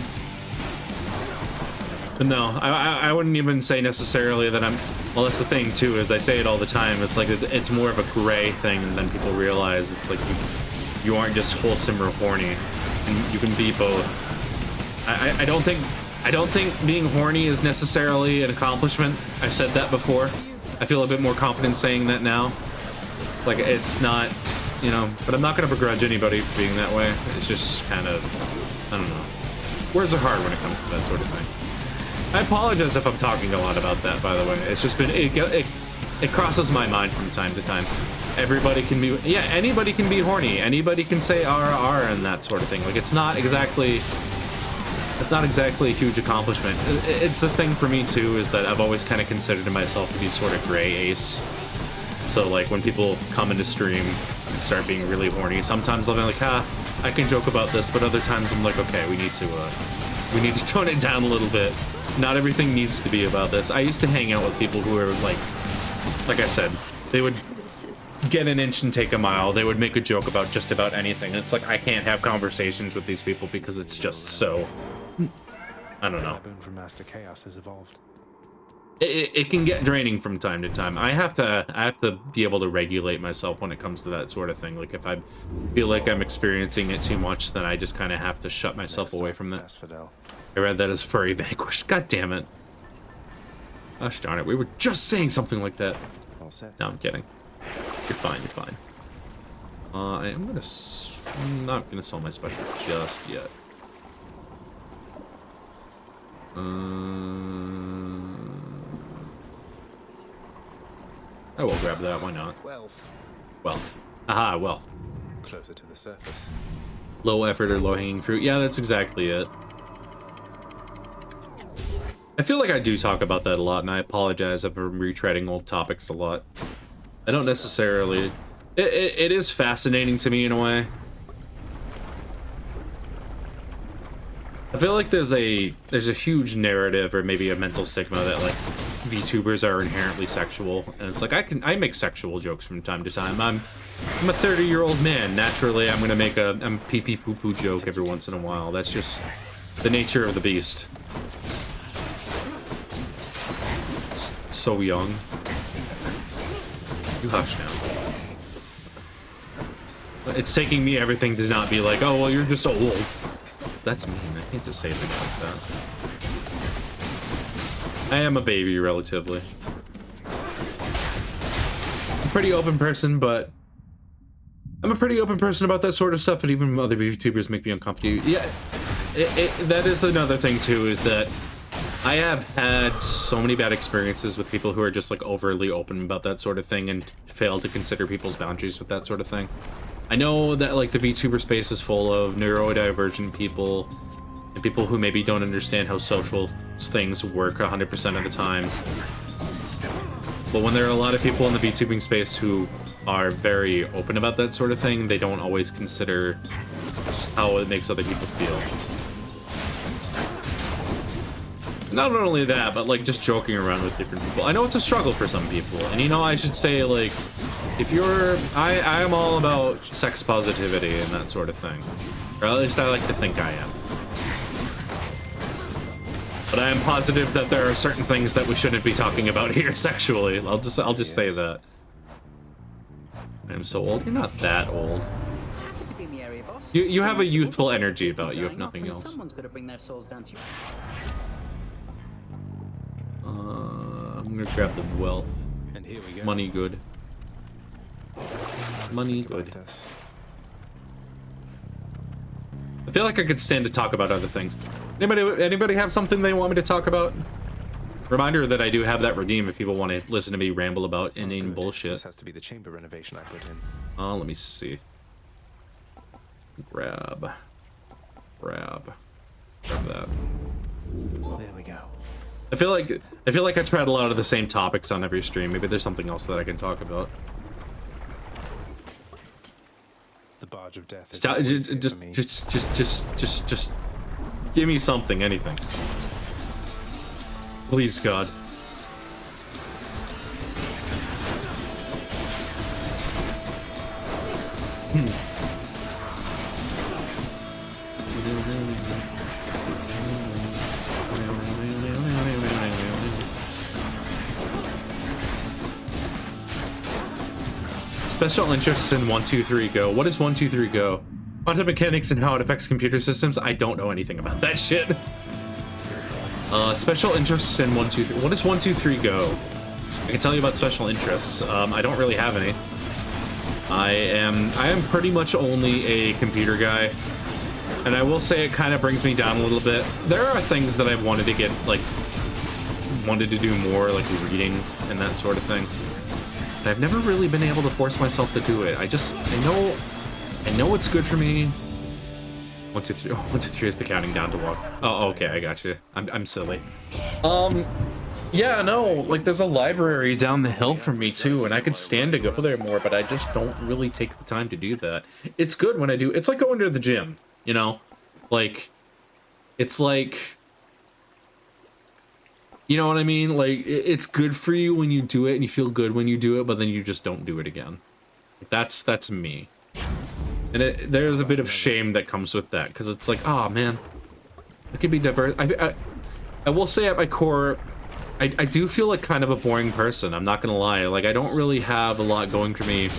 But no, I wouldn't even say necessarily that I'm. Well, that's the thing too, is I say it all the time. It's like it's more of a gray thing than people realize. It's like you aren't just wholesome or horny, and you can be both. I don't think being horny is necessarily an accomplishment. I've said that before. I feel a bit more confident saying that now. Like, it's not, you know, but I'm not gonna begrudge anybody for being that way. It's just kind of, I don't know. Words are hard when it comes to that sort of thing. I apologize if I'm talking a lot about that, by the way. It's just been, it crosses my mind from time to time. Everybody can be, yeah, anybody can be horny. Anybody can say RR and that sort of thing. Like, it's not exactly a huge accomplishment. It's the thing for me too, is that I've always kind of considered myself to be sort of gray ace. So like when people come into stream and start being really horny, sometimes I'll be like, I can joke about this, but other times I'm like, okay, we need to tone it down a little bit. Not everything needs to be about this. I used to hang out with people who were like I said, they would get an inch and take a mile. They would make a joke about just about anything. It's like I can't have conversations with these people because it's just so I don't know. My boon from Master Chaos has evolved. It can get draining from time to time. I have to be able to regulate myself when it comes to that sort of thing. Like if I feel like I'm experiencing it too much, then I just kind of have to shut myself away from that. I read that as furry vanquished. God damn it. Gosh darn it, we were just saying something like that. All set. No, I'm kidding. You're fine, you're fine. I'm not gonna sell my special just yet. I will grab that, why not? Wealth. Wealth. Aha, wealth. Closer to the surface. Low effort or low hanging fruit. Yeah, that's exactly it. I feel like I do talk about that a lot, and I apologize if I'm retreading old topics a lot. I don't necessarily... It is fascinating to me in a way. I feel like there's a huge narrative or maybe a mental stigma that like VTubers are inherently sexual, and it's like I make sexual jokes from time to time. I'm a 30-year-old man. Naturally, I'm gonna make a pee pee poo poo joke every once in a while. That's just the nature of the beast. So young. You hush now. It's taking me everything to not be like, oh well, you're just so old. That's mean. I can't just say things like that. I am a baby, relatively. I'm a pretty open person, but... I'm a pretty open person about that sort of stuff, but even other YouTubers make me uncomfortable. Yeah, that is another thing, too, is that I have had so many bad experiences with people who are just, like, overly open about that sort of thing and fail to consider people's boundaries with that sort of thing. I know that, like, the VTuber space is full of neurodivergent people and people who maybe don't understand how social things work 100% of the time. But when there are a lot of people in the VTubing space who are very open about that sort of thing, they don't always consider how it makes other people feel. Not only that, but, like, just joking around with different people. I know it's a struggle for some people, and, you know, I should say, like... If you're... I am all about sex positivity and that sort of thing. Or at least I like to think I am. But I am positive that there are certain things that we shouldn't be talking about here sexually. I'll just say that. I am so old. You're not that old. You have a youthful energy about you, if nothing else. I'm gonna grab the wealth. And here we go. Money good. Money good. I feel like I could stand to talk about other things. Anybody have something they want me to talk about? Reminder that I do have that redeem if people want to listen to me ramble about inane bullshit. This has to be the chamber renovation I put in. Let me see. Grab that. There we go. I feel like I tread a lot of the same topics on every stream. Maybe there's something else that I can talk about. The barge of death. Stop, just give me something, anything. Please, God. Special interest in 123 Go. What is 123 Go? Quantum mechanics and how it affects computer systems? I don't know anything about that shit. Special interest in 123. What is 123 Go? I can tell you about special interests. I don't really have any. I am pretty much only a computer guy. And I will say it kind of brings me down a little bit. There are things that I've wanted to get, like, wanted to do more, like reading and that sort of thing. But I've never really been able to force myself to do it. I know it's good for me. 1, 2, 3. Oh, 1, 2, 3 is the counting down to walk. Oh, okay, I got you. I'm silly. Yeah, no, like there's a library down the hill from me too, and I could stand to go there more, but I just don't really take the time to do that. It's good when I do. It's like going to the gym, you know? Like, it's like, you know what I mean? Like, it's good for you when you do it, and you feel good when you do it, but then you just don't do it again. That's me. And there's a bit of shame that comes with that, because it's like, oh man, I could be diverse. I will say at my core, I do feel like kind of a boring person. I'm not gonna lie. Like, I don't really have a lot going for me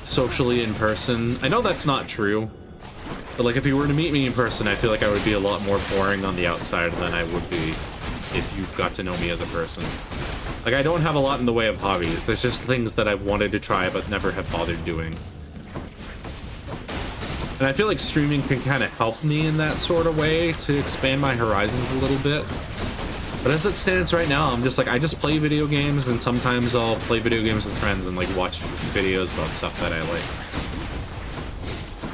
socially in person. I know that's not true, but like if you were to meet me in person, I feel like I would be a lot more boring on the outside than I would be if you got to know me as a person. Like, I don't have a lot in the way of hobbies. There's just things that I've wanted to try but never have bothered doing. And I feel like streaming can kind of help me in that sort of way to expand my horizons a little bit. But as it stands right now, I'm just like, I just play video games, and sometimes I'll play video games with friends and like watch videos about stuff that I like.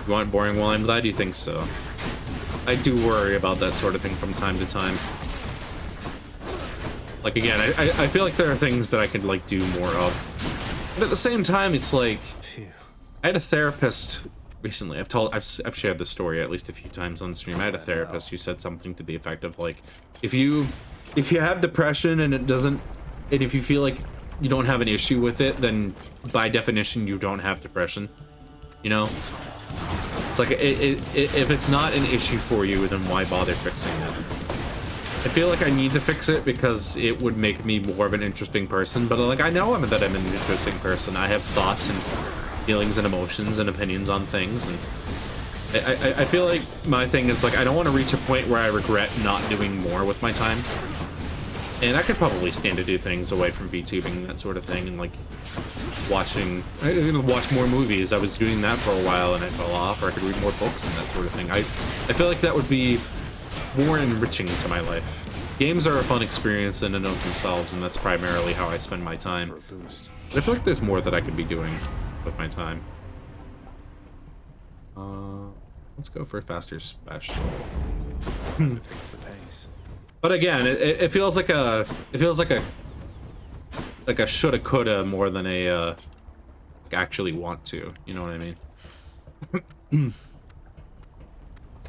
You want boring? Well, I'm glad you think so. I do worry about that sort of thing from time to time. Like, again, I feel like there are things that I could like do more of. But at the same time, it's like, I had a therapist recently. I've shared this story at least a few times on stream. I had a therapist who said something to the effect of like, if you have depression and if you feel like you don't have an issue with it, then by definition you don't have depression. You know? It's like, if it's not an issue for you, then why bother fixing it? I feel like I need to fix it because it would make me more of an interesting person, but like, I know that I'm an interesting person. I have thoughts and feelings and emotions and opinions on things, and I feel like my thing is like, I don't want to reach a point where I regret not doing more with my time. And I could probably stand to do things away from VTubing and that sort of thing, and like watch more movies. I was doing that for a while and I fell off, or I could read more books and that sort of thing. I feel like that would be more enriching to my life. Games are a fun experience in and of themselves, and that's primarily how I spend my time. But I feel like there's more that I could be doing with my time. Let's go for a faster special. But again, it feels like a shoulda coulda more than a actually want to. You know what I mean?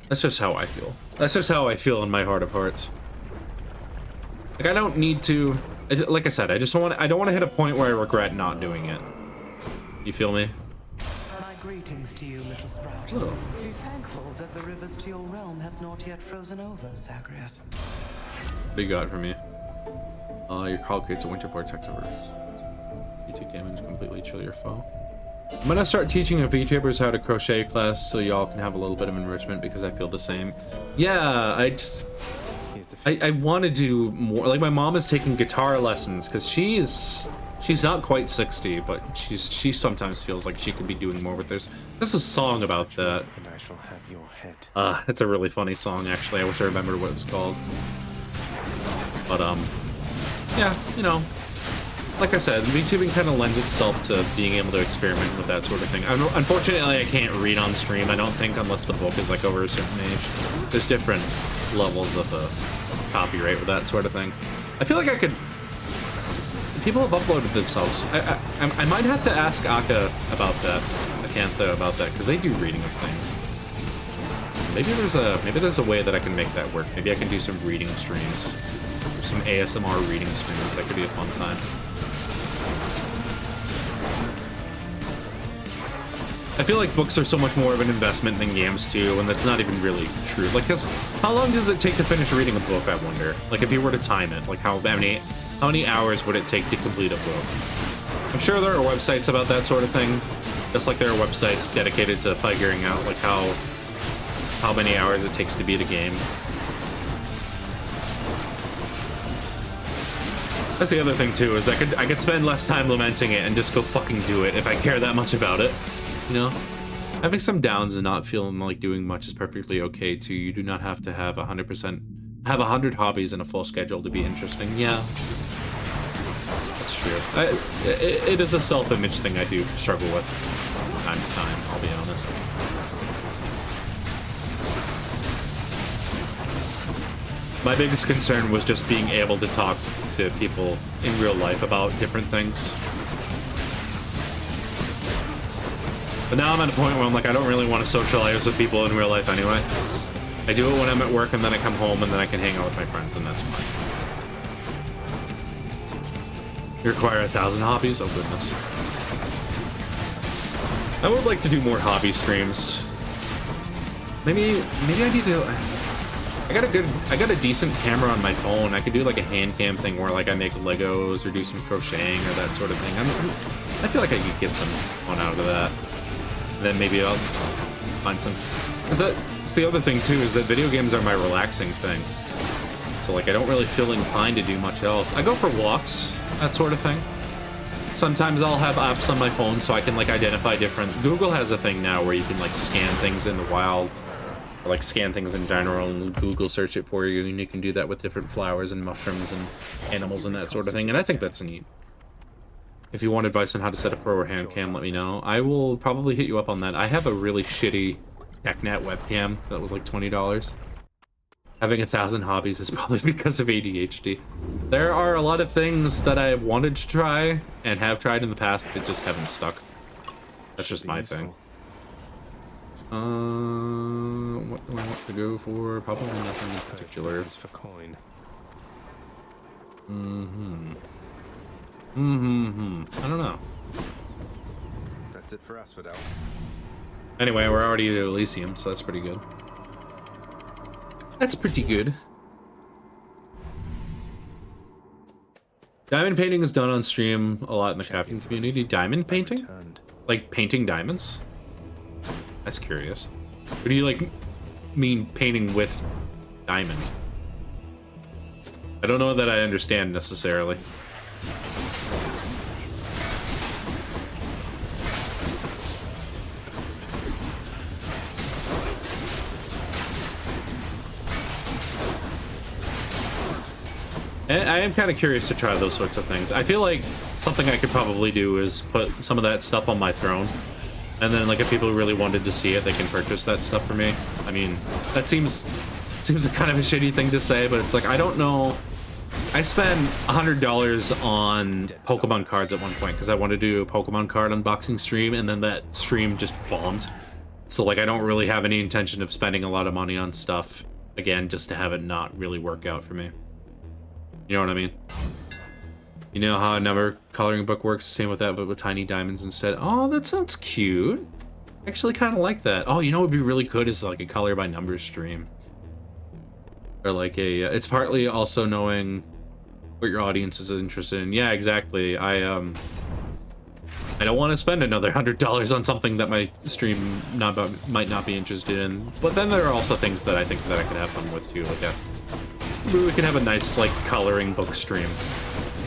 That's just how I feel. That's just how I feel in my heart of hearts. Like, I don't need to. Like I said, I don't want to hit a point where I regret not doing it. You feel me? My greetings to you, little sprout. Hello. Be thankful that the rivers to your realm have not yet frozen over, Zagreus. What do you got for me? Your call creates a winter vortex over. You take damage, completely chill your foe. I'm gonna start teaching a VTubers how to crochet class so y'all can have a little bit of enrichment, because I feel the same. Yeah, I want to do more. Like, my mom is taking guitar lessons because she's not quite 60, but she sometimes feels like she could be doing more with this. There's a song about that. And I shall have your head. It's a really funny song, actually. I wish I remembered what it was called. But yeah, you know, like I said, VTubing kind of lends itself to being able to experiment with that sort of thing. Unfortunately, I can't read on stream, I don't think, unless the book is like over a certain age. There's different levels of copyright with that sort of thing. I feel like I could. People have uploaded themselves. I might have to ask Aka about that, Acantha about that, because they do reading of things. Maybe there's a way that I can make that work. Maybe I can do some reading streams, some ASMR reading streams. That could be a fun time. I feel like books are so much more of an investment than games too, and that's not even really true. Like, cause how long does it take to finish reading a book, I wonder? Like, if you were to time it, like how many hours would it take to complete a book? I'm sure there are websites about that sort of thing, just like there are websites dedicated to figuring out like how many hours it takes to beat a game. That's the other thing too, is I could spend less time lamenting it and just go fucking do it if I care that much about it. You know, having some downs and not feeling like doing much is perfectly okay too. You do not have to have 100 hobbies and a full schedule to be interesting. Yeah, that's true. It is a self-image thing I do struggle with from time to time, I'll be honest. My biggest concern was just being able to talk to people in real life about different things. But now I'm at a point where I'm like, I don't really want to socialize with people in real life anyway. I do it when I'm at work, and then I come home, and then I can hang out with my friends, and that's fine. You require 1,000 hobbies? Oh goodness. I would like to do more hobby streams. Maybe I need to... I got a decent camera on my phone. I could do like a hand cam thing where like I make Legos or do some crocheting or that sort of thing. I feel like I could get some fun out of that. And then maybe I'll find some, because that's the other thing too, is that video games are my relaxing thing. So like I don't really feel inclined to do much else. I go for walks, that sort of thing. Sometimes I'll have apps on my phone so I can like identify different. Google has a thing now where you can like scan things in the wild, or like scan things in general, and Google search it for you, and you can do that with different flowers and mushrooms and animals and that sort of thing. And I think that's neat. If you want advice on how to set up for a hand cam, let me know. I will probably hit you up on that. I have a really shitty TechNet webcam that was like $20. Having 1,000 hobbies is probably because of ADHD. There are a lot of things that I wanted to try and have tried in the past that just haven't stuck. That's just my thing. What do I want to go for? Probably nothing in particular. For coin. I don't know. That's it for us, Fidel. Anyway, we're already at Elysium, so that's pretty good. That's pretty good. Diamond painting is done on stream a lot in the crafting community. Diamond painting? Like painting diamonds? That's curious. What do you like mean painting with diamond? I don't know that I understand necessarily. I am kind of curious to try those sorts of things. I feel like something I could probably do is put some of that stuff on my throne. And then, like, if people really wanted to see it, they can purchase that stuff for me. I mean, that seems a kind of a shitty thing to say, but it's like, I don't know. I spent $100 on Pokemon cards at one point because I wanted to do a Pokemon card unboxing stream, and then that stream just bombed. So, like, I don't really have any intention of spending a lot of money on stuff, again, just to have it not really work out for me. You know what I mean? You know how a number coloring book works? Same with that, but with tiny diamonds instead. Oh, that sounds cute. I actually kind of like that. Oh, you know what would be really good is like a color by numbers stream. Or like a, it's partly also knowing what your audience is interested in. Yeah, exactly. I don't want to spend another $100 on something that my stream might not be interested in. But then there are also things that I think that I could have fun with too. Like we could have a nice like coloring book stream,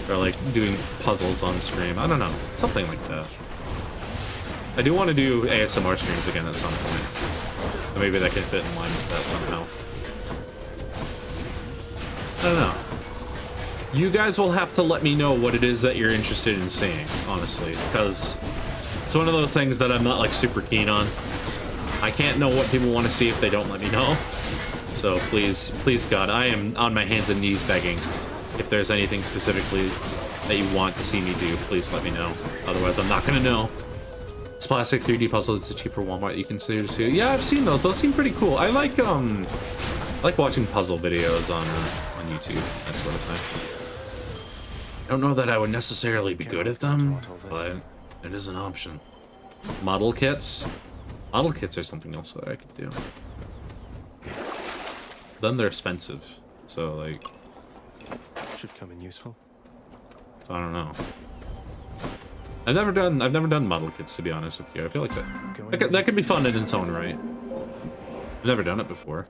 or like doing puzzles on stream. I don't know, something like that. I do want to do ASMR streams again at some point, so maybe that could fit in line with that somehow. I don't know. You guys will have to let me know what it is that you're interested in seeing, honestly, because it's one of those things that I'm not like super keen on. I can't know what people want to see if they don't let me know. So please, please God, I am on my hands and knees begging. If there's anything specifically that you want to see me do, please let me know. Otherwise, I'm not gonna know. It's plastic 3D puzzles. It's cheap for Walmart. You can consider too. Yeah, I've seen those. Those seem pretty cool. I like watching puzzle videos on YouTube, that sort of thing. I don't know that I would necessarily be good at them, but it is an option. Model kits? Model kits are something else that I could do. Then they're expensive, so like should come in useful. So I don't know. I've never done model kits, to be honest with you. I feel like that could be fun in its own right. I've never done it before.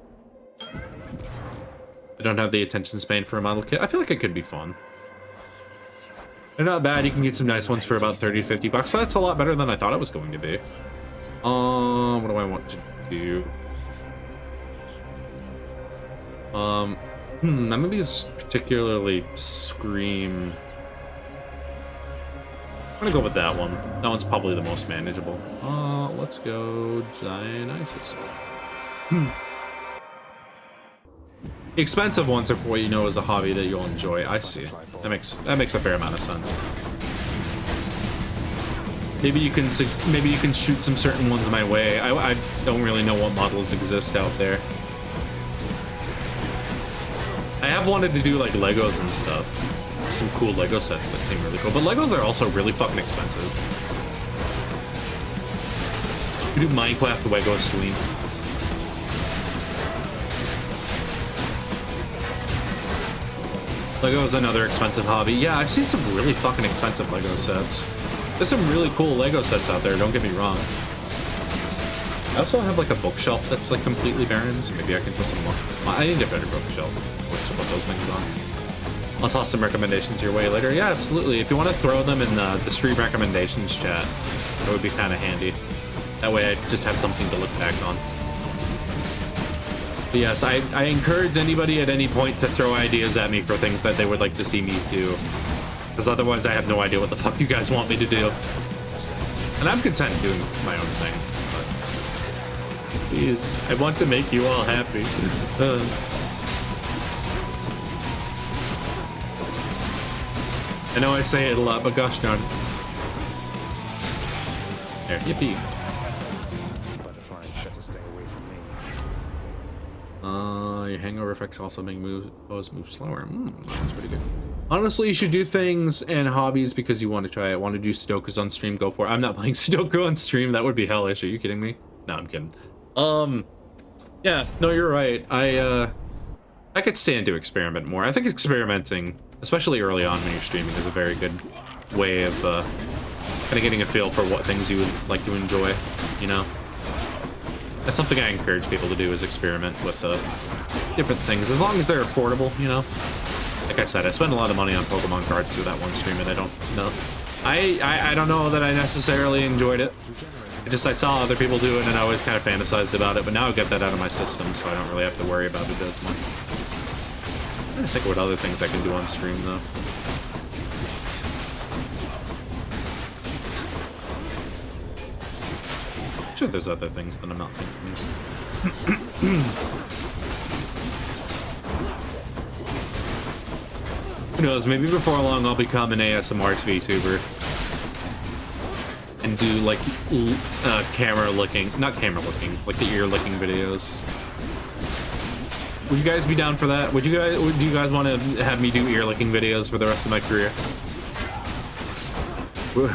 I don't have the attention span for a model kit. I feel like it could be fun. They're not bad. You can get some nice ones for about 30 to 50 bucks. So that's a lot better than I thought it was going to be. What do I want to do? None of these particularly scream. I'm gonna go with that one. That one's probably the most manageable. Let's go Dionysus. The expensive ones are what you know is a hobby that you'll enjoy. I see. That makes a fair amount of sense. Maybe you can shoot some certain ones my way. I don't really know what models exist out there. I have wanted to do like Legos and stuff. Some cool Lego sets that seem really cool, but Legos are also really fucking expensive. You do Minecraft Lego stream. Lego is another expensive hobby. Yeah, I've seen some really fucking expensive Lego sets. There's some really cool Lego sets out there, don't get me wrong. I also have like a bookshelf that's like completely barren, so maybe I can put some more. I need a better bookshelf to put those things on. I'll toss some recommendations your way later. Yeah, absolutely. If you want to throw them in the stream recommendations chat, that would be kind of handy. That way I just have something to look back on. But yes, I encourage anybody at any point to throw ideas at me for things that they would like to see me do. Because otherwise I have no idea what the fuck you guys want me to do. And I'm content doing my own thing. But please, I want to make you all happy. I know I say it a lot, but gosh darn. There, yippee. Butterflies better stay away from me. Your hangover effects also make move slower. That's pretty good. Honestly, you should do things and hobbies because you want to try it. Want to do Sudokus on stream? Go for it. I'm not playing Sudoku on stream. That would be hellish. Are you kidding me? No, I'm kidding. Yeah, no, you're right. I could stand to experiment more. I think experimenting, especially early on when you're streaming, is a very good way of kind of getting a feel for what things you would like to enjoy, you know? That's something I encourage people to do, is experiment with different things, as long as they're affordable, you know? Like I said, I spend a lot of money on Pokemon cards through that one stream, and I don't know. I don't know that I necessarily enjoyed it. I saw other people do it, and I always kind of fantasized about it, but now I get that out of my system, so I don't really have to worry about it as much. I'm trying to think what other things I can do on stream, though. I'm sure there's other things that I'm not thinking of. Who knows, maybe before long I'll become an ASMR VTuber. And do like not camera licking, like the ear licking videos. Would you guys be do you guys want to have me do ear licking videos for the rest of my career?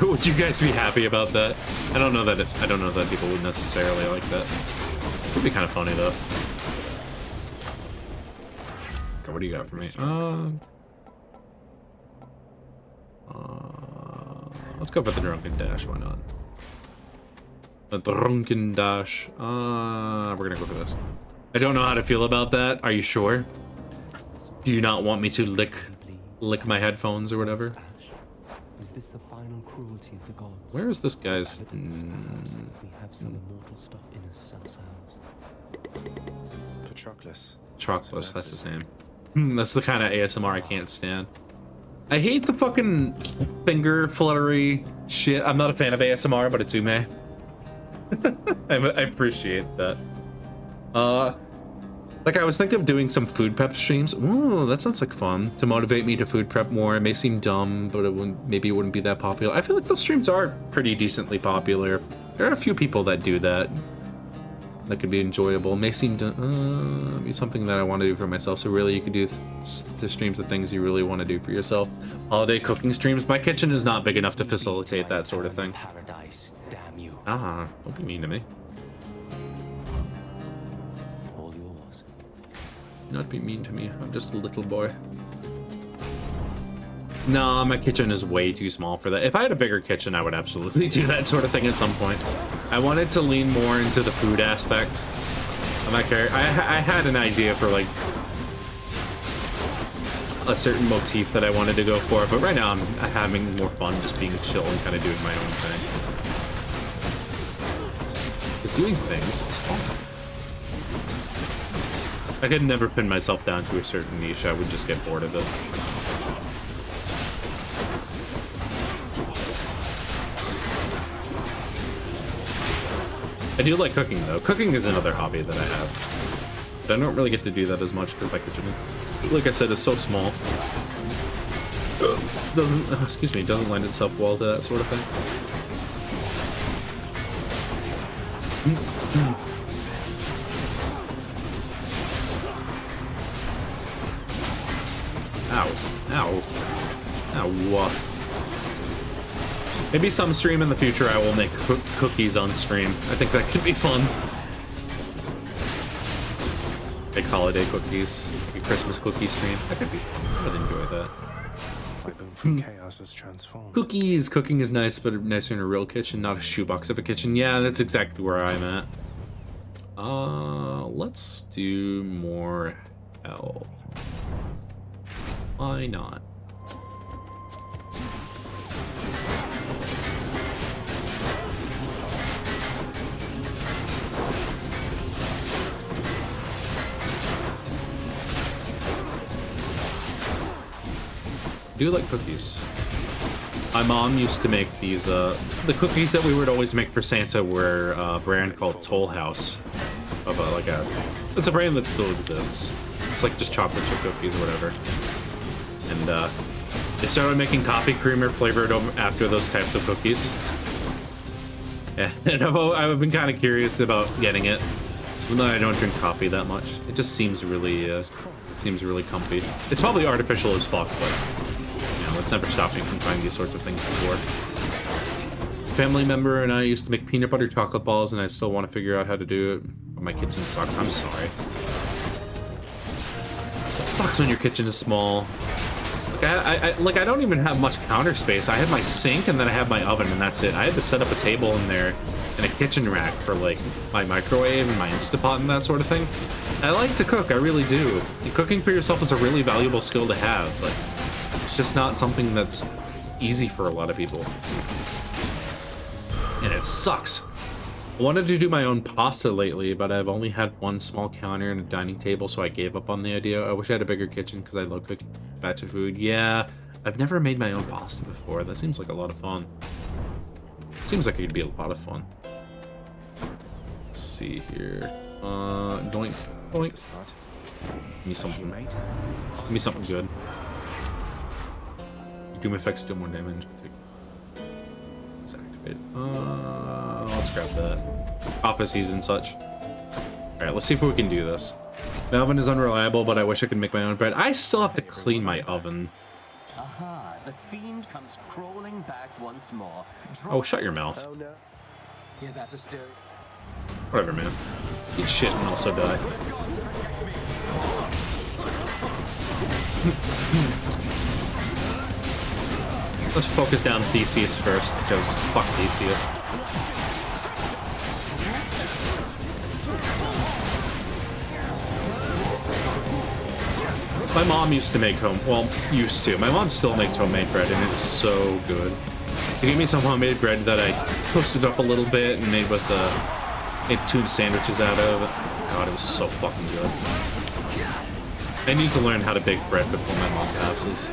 Would you guys be happy about that? I don't know that people would necessarily like that. It would be kind of funny though. Okay, what do you got for me? Let's go for the Drunken Dash, why not? The Drunken Dash. We're gonna go for this. I don't know how to feel about that. Are you sure? Do you not want me to lick my headphones or whatever? Is this the final cruelty of the gods? Where is this guy's? We have some immortal stuff in us ourselves. Patroclus, that's his name. That's the kind of ASMR I can't stand. I hate the fucking finger fluttery shit. I'm not a fan of ASMR, but it's Ume. I appreciate that. Like I was thinking of doing some food prep streams. Ooh, that sounds like fun. To motivate me to food prep more. It may seem dumb, but maybe it wouldn't be that popular. I feel like those streams are pretty decently popular. There are a few people that do that. That could be enjoyable. It may seem to be something that I want to do for myself. So really, you could do the streams of things you really want to do for yourself. Holiday cooking streams. My kitchen is not big enough to facilitate that sort of thing. Paradise, damn you. Don't be mean to me. All yours. Not be mean to me. I'm just a little boy. No, my kitchen is way too small for that. If I had a bigger kitchen, I would absolutely do that sort of thing at some point. I wanted to lean more into the food aspect of my character. I had an idea for like a certain motif that I wanted to go for, but right now I'm having more fun just being chill and kind of doing my own thing. Because doing things is fun. I could never pin myself down to a certain niche. I would just get bored of it. I do like cooking though. Cooking is another hobby that I have. But I don't really get to do that as much because my kitchen, like I said, is so small. Doesn't lend itself well to that sort of thing. Ow. Maybe some stream in the future I will make cookies on stream. I think that could be fun. Make holiday cookies. That'd be Christmas cookie stream. That could be. I would enjoy that. My boon from chaos has transformed. Cookies. Cooking is nice, but nicer in a real kitchen, not a shoebox of a kitchen. Yeah, that's exactly where I'm at. Let's do more hell. Why not? I do like cookies. My mom used to make these, the cookies that we would always make for Santa were a brand called Toll House. Of it's a brand that still exists. It's like just chocolate chip cookies or whatever. And they started making coffee creamer flavored after those types of cookies. And I've been kind of curious about getting it, even though I don't drink coffee that much. It just seems really comfy. It's probably artificial as fuck, but you know, it's never stopped me from trying these sorts of things before. Family member and I used to make peanut butter chocolate balls, and I still want to figure out how to do it. But my kitchen sucks. I'm sorry. It sucks when your kitchen is small. Like I don't even have much counter space. I have my sink and then I have my oven, and that's it. I had to set up a table in there and a kitchen rack for like my microwave and my Instapot and that sort of thing. I like to cook, I really do. Cooking for yourself is a really valuable skill to have, but it's just not something that's easy for a lot of people. And it sucks. I wanted to do my own pasta lately, but I've only had one small counter and a dining table, so I gave up on the idea. I wish I had a bigger kitchen because I love cooking a batch of food. Yeah, I've never made my own pasta before. That seems like a lot of fun. Seems like it could be a lot of fun. Let's see here. Doink, doink. Give me something. Give me something good. Doom effects do more damage. Let's activate. Let's grab that. Prophecies and such. Alright, let's see if we can do this. My oven is unreliable, but I wish I could make my own bread. I still have to clean my oven. Aha, the fiend comes crawling back once more. Oh, shut your mouth. Oh, no. Yeah, that is still... Whatever, man. Eat shit and also die. Let's focus down Theseus first, because fuck Theseus. My mom used to make my mom still makes homemade bread, and it is so good. She gave me some homemade bread that I toasted up a little bit and made with made tuna sandwiches out of. God, it was so fucking good. I need to learn how to bake bread before my mom passes.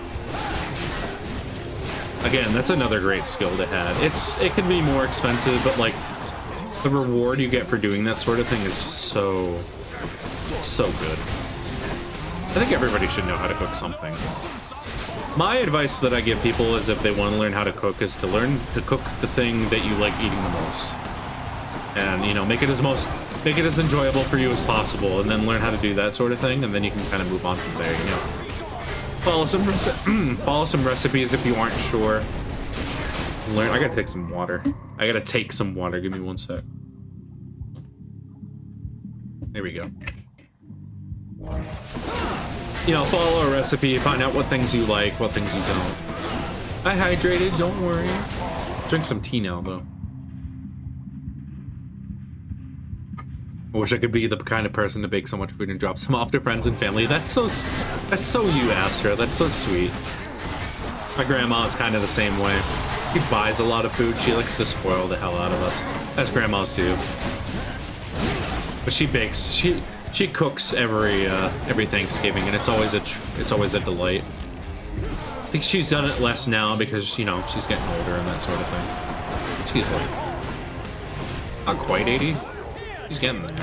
Again, that's another great skill to have. It can be more expensive, but like the reward you get for doing that sort of thing is just so good. I think everybody should know how to cook something. My advice that I give people is if they want to learn how to cook is to learn to cook the thing that you like eating the most. And, you know, make it as enjoyable for you as possible, and then learn how to do that sort of thing, and then you can kind of move on from there, you know. Follow some recipes if you aren't sure. Learn. I gotta take some water. Give me 1 sec. There we go. You know, follow a recipe, find out what things you like, what things you don't. I hydrated, don't worry. Drink some tea now, though. I wish I could be the kind of person to bake so much food and drop some off to friends and family. That's so you, Astra. That's so sweet. My grandma is kind of the same way. She buys a lot of food. She likes to spoil the hell out of us, as grandmas do. But she bakes. She cooks every Thanksgiving, and it's always a delight. I think she's done it less now because, you know, she's getting older and that sort of thing. She's like not quite 80. He's getting there.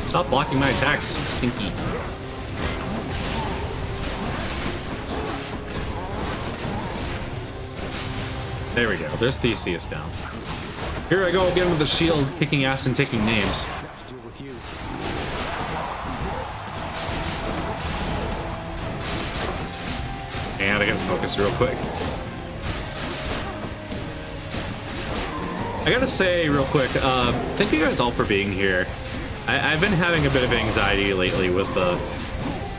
Stop blocking my attacks, stinky. There we go. There's Theseus down. Here I go again with the shield, kicking ass and taking names. And I gotta focus real quick. I gotta say real quick, thank you guys all for being here. I've been having a bit of anxiety lately with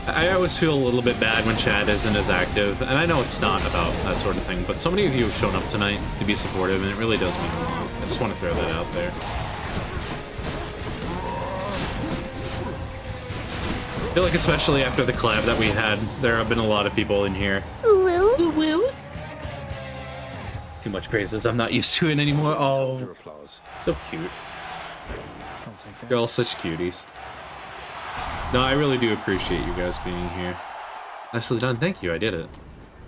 I always feel a little bit bad when chat isn't as active, and I know it's not about that sort of thing, but so many of you have shown up tonight to be supportive, and it really does mean a lot. I just want to throw that out there. I feel like especially after the collab that we had, there have been a lot of people in here. Woo woo. Too much praises. I'm not used to it anymore. Oh, so cute. You're all such cuties. No, I really do appreciate you guys being here. Nicely done. Thank you. I did it.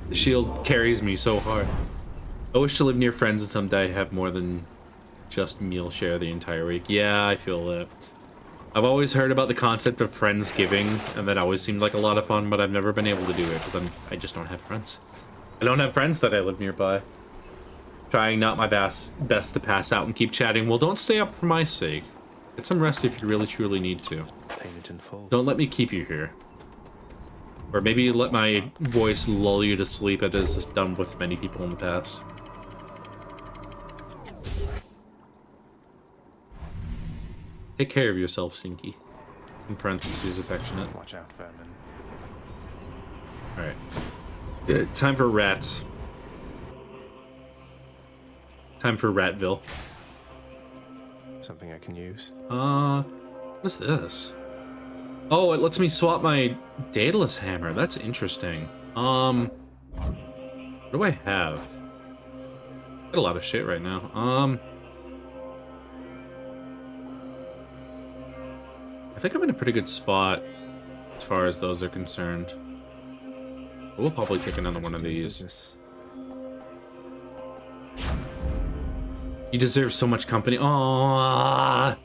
The shield carries me so hard. I wish to live near friends and someday have more than just meal share the entire week. Yeah, I feel that. I've always heard about the concept of Friendsgiving, and that always seems like a lot of fun, but I've never been able to do it because I just don't have friends. I don't have friends that I live nearby. Trying not my best to pass out and keep chatting. Well, don't stay up for my sake. Get some rest if you really truly need to. Don't let me keep you here. Or maybe let my voice lull you to sleep, as it's done with many people in the past. Take care of yourself, Sinky. In parentheses, affectionate. Watch out, Vermin. Alright. Time for rats. Time for Ratville. Something I can use? What's this? Oh, it lets me swap my Daedalus hammer. That's interesting. What do I have? Got a lot of shit right now. I think I'm in a pretty good spot as far as those are concerned. We'll probably take another one of these. You deserve so much company. Aww.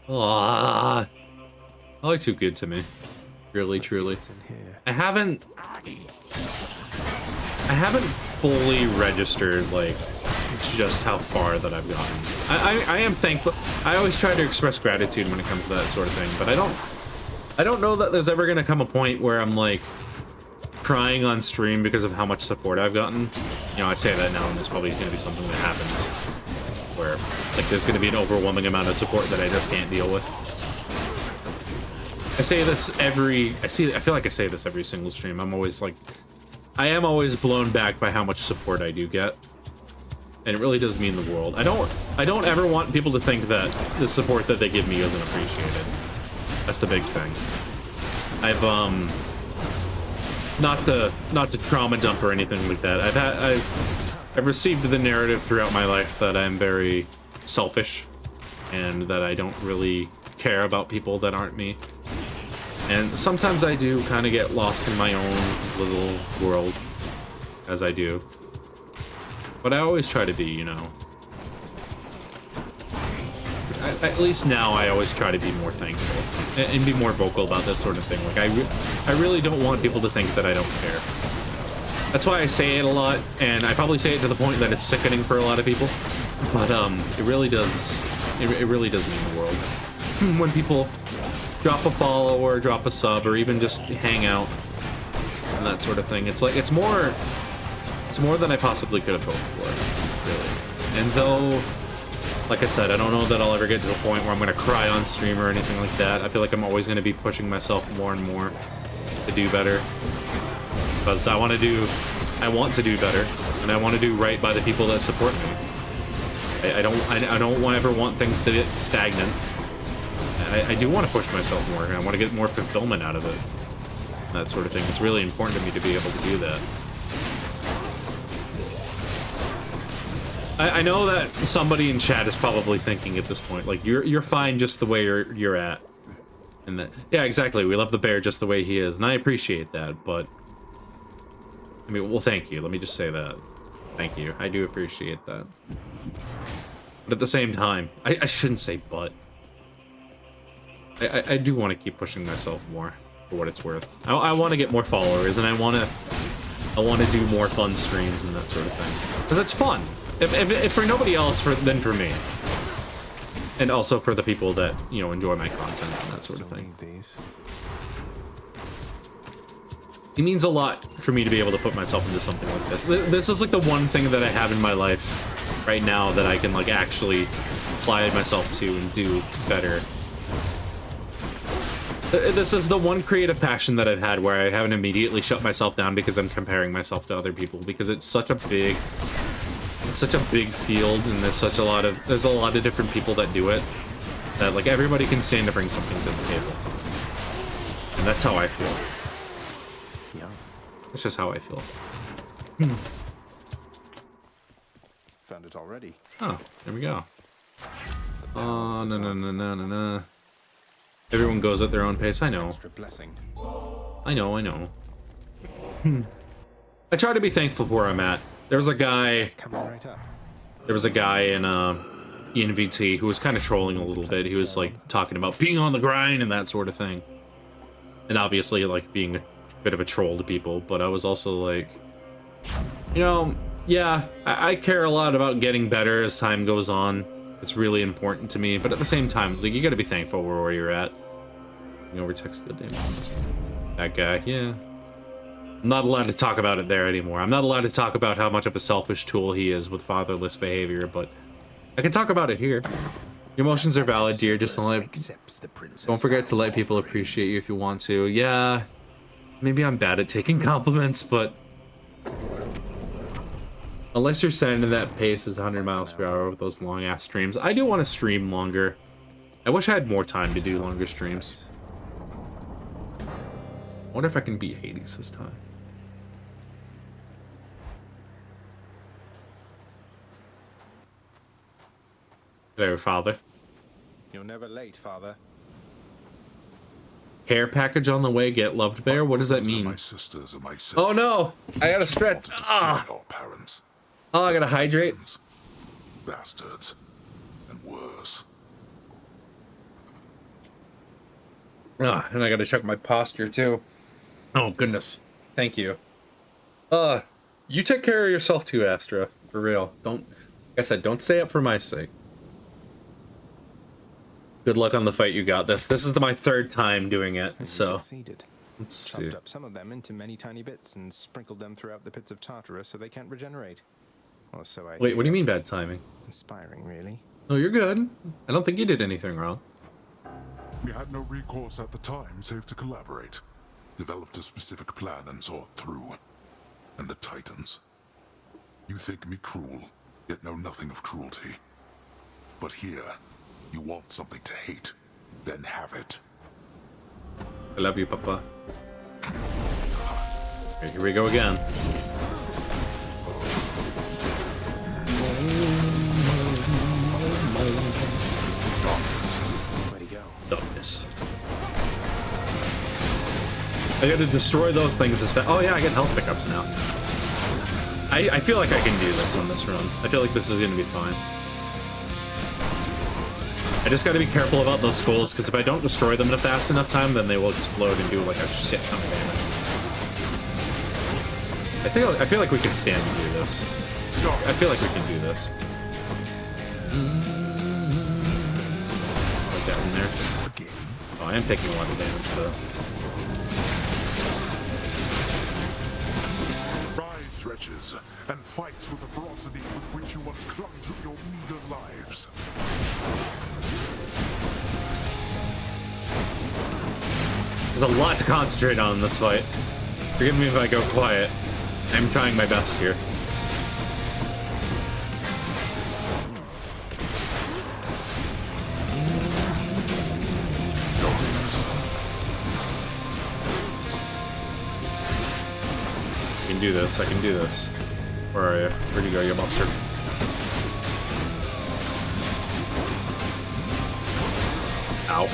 Aww. Oh, you're too good to me. Really, truly. I haven't fully registered, like, just how far that I've gotten. I am thankful. I always try to express gratitude when it comes to that sort of thing, but I don't know that there's ever gonna come a point where I'm like crying on stream because of how much support I've gotten. You know, I say that now, and there's probably gonna be something that happens where, like, there's gonna be an overwhelming amount of support that I just can't deal with. I say this I feel like I say this every single stream. I'm always like, I am always blown back by how much support I do get. And it really does mean the world. I don't ever want people to think that the support that they give me isn't appreciated. That's the big thing. I've not to trauma dump or anything like that. I've received the narrative throughout my life that I'm very selfish and that I don't really care about people that aren't me. And sometimes I do kind of get lost in my own little world, as I do. But I always try to be, you know... At least now, I always try to be more thankful and be more vocal about this sort of thing. Like, I really don't want people to think that I don't care. That's why I say it a lot, and I probably say it to the point that it's sickening for a lot of people. But it really does. It really does mean the world when people drop a follow or drop a sub or even just hang out and that sort of thing. It's like it's more than I possibly could have hoped for, really. And though, like I said, I don't know that I'll ever get to a point where I'm going to cry on stream or anything like that. I feel like I'm always going to be pushing myself more and more to do better. Because I want to do better, and I want to do right by the people that support me. I don't ever want things to get stagnant. I do want to push myself more, and I want to get more fulfillment out of it. That sort of thing. It's really important to me to be able to do that. I know that somebody in chat is probably thinking at this point, like, you're fine just the way you're at. And that, yeah, exactly. We love the bear just the way he is, and I appreciate that, but I mean, well, thank you. Let me just say that. Thank you. I do appreciate that. But at the same time, I shouldn't say but. I do want to keep pushing myself more for what it's worth. I want to get more followers, and I want to do more fun streams and that sort of thing. Because it's fun. If for nobody else, then for me. And also for the people that, you know, enjoy my content and that sort of thing. It means a lot for me to be able to put myself into something like this. This is like the one thing that I have in my life right now that I can like actually apply myself to and do better. This is the one creative passion that I've had where I haven't immediately shut myself down because I'm comparing myself to other people, because it's such a big field, and there's a lot of different people that do it, that like everybody can stand to bring something to the table. And that's how I feel. Yeah. That's just how I feel. Found it already. Oh, there we go. Oh, no. Everyone goes at their own pace. I know. Extra blessing. I know. I try to be thankful for where I'm at. There was a guy. Coming right up. There was a guy in ENVT who was kind of trolling a little bit. He was like talking about being on the grind and that sort of thing, and obviously like being a bit of a troll to people. But I was also like, you know, yeah, I care a lot about getting better as time goes on. It's really important to me, but at the same time, like, you gotta be thankful where you're at. You overtext the damage. That guy, yeah. I'm not allowed to talk about it there anymore. I'm not allowed to talk about how much of a selfish tool he is with fatherless behavior, but I can talk about it here. Your emotions are valid, dear. Just don't forget to let people appreciate you if you want to. Yeah, maybe I'm bad at taking compliments, but unless you're sending that pace is 100 miles per hour with those long ass streams. I do want to stream longer. I wish I had more time to do longer streams. I wonder if I can beat Hades this time. There, father. You're never late, father. Care package on the way. Get loved, bear. What does that mean? My sisters and myself. Oh no! I gotta stretch. Ah! Parents. Oh, I gotta hydrate. Bastards. And worse. Ah, and I gotta check my posture too. Oh goodness. Thank you. You take care of yourself too, Astra. For real. Don't, like I said, don't stay up for my sake. Good luck on the fight. You got this. This is my third time doing it, so. Succeeded. Let's see. Chopped up some of them into many tiny bits and sprinkled them throughout the pits of Tartarus so they can't regenerate. Or so I Wait, what do you mean bad timing? Inspiring, really. No, you're good. I don't think you did anything wrong. We had no recourse at the time save to collaborate. Developed a specific plan and saw it through. And the Titans. You think me cruel, yet know nothing of cruelty. But here, you want something to hate, then have it. I love you, Papa. Okay, here we go again. Where'd he go? Darkness. I gotta destroy those things as fast. Oh yeah, I get health pickups now. I feel like I can do this on this run. I feel like this is gonna be fine. I just gotta be careful about those skulls, because if I don't destroy them in a fast enough time, then they will explode and do like a shit ton of damage. I feel like we can stand and do this. I feel like we can do this. Like that in there. Oh, I am taking a lot of damage though. Rise, wretches, and fight with the ferocity with which you once clung to your meager lives. There's a lot to concentrate on in this fight. Forgive me if I go quiet. I'm trying my best here. I can do this, I can do this. Where are you? Where'd you go, you monster? Ow.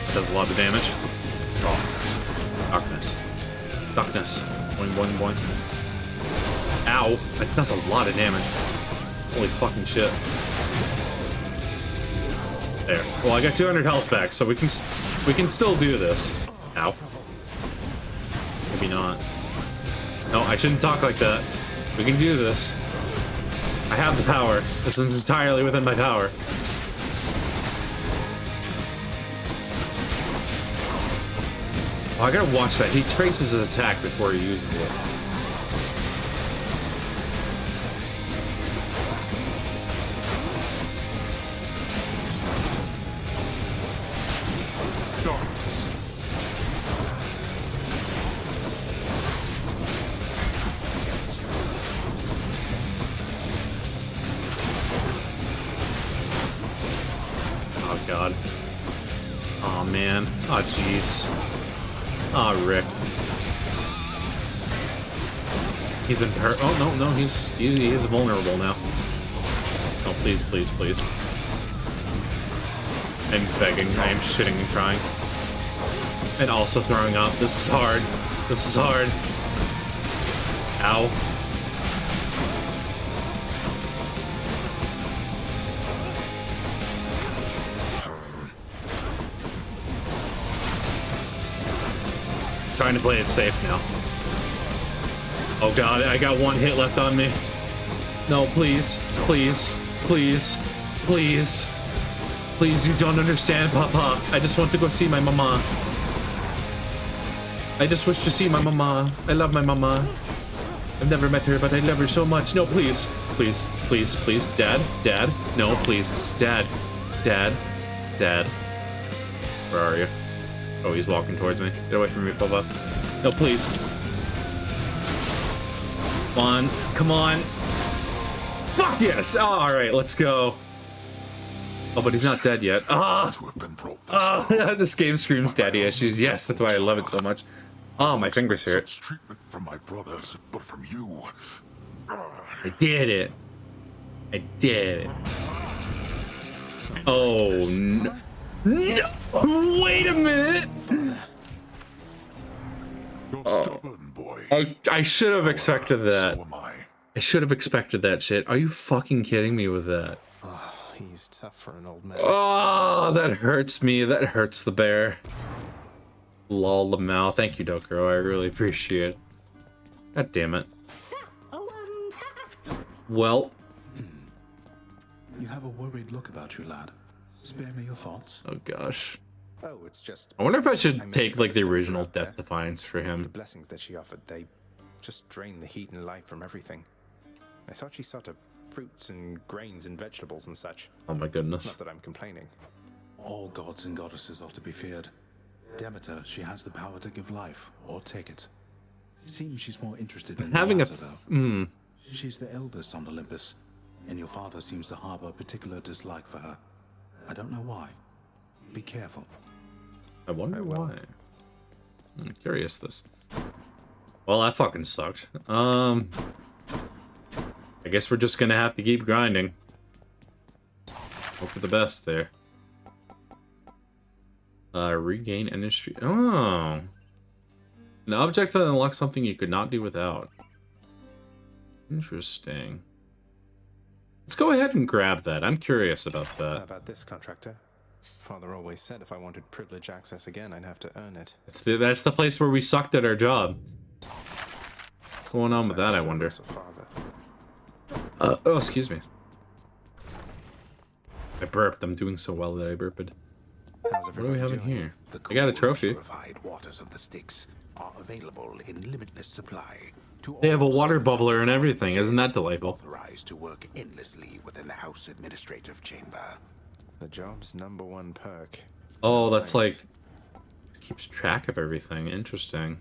That does a lot of damage. Darkness. Darkness. Boing, boing, boing. Ow. That does a lot of damage. Holy fucking shit. There. Well, I got 200 health back, so we can still do this. Ow. Maybe not. No, I shouldn't talk like that. We can do this. I have the power. This is entirely within my power. Oh, I gotta watch that. He traces his attack before he uses it. Oh god. Oh man. Oh jeez. Oh Rick. He's in per- oh no, he is vulnerable now. Oh please, please, please. I'm begging, I am shitting and crying. And also throwing up. This is hard. This is hard. Ow. Trying to play it safe now. Oh god, I got one hit left on me. No, please, please, please, please. Please, you don't understand, Papa. I just want to go see my mama. I just wish to see my mama. I love my mama. I've never met her, but I love her so much. No, please. Please, please, please. Dad, Dad. No, please. Dad, Dad, Dad. Where are you? Oh, he's walking towards me. Get away from me, Papa. No, please. Come on. Come on. Fuck yes. Oh, all right, let's go. Oh, but he's not dead yet. This game screams daddy issues. Yes, that's why I love it so much. Oh, my fingers hurt. Treatment from my brothers, but from you. I did it. I did it. Oh, no. No. Wait a minute. Oh. I should have expected that. I should have expected that shit. Are you fucking kidding me with that? He's tough for an old man. Oh, that hurts me. That hurts the bear. Lol, the mouth. Thank you, Dokuro. I really appreciate it. God damn it. Well. You have a worried look about you, lad. Spare me your thoughts. Oh, gosh. Oh, it's just... I wonder if I should take, like, the original Death Defiance for him. The blessings that she offered, they just drain the heat and life from everything. I thought she sought to fruits and grains and vegetables and such. Oh my goodness. Not that I'm complaining. All gods and goddesses are to be feared. Demeter, she has the power to give life, or take it. It seems she's more interested in having the latter, though. She's the eldest on Olympus, and your father seems to harbor a particular dislike for her. I don't know why. Be careful. I wonder why. I'm curious this. Well, that fucking sucked. I guess we're just gonna have to keep grinding. Hope for the best there. Regain industry. Oh. An object that unlocks something you could not do without. Interesting. Let's go ahead and grab that. I'm curious about that. How about this, contractor? Father always said if I wanted privilege access again, I'd have to earn it. That's the place where we sucked at our job. What's going on with that, I wonder? Oh, excuse me. I burped. I'm doing so well that I burped. What do we have in here? I got a trophy. Purified waters of the Styx are available in limitless supply. They have a water bubbler and everything. Isn't that delightful? Authorized to work endlessly within the House Administrative Chamber. The job's #1 perk. Oh, that's like keeps track of everything. Interesting.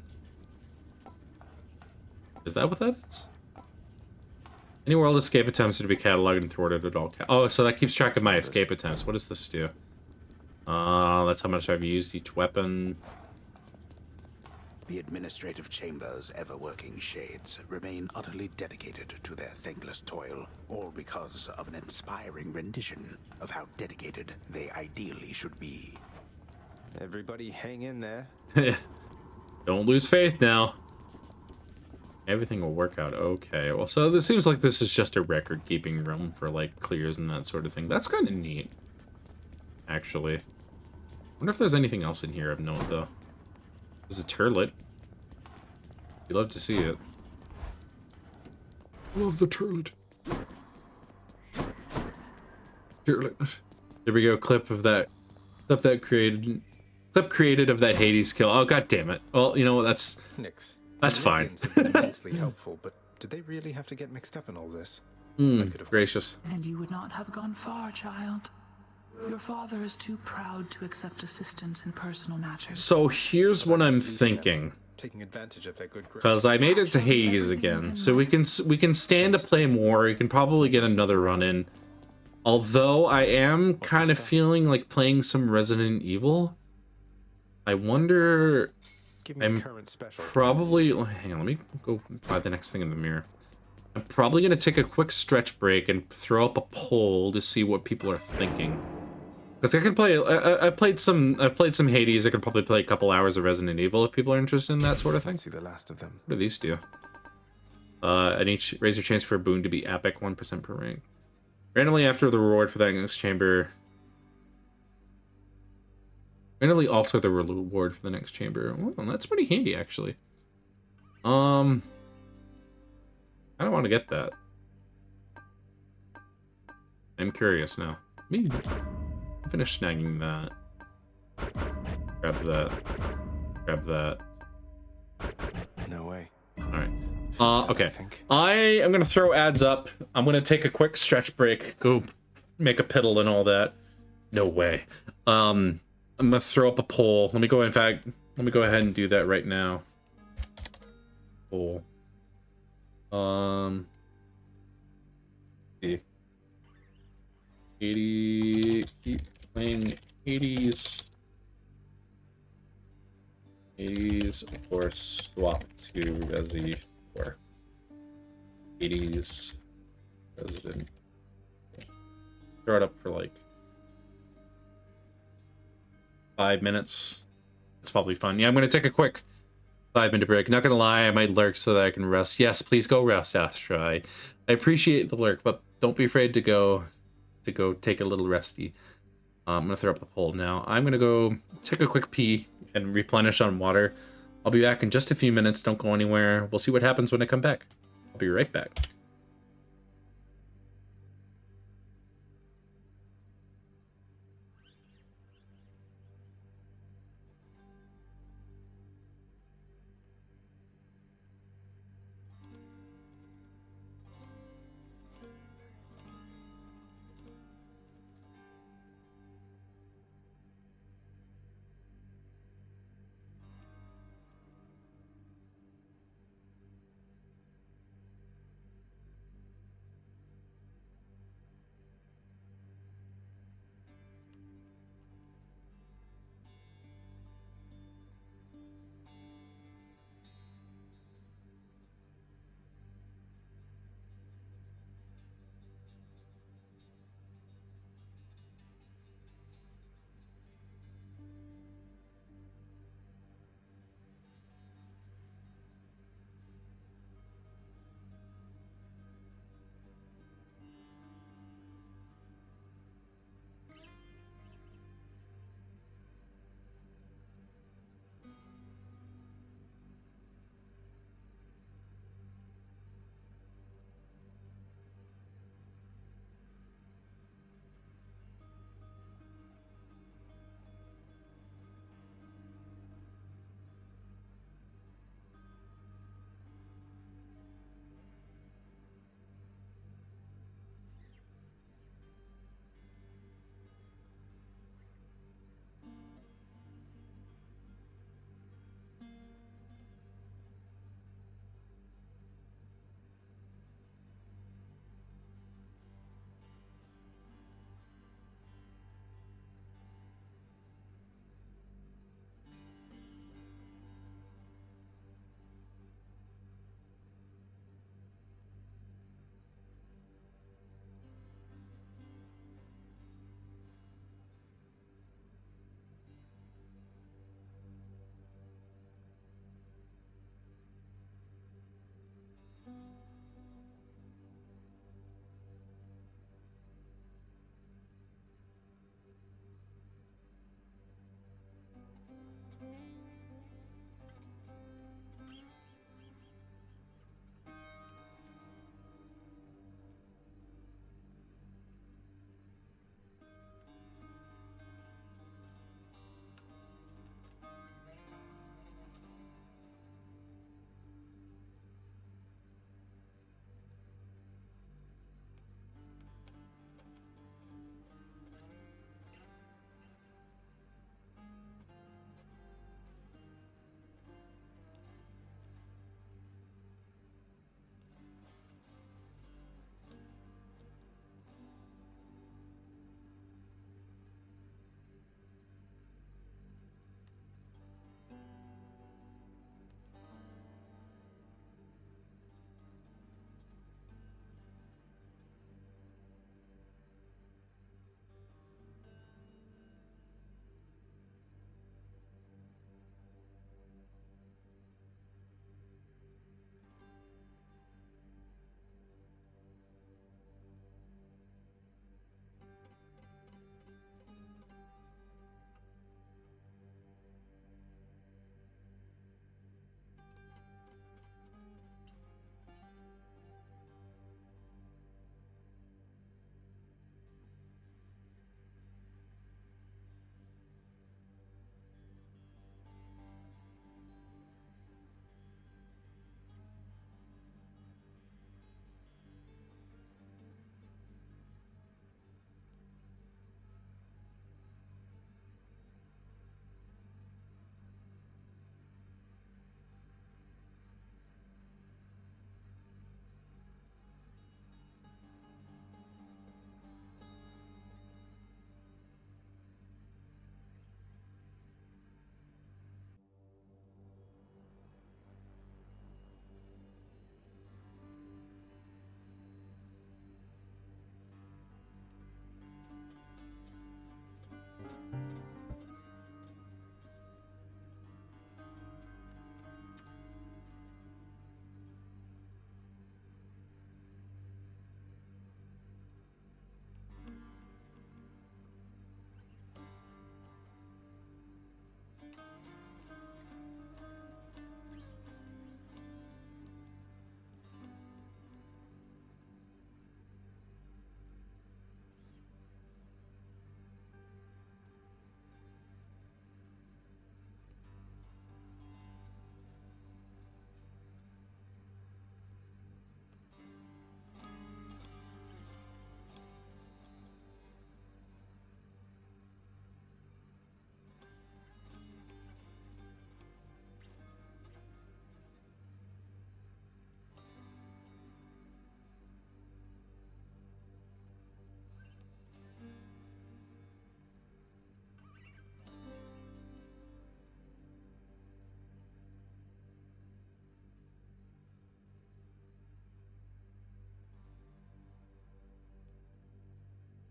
Is that what that is? Any world escape attempts are to be cataloged and thwarted at all. Oh, so that keeps track of my escape attempts. What does this do? That's how much I've used each weapon. The Administrative Chamber's ever-working shades remain utterly dedicated to their thankless toil, all because of an inspiring rendition of how dedicated they ideally should be. Everybody hang in there. Don't lose faith now. Everything will work out okay. Well, so this seems like this is just a record-keeping room for, like, clears and that sort of thing. That's kind of neat, actually. I wonder if there's anything else in here of note, though. There's a turlet. You love to see it. Love the turlet. Turlet. There we go. Clip of that. Stuff that created Clip created of that Hades kill. Oh, god damn it. Well, you know what? That's fine. Have been immensely helpful, but did they really have to get mixed up in all this? Gracious. And you would not have gone far, child. Your father is too proud to accept assistance in personal matters. So here's what I'm thinking. Taking advantage of their good grace. Because I made it to Hades again, so we can stand to play more. We can probably get another run in. Although I am kind of feeling like playing some Resident Evil. I wonder. I'm probably. Hang on, let me go buy the next thing in the mirror. I'm probably gonna take a quick stretch break and throw up a poll to see what people are thinking. Because I can play. I've played some Hades. I could probably play a couple hours of Resident Evil if people are interested in that sort of thing. See the last of them. What do these do? And each raise your chance for a boon to be epic, 1% per rank. Randomly after the reward for that next chamber. Randomly alter the reward for the next chamber. Well, that's pretty handy actually. I don't want to get that. I'm curious now. Maybe finish snagging that. Grab that. Grab that. No way. Alright. Okay. I am gonna throw ads up. I'm gonna take a quick stretch break. Go make a piddle and all that. No way. I'm gonna throw up a poll. Let me go ahead and do that right now. Poll. See. 80, keep playing 80s or swap to Resi 4. 80s Resident. Throw it up for like 5 minutes. It's probably fun. Yeah, I'm gonna take a quick 5-minute break. Not gonna lie, I might lurk so that I can rest. Yes, please go rest, Astra. I appreciate the lurk, but don't be afraid to go take a little resty. I'm gonna throw up the poll now. I'm gonna go take a quick pee and replenish on water. I'll be back in just a few minutes. Don't go anywhere. We'll see what happens when I come back. I'll be right back.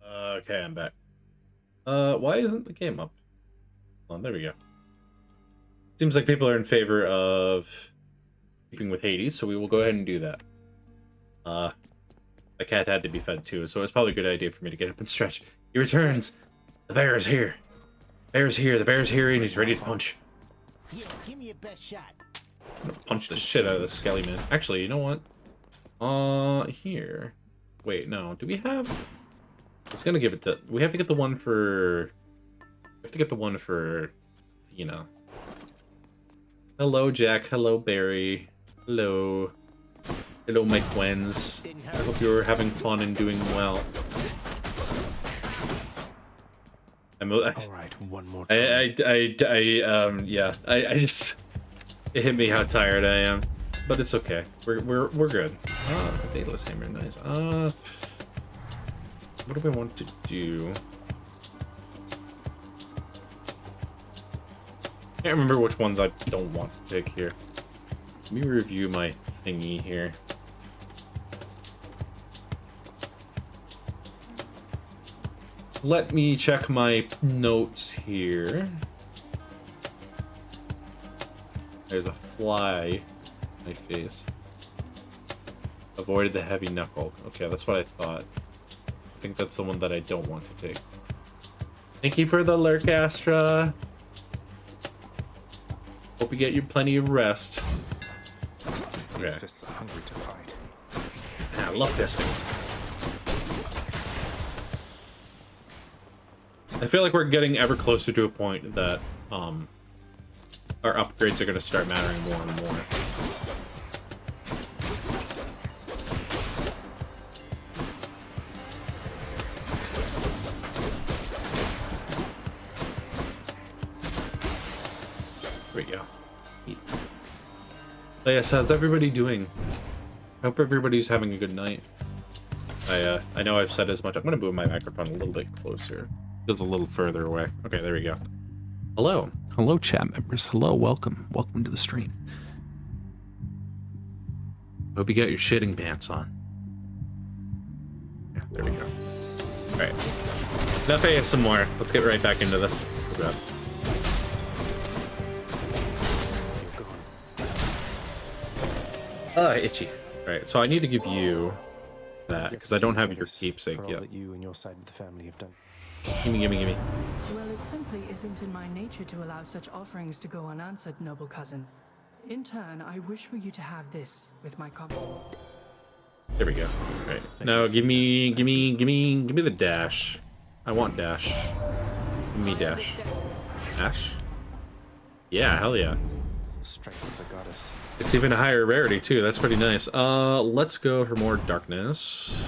Okay, I'm back. Why isn't the game up? Hold on, there we go. Seems like people are in favor of keeping with Hades, so we will go ahead and do that. The cat had to be fed too, so it's probably a good idea for me to get up and stretch. He returns. The bear is here. The bear is here. The bear is here, and he's ready to punch. Yeah, give me your best shot. I'm gonna punch the shit out of this skelly man. Actually, you know what? Here. Wait, no. Do we have? I was gonna give it to. We have to get the one for. We have to get the one for, Athena. Hello, Jack. Hello, Barry. Hello. Hello, my friends. I hope you're having fun and doing well. Alright, one more time. Yeah. I just, it hit me how tired I am, but it's okay. We're good. Dateless hammer, nice. What do I want to do? Can't remember which ones I don't want to take here. Let me review my thingy here. Let me check my notes here. There's a fly in my face. Avoided the heavy knuckle. Okay, that's what I thought. I think that's the one that I don't want to take. Thank you for the lurk, Astra. Hope you get you plenty of rest. These fists are hungry to fight. Yeah, I love fisting. I feel like we're getting ever closer to a point that our upgrades are going to start mattering more and more. Here we go. So yes, how's everybody doing? I hope everybody's having a good night. I know I've said as much. I'm going to move my microphone a little bit closer. Feels a little further away. Okay, there we go. Hello. Hello, chat members. Hello, welcome. Welcome to the stream. Hope you got your shitting pants on. Yeah, there we go. Alright. Enough ASMR. Let's get right back into this. Oh, God. Itchy. Alright, so I need to give you that, because I don't have your keepsake yet. That you and your side of the family have done. Gimme. Well, it simply isn't in my nature to allow such offerings to go unanswered, noble cousin. In turn, I wish for you to have this with my compliments. There we go. All right. No, give me the dash. I want dash. Give me dash. Dash? Yeah, hell yeah. Strength of the goddess. It's even a higher rarity too. That's pretty nice. Let's go for more darkness.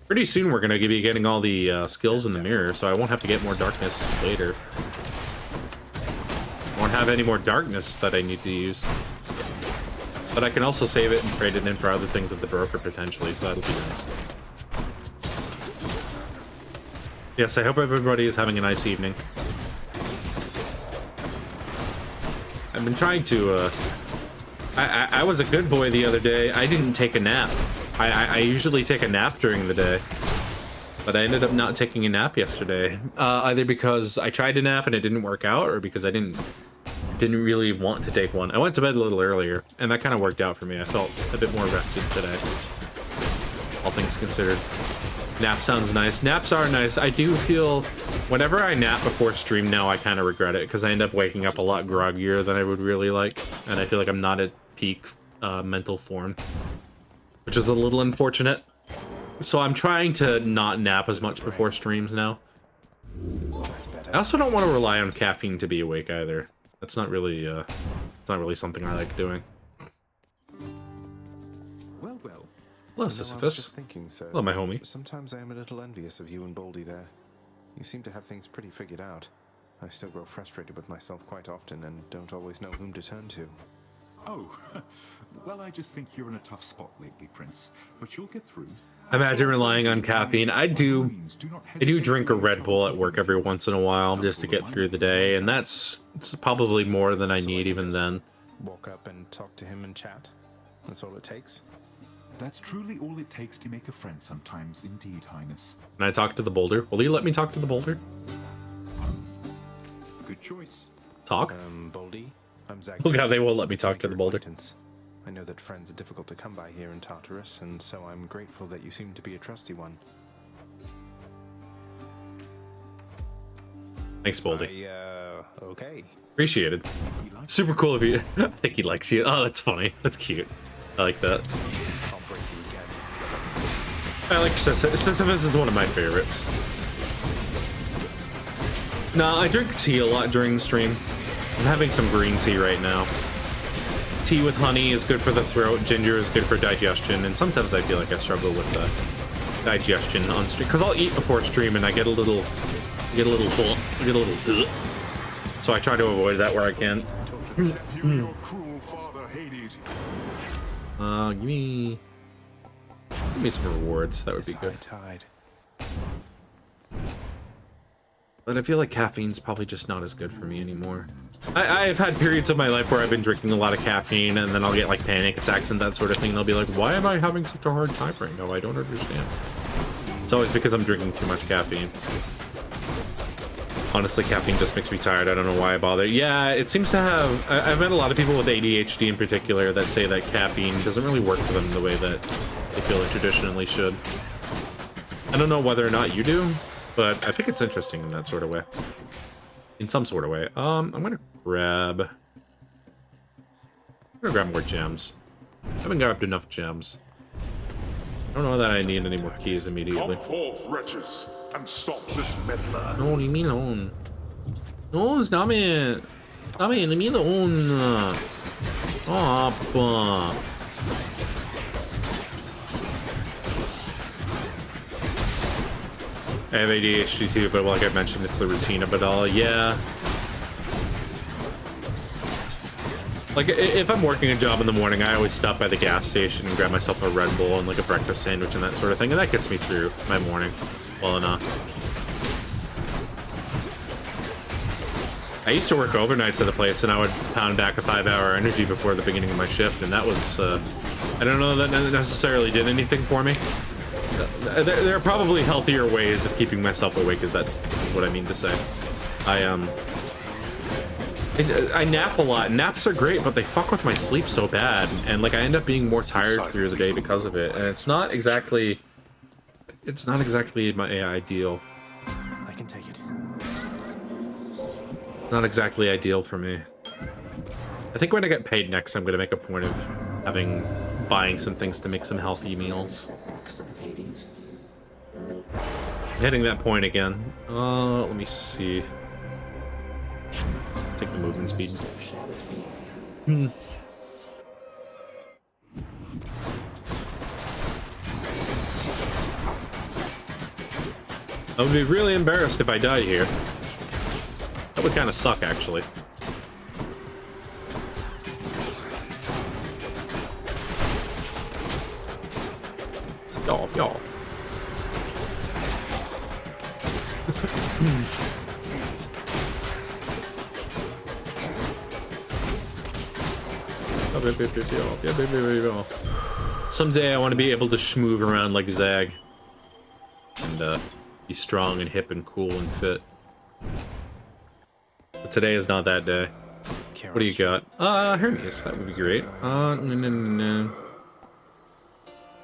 Pretty soon we're gonna be getting all the skills in the mirror, so I won't have to get more darkness later. I won't have any more darkness that I need to use. But I can also save it and trade it in for other things at the broker potentially, so that'll be nice. Yes, I hope everybody is having a nice evening. I've been trying to, I was a good boy the other day. I didn't take a nap. I usually take a nap during the day, but I ended up not taking a nap yesterday. Either because I tried to nap and it didn't work out, or because I didn't really want to take one. I went to bed a little earlier, and that kind of worked out for me. I felt a bit more rested today, all things considered. Nap sounds nice. Naps are nice. I do feel whenever I nap before stream now, I kind of regret it, because I end up waking up a lot groggier than I would really like, and I feel like I'm not at peak mental form, which is a little unfortunate. So I'm trying to not nap as much before streams now. I also don't want to rely on caffeine to be awake either. That's not really it's not really something I like doing. Well. Hello, I was Sisyphus. just thinking, sir. Hello, my homie. Sometimes I am a little envious of you and Baldy there. You seem to have things pretty figured out. I still grow frustrated with myself quite often and don't always know whom to turn to. Oh, well, I just think you're in a tough spot lately, Prince. But you'll get through. Imagine relying on caffeine. I do drink a Red Bull at work every once in a while just to get through the day, and it's probably more than I need even then. Walk up and talk to him and chat. That's all it takes. That's truly all it takes to make a friend sometimes, indeed, Highness. Can I talk to the boulder? Will you let me talk to the boulder? Good choice. Talk? Boldy, I'm Zach. Oh god, they won't let me talk to the boulder. I know that friends are difficult to come by here in Tartarus, and so I'm grateful that you seem to be a trusty one. Thanks, Boldy. Okay. Appreciated. Super cool of you. I think he likes you. Oh, that's funny. That's cute. I like that. I'll break you again. I like Sisyphus is one of my favorites. Nah, I drink tea a lot during the stream. I'm having some green tea right now. Tea with honey is good for the throat. Ginger is good for digestion. And sometimes I feel like I struggle with digestion on stream because I'll eat before stream and I get a little, so I try to avoid that where I can. Give me some rewards. That would be good. But I feel like caffeine's probably just not as good for me anymore. I've had periods of my life where I've been drinking a lot of caffeine and then I'll get like panic attacks and that sort of thing. And I'll be like, why am I having such a hard time right now? I don't understand. It's always because I'm drinking too much caffeine. Honestly, caffeine just makes me tired. I don't know why I bother. Yeah, it seems to have... I've met a lot of people with ADHD in particular that say that caffeine doesn't really work for them the way that they feel it traditionally should. I don't know whether or not you do, but I think it's interesting in that sort of way. In some sort of way. I'm gonna grab more gems. I haven't grabbed enough gems. I don't know that I need any more keys immediately. Come forth, wretches, and stop this meddler. No, leave me alone. No, stop it. Stop it, leave me alone. Stop. I have ADHD too, but like I mentioned, it's the routine of it all. Yeah. Like, if I'm working a job in the morning, I always stop by the gas station and grab myself a Red Bull and like a breakfast sandwich and that sort of thing, and that gets me through my morning well enough. I used to work overnights at the place, and I would pound back a 5-hour energy before the beginning of my shift, and that was, I don't know that necessarily did anything for me. There are probably healthier ways of keeping myself awake, that's what I mean to say. I nap a lot. Naps are great, but they fuck with my sleep so bad, and like I end up being more tired through the day because of it, and it's not exactly my ideal. I can take it. Not exactly ideal for me. I think when I get paid next, I'm gonna make a point of buying some things to make some healthy meals. Hitting that point again. Let me see. Take the movement speed. I would be really embarrassed if I died here. That would kind of suck, actually. Y'all. Someday I want to be able to schmoove around like Zag. And be strong and hip and cool and fit. But today is not that day. What do you got? Hermes, that would be great. No.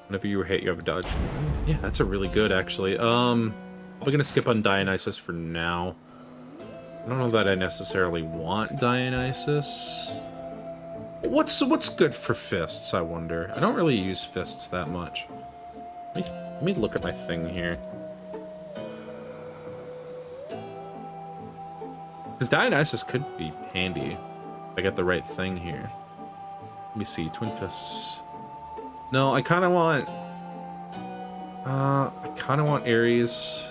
Whenever you were hit, you have a dodge. Yeah, that's a really good, actually. I'm gonna skip on Dionysus for now. I don't know that I necessarily want Dionysus. What's good for fists, I wonder? I don't really use fists that much. Let me look at my thing here. Because Dionysus could be handy if I get the right thing here. Let me see, Twin Fists. No, I kind of want Ares.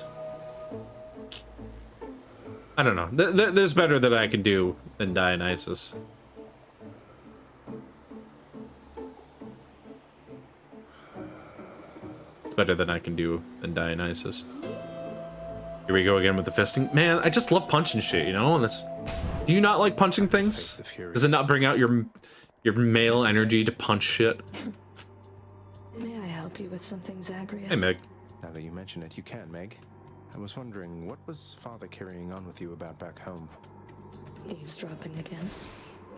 I don't know. There's better that I can do than Dionysus. It's better than I can do than Dionysus. Here we go again with the fisting. Man, I just love punching shit, you know? And that's... Do you not like punching things? Does it not bring out your male energy to punch shit? May help you with something, Zagreus? Hey, Meg. Now that you mention it, you can, Meg. I was wondering, what was Father carrying on with you about back home? Eavesdropping again.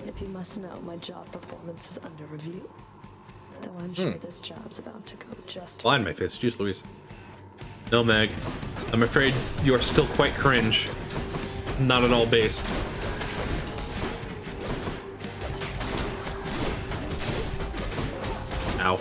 If you must know, my job performance is under review. Though I'm sure this job's about to go just Blind my face. Jeez Louise. No, Meg. I'm afraid you are still quite cringe. Not at all based. Ow.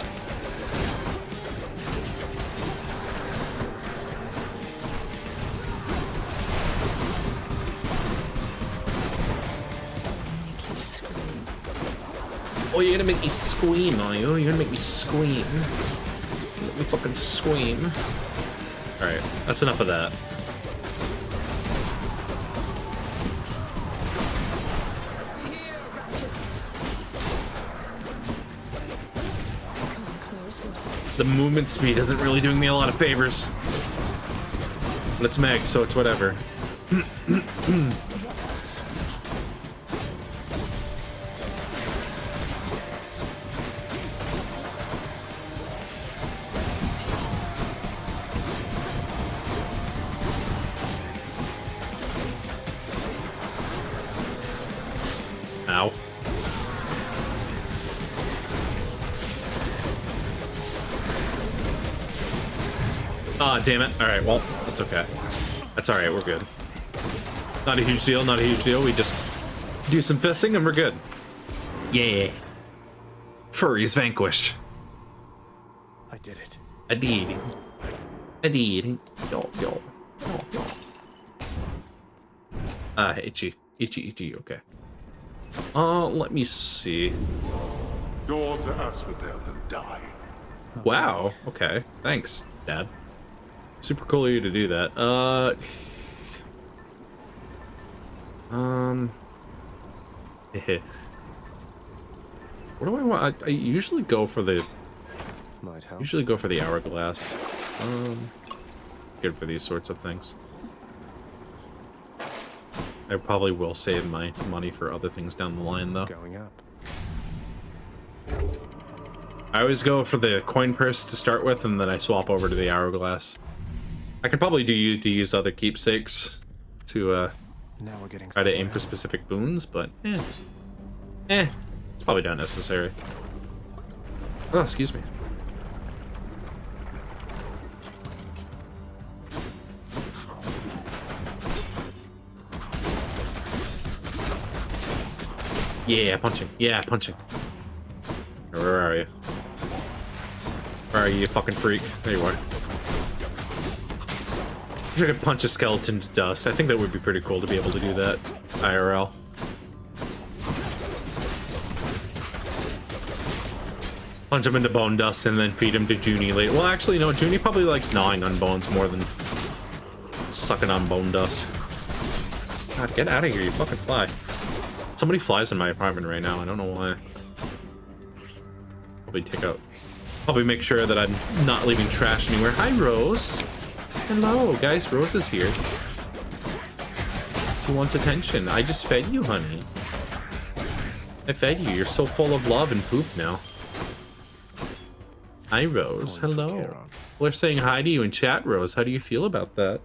Oh, you're gonna make me scream, are you? You're gonna make me scream. Make me fucking scream. Alright, that's enough of that. The movement speed isn't really doing me a lot of favors. But it's Meg, so it's whatever. Ow. Ah, damn it. Alright, well, that's okay. That's alright, we're good. Not a huge deal, not a huge deal. We just do some fisting and we're good. Yeah. Furry's vanquished. I did it. I did. I did. Yo. Itchy. Itchy, okay. Let me see. Go to Asphodel and die. Wow, okay. Thanks, Dad. Super cool of you to do that. What do I want? I usually go for the... Might help. Usually go for the hourglass. Good for these sorts of things. I probably will save my money for other things down the line, though. Going up. I always go for the coin purse to start with, and then I swap over to the hourglass. I could probably use other keepsakes to Now we're getting try to aim for specific boons, but it's probably not necessary. Oh, excuse me. Yeah, punching. Yeah, punching. Where are you? Where are you, you fucking freak? There you are. I wish I could punch a skeleton to dust. I think that would be pretty cool to be able to do that IRL. Punch him into bone dust and then feed him to Junie later. Well, actually, no. Junie probably likes gnawing on bones more than sucking on bone dust. God, get out of here, you fucking fly. Somebody flies in my apartment right now. I don't know why. Probably make sure that I'm not leaving trash anywhere. Hi, Rose. Hello, guys. Rose is here. She wants attention. I just fed you, honey. I fed you. You're so full of love and poop now. Hi, Rose. Hello. Well, they're saying hi to you in chat, Rose. How do you feel about that?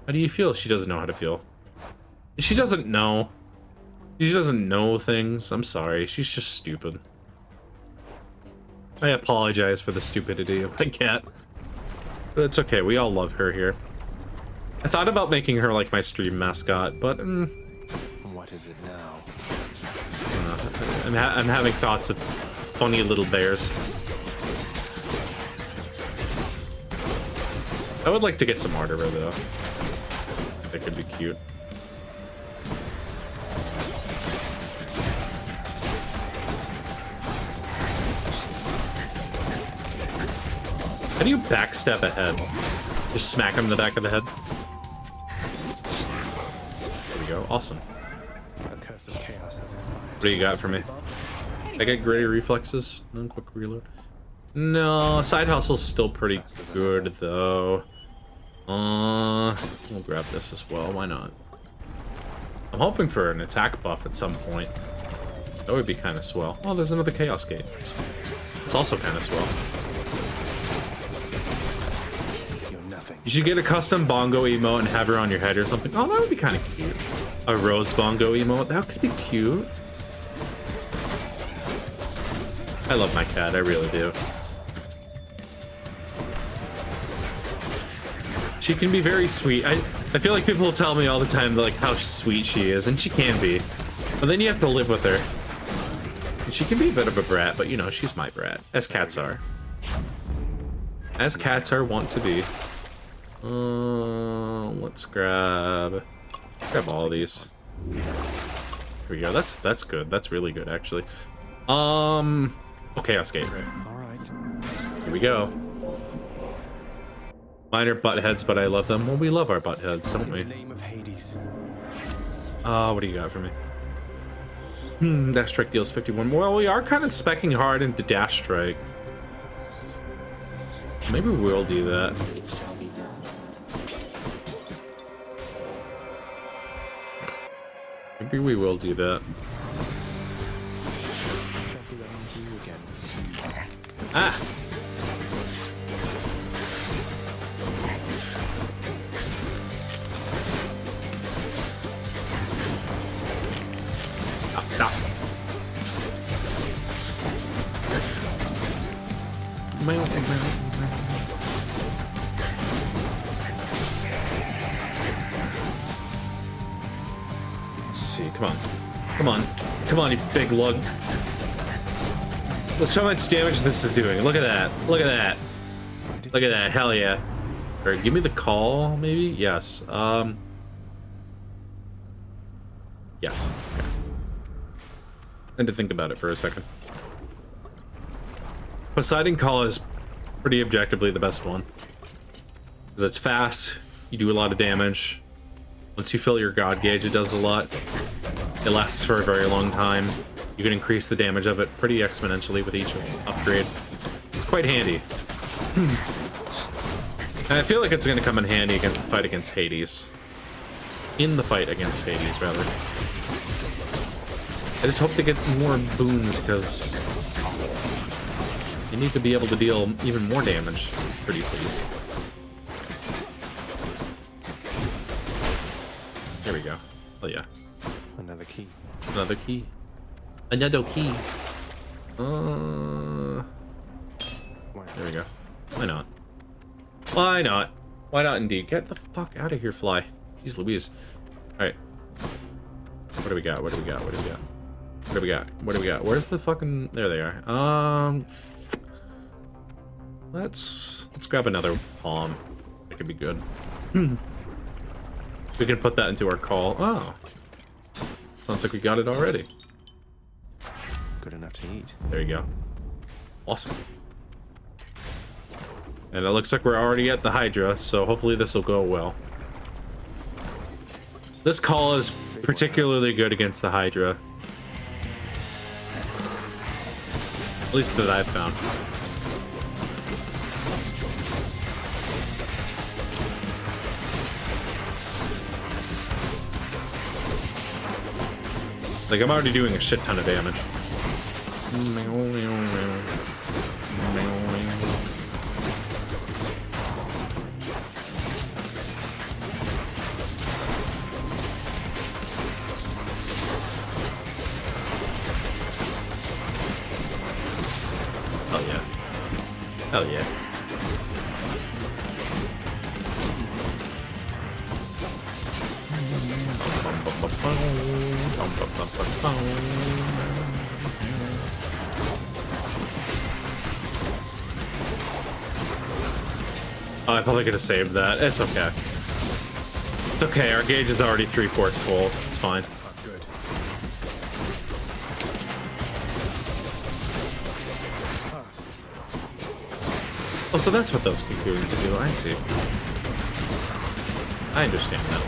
How do you feel? She doesn't know how to feel. She doesn't know. She doesn't know things. I'm sorry. She's just stupid. I apologize for the stupidity of my cat. But it's okay. We all love her here. I thought about making her like my stream mascot, but... What is it now? I'm having thoughts of funny little bears. I would like to get some art of her, though. That could be cute. How do you backstep ahead? Just smack him in the back of the head? There we go. Awesome. A curse of chaos has expired. What do you got for me? I get greater reflexes. No quick reload. No, side hustle's still pretty good though. We'll grab this as well. Why not? I'm hoping for an attack buff at some point. That would be kind of swell. Oh, there's another chaos gate. It's also kind of swell. You're nothing. You should get a custom bongo emote and have her on your head or something. Oh, that would be kind of cute. A rose bongo emote. That could be cute. I love my cat. I really do. She can be very sweet. I feel like people will tell me all the time like how sweet she is, and she can be. But then you have to live with her. And she can be a bit of a brat, but you know, she's my brat. As cats are. As cats are wont to be. Let's grab all these. Here we go. That's good. That's really good, actually. Okay, I'll skate. Alright. Here we go. Mine are butt heads, but I love them. Well, we love our butt heads, don't we? In the name of Hades. What do you got for me? Dash strike deals 51. Well, we are kind of specking hard into dash strike. Maybe we'll do that. Maybe we will do that. Ah! Stop. Let's see, come on. Come on. Come on, you big lug. Let's show how much damage this is doing. Look at that. Look at that. Look at that. Hell yeah. Alright, give me the call, maybe? Yes. Yes. Okay. I had to think about it for a second. Poseidon Call is pretty objectively the best one. Because it's fast, you do a lot of damage. Once you fill your god gauge, it does a lot. It lasts for a very long time. You can increase the damage of it pretty exponentially with each upgrade. It's quite handy. And I feel like it's going to come in handy against the fight against Hades. In the fight against Hades, rather. I just hope they get more boons, because you need to be able to deal even more damage. Pretty please. There we go. Oh yeah. Another key. Another key. Another key. There we go. Why not? Why not? Why not indeed? Get the fuck out of here, fly. Jeez Louise. Alright. What do we got? What do we got? What do we got? What do we got? What do we got? Where's the fucking... There they are. Let's grab another palm. That could be good. We can put that into our call. Oh. Sounds like we got it already. Good enough to eat. There you go. Awesome. And it looks like we're already at the Hydra, so hopefully this will go well. This call is particularly good against the Hydra. At least that I've found. Like, I'm already doing a shit ton of damage. Hell yeah. Hell yeah. Oh, I probably could have saved that. It's okay. It's okay. Our gauge is already 3/4 full. It's fine. Oh, so that's what those cocoons do. I see. I understand now.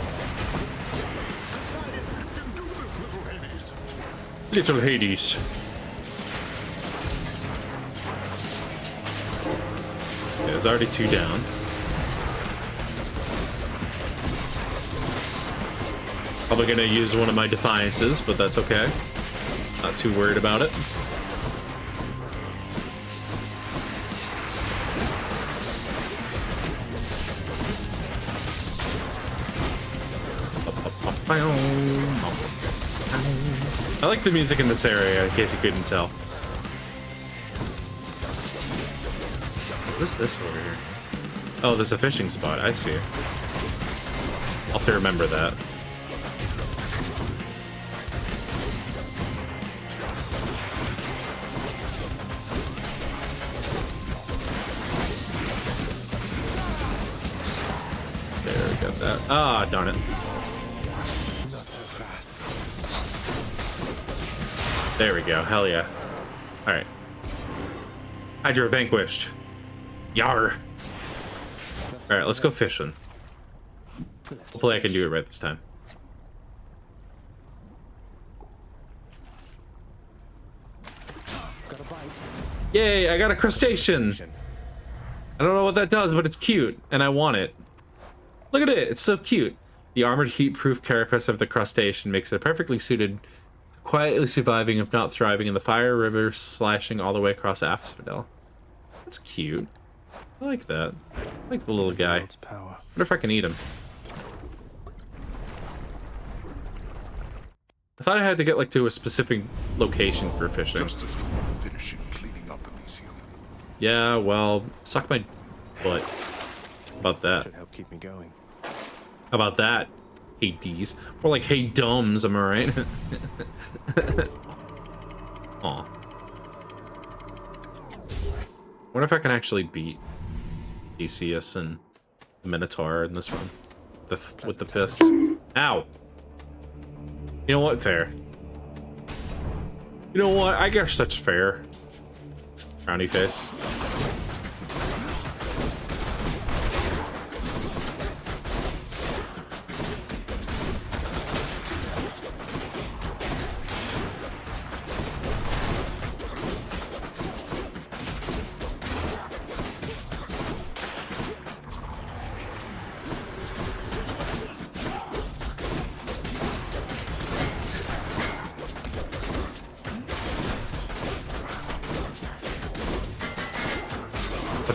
Little Hades. Yeah, there's already 2 down. Probably gonna use one of my defiances, but that's okay. Not too worried about it. I like the music in this area, in case you couldn't tell. What is this over here? Oh, there's a fishing spot. I see. I'll have to remember that. There, we got that. Ah, darn it. Not so fast. There we go. Hell yeah. Alright. Hydra vanquished. Yar. Alright, let's go fishing. Hopefully I can do it right this time. Got a bite. Yay, I got a crustacean! I don't know what that does, but it's cute, and I want it. Look at it, it's so cute. The armored heat-proof carapace of the crustacean makes it perfectly suited, quietly surviving if not thriving in the fire river, slashing all the way across Asphodel. That's cute. I like that. I like the little guy. I wonder if I can eat him. I thought I had to get like to a specific location for fishing. Just as we're finishing cleaning up Elysium. Yeah, well, suck my butt. How about that? Should help keep me going. How about that? Hey D's. More like hey dumbs, am I right? Aw. Wonder if I can actually beat Theseus and the Minotaur in this one. With the fists. Ow! You know what? Fair. You know what? I guess that's fair. Frowny face.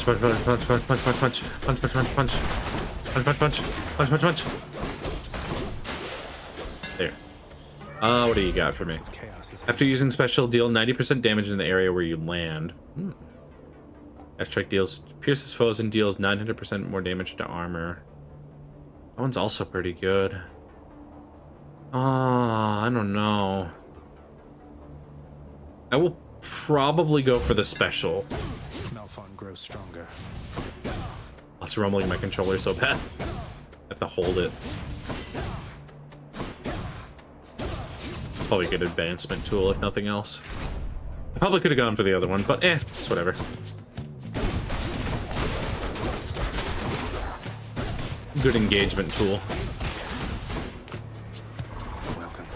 Punch, punch, punch, punch, punch, punch, punch, punch, punch, punch, punch, punch, punch, punch, punch, punch, punch. There. What do you got for me? After using special, deal 90% damage in the area where you land. Airstrike deals pierces foes and deals 900% more damage to armor. That one's also pretty good. I don't know. I will probably go for the special. Grows stronger. Lots of rumbling my controller so bad. I have to hold it. It's probably a good advancement tool if nothing else. I probably could have gone for the other one, but it's whatever. Good engagement tool. Welcome.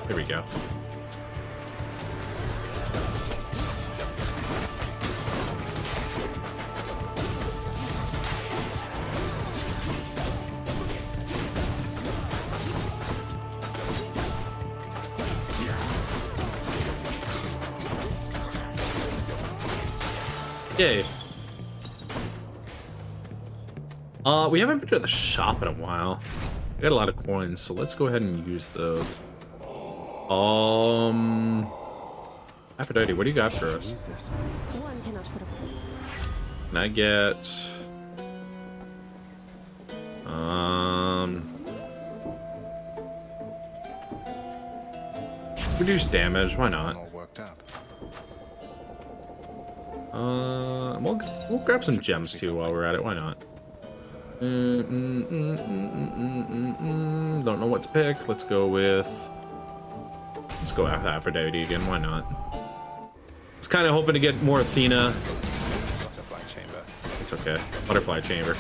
Here we go. Yay. We haven't been to the shop in a while. We got a lot of coins, so let's go ahead and use those. Aphrodite, what do you got for us? Use this. One cannot put Can I get reduce damage, why not? All worked up. We'll grab some gems too while we're at it, why not? Don't know what to pick. Let's go after Aphrodite again, why not? I was kind of hoping to get more Athena. Butterfly chamber. It's okay. Butterfly chamber.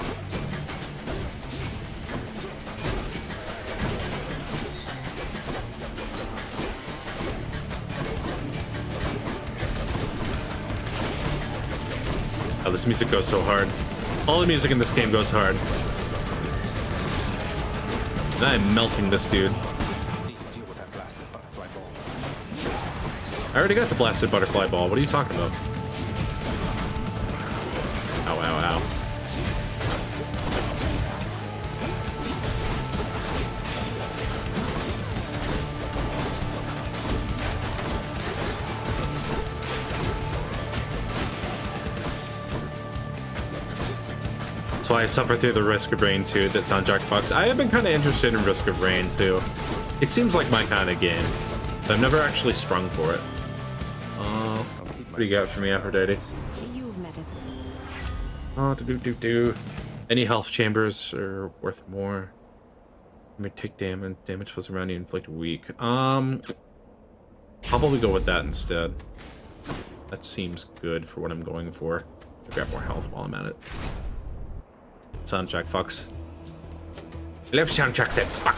Oh, this music goes so hard. All the music in this game goes hard. And I am melting this dude. Deal with that blasted butterfly ball. I already got the blasted butterfly ball. What are you talking about? Ow, ow, ow. That's why I suffer through the Risk of Rain 2 that soundtrack fucks. I have been kind of interested in Risk of Rain 2. It seems like my kind of game. But I've never actually sprung for it. What do you got for me, Aphrodite? You've met it. Oh, do. Any health chambers are worth more. You may take damage. Damage flows around you, inflict weak. I'll probably go with that instead. That seems good for what I'm going for. I'll grab more health while I'm at it. Soundtrack fucks. I love soundtracks that fuck.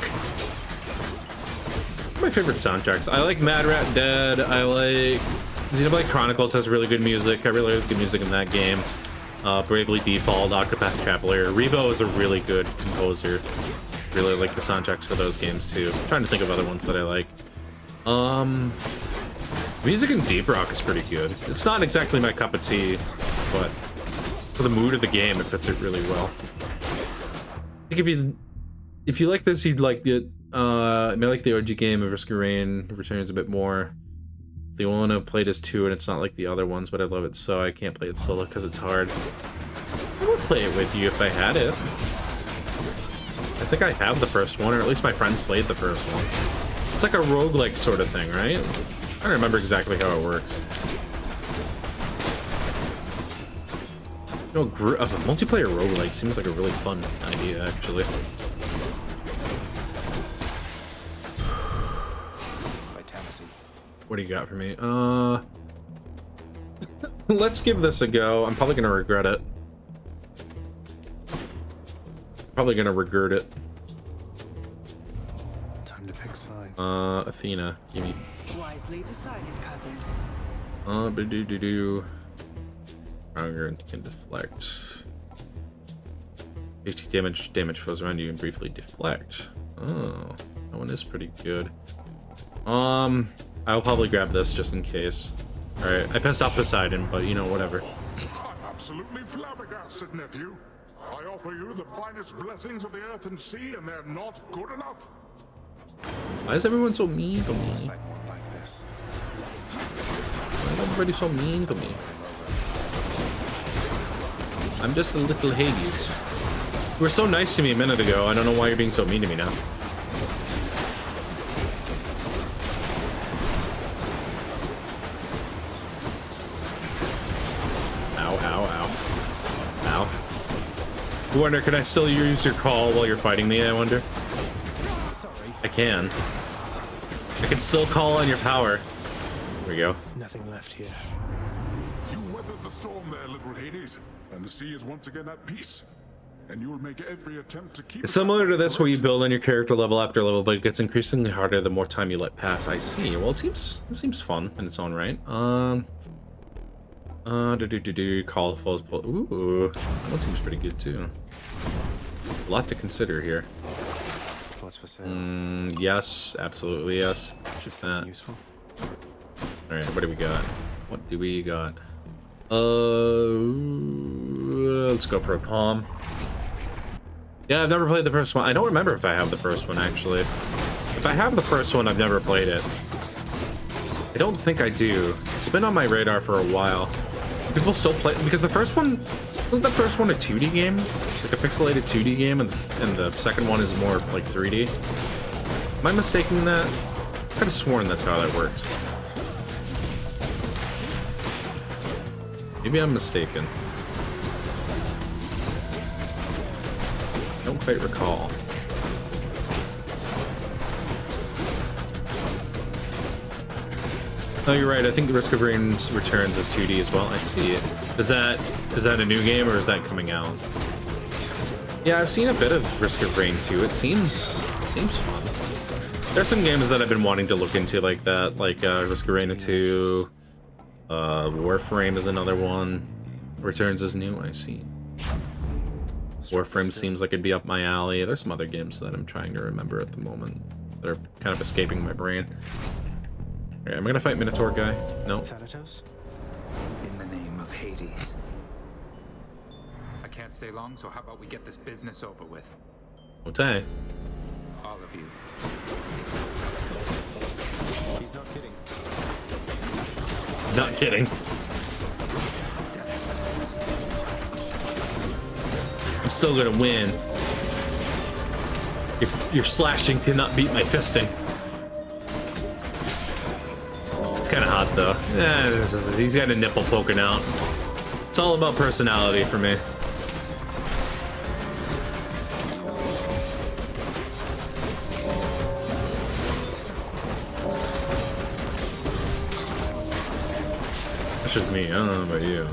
My favorite soundtracks. I like Mad Rat Dead. I like Xenoblade Chronicles has really good music. I really like the music in that game. Bravely Default, Octopath Traveler. Rebo is a really good composer. Really like the soundtracks for those games too. I'm trying to think of other ones that I like. Music in Deep Rock is pretty good. It's not exactly my cup of tea, but for the mood of the game, it fits it really well. I think if you like this, you'd like the I may like the OG game of Risk of Rain Returns a bit more. The one I've played is 2, and it's not like the other ones, but I love it so I can't play it solo because it's hard. I would play it with you if I had it. I think I have the first one, or at least my friends played the first one. It's like a roguelike sort of thing, right? I don't remember exactly how it works. No, a multiplayer roguelike seems like a really fun idea, actually. What do you got for me? Let's give this a go. I'm probably gonna regret it. Probably gonna regret it. Time to pick sides. Athena, give me. Wisely decided, cousin. Stronger can deflect. 50 damage flows around you and briefly deflect. Oh, that one is pretty good. I'll probably grab this just in case. Alright, I pissed off Poseidon, but you know, whatever. I'm absolutely flabbergasted, nephew. I offer you the finest blessings of the earth and sea, and they're not good enough. Why is everyone so mean to me? Like this. Why is everybody so mean to me? I'm just a little Hades. You were so nice to me a minute ago. I don't know why you're being so mean to me now. I wonder, can I still use your call while you're fighting me, I wonder? Sorry. I can. I can still call on your power. There we go. Nothing left here. You weathered the storm there, little Hades, and the sea is once again at peace. And you will make every attempt to keep It's similar to this where you build on your character level after level, but it gets increasingly harder the more time you let pass. I see. Well, it seems fun in its own right. Call flows. Ooh, that one seems pretty good too. A lot to consider here. What's for sale? Yes, absolutely yes. Just that. Useful. All right, what do we got? What do we got? Let's go for a palm. Yeah, I've never played the first one. I don't remember if I have the first one actually. If I have the first one, I've never played it. I don't think I do. It's been on my radar for a while. People still play because the first one wasn't the first one a 2D game, like a pixelated 2D game, and the second one is more like 3D. Am I mistaking that? I could have sworn that's how that works. Maybe I'm mistaken. I don't quite recall. Oh, you're right. I think the Risk of Rain Returns is 2D as well. I see it. Is that a new game or is that coming out? Yeah, I've seen a bit of Risk of Rain 2. It seems fun. There's some games that I've been wanting to look into like that, like Risk of Rain 2. Warframe is another one. Returns is new. I see. Warframe seems like it'd be up my alley. There's some other games that I'm trying to remember at the moment that are kind of escaping my brain. Alright, am I gonna fight Minotaur guy? No. Thanatos? In the name of Hades. can't stay long, so how about we get this business over with? Okay. All of you. He's not kidding. He's not kidding. I'm still gonna win. If your slashing cannot beat my fisting. It's kind of hot though. Yeah, he's got a nipple poking out. It's all about personality for me. That's just me. I don't know about you.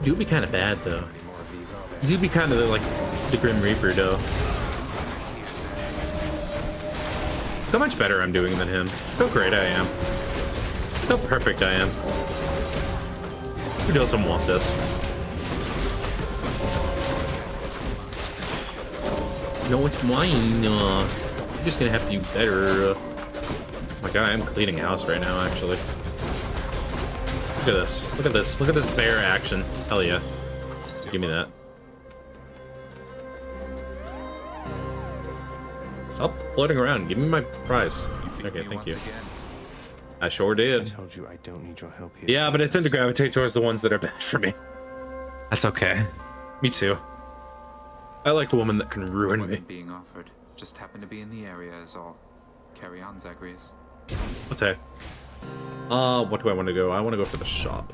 You would be kind of bad though. You'd be kind of like the Grim Reaper though. Look how much better I'm doing than him. Look how great I am. Look how perfect I am. Who doesn't want this? No, it's mine. I'm just gonna have to do better. Oh my god, I'm cleaning house right now, actually. Look at this. Look at this. Look at this bear action. Hell yeah. Give me that. Stop floating around. Give me my prize. Okay, thank you. I sure did. I told you I don't need your help here. Yeah, but I tend to gravitate towards the ones that are bad for me. That's okay. Me too. I like a woman that can ruin me. Wasn't being offered. Just happened to be in the area is all. Carry on, Zagreus. Okay. What do I want to go? I want to go for the shop.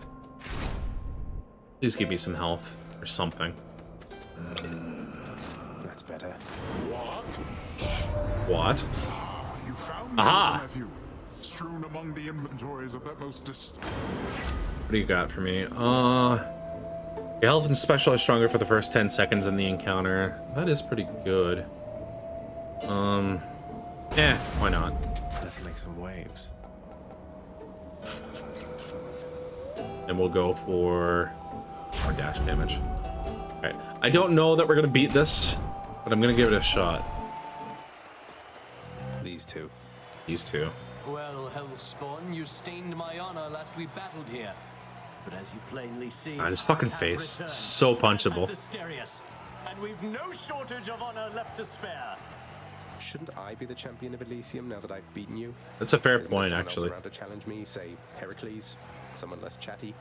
Please give me some health or something. That's better. What? You found Aha! nephew, strewn among the inventories of that most What do you got for me? Your health and special are stronger for the first 10 seconds in the encounter. That is pretty good. Why not? Let's make some waves. And we'll go for more dash damage. Alright. I don't know that we're gonna beat this, but I'm gonna give it a shot. These two. These two. Well, Hellspawn, you stained my honor last we battled here. But as you plainly see, His fucking face. So punchable. Asterius, and we've no shortage of honor left to spare. Shouldn't I be the champion of Elysium now that I've beaten you? That's a fair Isn't there point, someone actually. else around to challenge me, say Heracles, someone less chatty.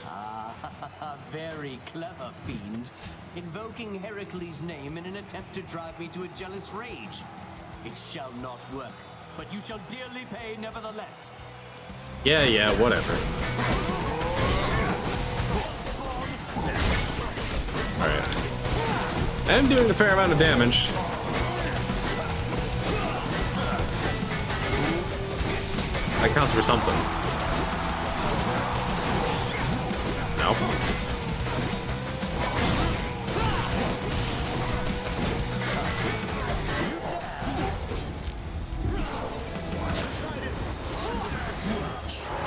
Ah, very clever, fiend. Invoking Heracles' name in an attempt to drive me to a jealous rage. It shall not work, but you shall dearly pay nevertheless. Yeah, whatever. Alright. I'm doing a fair amount of damage. That counts for something. No.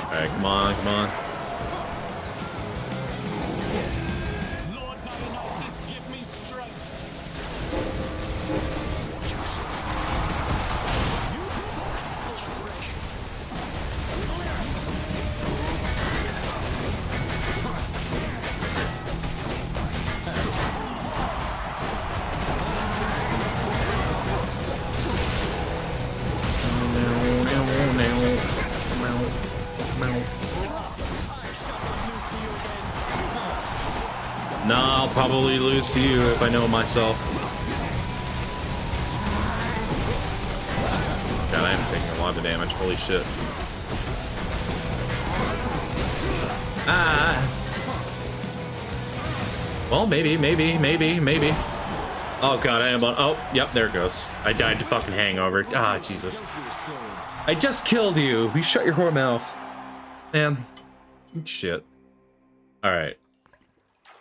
Alright, come on, come on. Lord Dionysus, give me strength. No, I'll probably lose to you if I know myself. God, I am taking a lot of damage. Holy shit. Ah. Well, maybe. Oh god, I am on. Oh, yep, there it goes. I died to fucking hangover. Ah, Jesus. I just killed you. You shut your whore mouth. Man. Shit. Alright.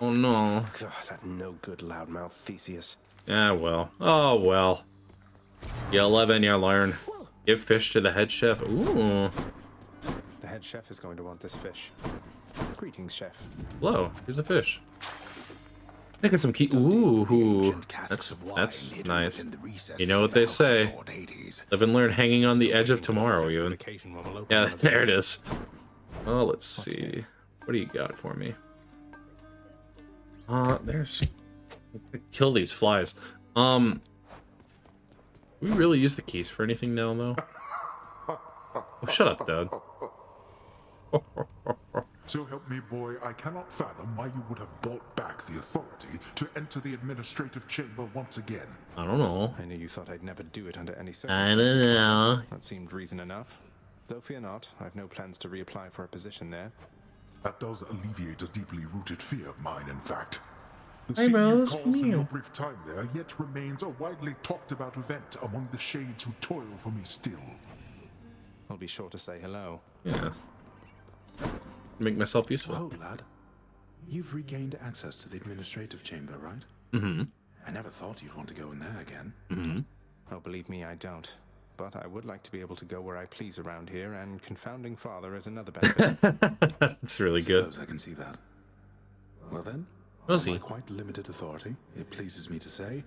Oh no. God, that no good loudmouth Theseus. Ah, well. Oh, well. You live and you learn. Give fish to the head chef. Ooh. The head chef is going to want this fish. Greetings, chef. Hello. Here's a fish. Making some key. Ooh. That's nice. You know what they say. Live and learn hanging on the edge of tomorrow, even. Yeah, there it is. Oh, let's see. What do you got for me? There's... Kill these flies. We really use the keys for anything now, though? Oh, shut up, Dad. So help me, boy, I cannot fathom why you would have bought back the authority to enter the administrative chamber once again. I don't know. I knew you thought I'd never do it under any I circumstances. don't know. That seemed reason enough. Though fear not, I've no plans to reapply for a position there. That does alleviate a deeply rooted fear of mine, in fact. The Hey, scene you Rose, caused come in your here. brief time there yet remains a widely talked about event among the shades who toil for me still. I'll be sure to say hello. Yeah. Make myself useful. Oh, lad. You've regained access to the administrative chamber, right? Mm-hmm. I never thought you'd want to go in there again. Mm-hmm. Oh, believe me, I don't. But I would like to be able to go where I please around here, and confounding father is another benefit. That's really good. Suppose I can see that. Well then, Rosie. on my quite limited authority, it pleases me to say...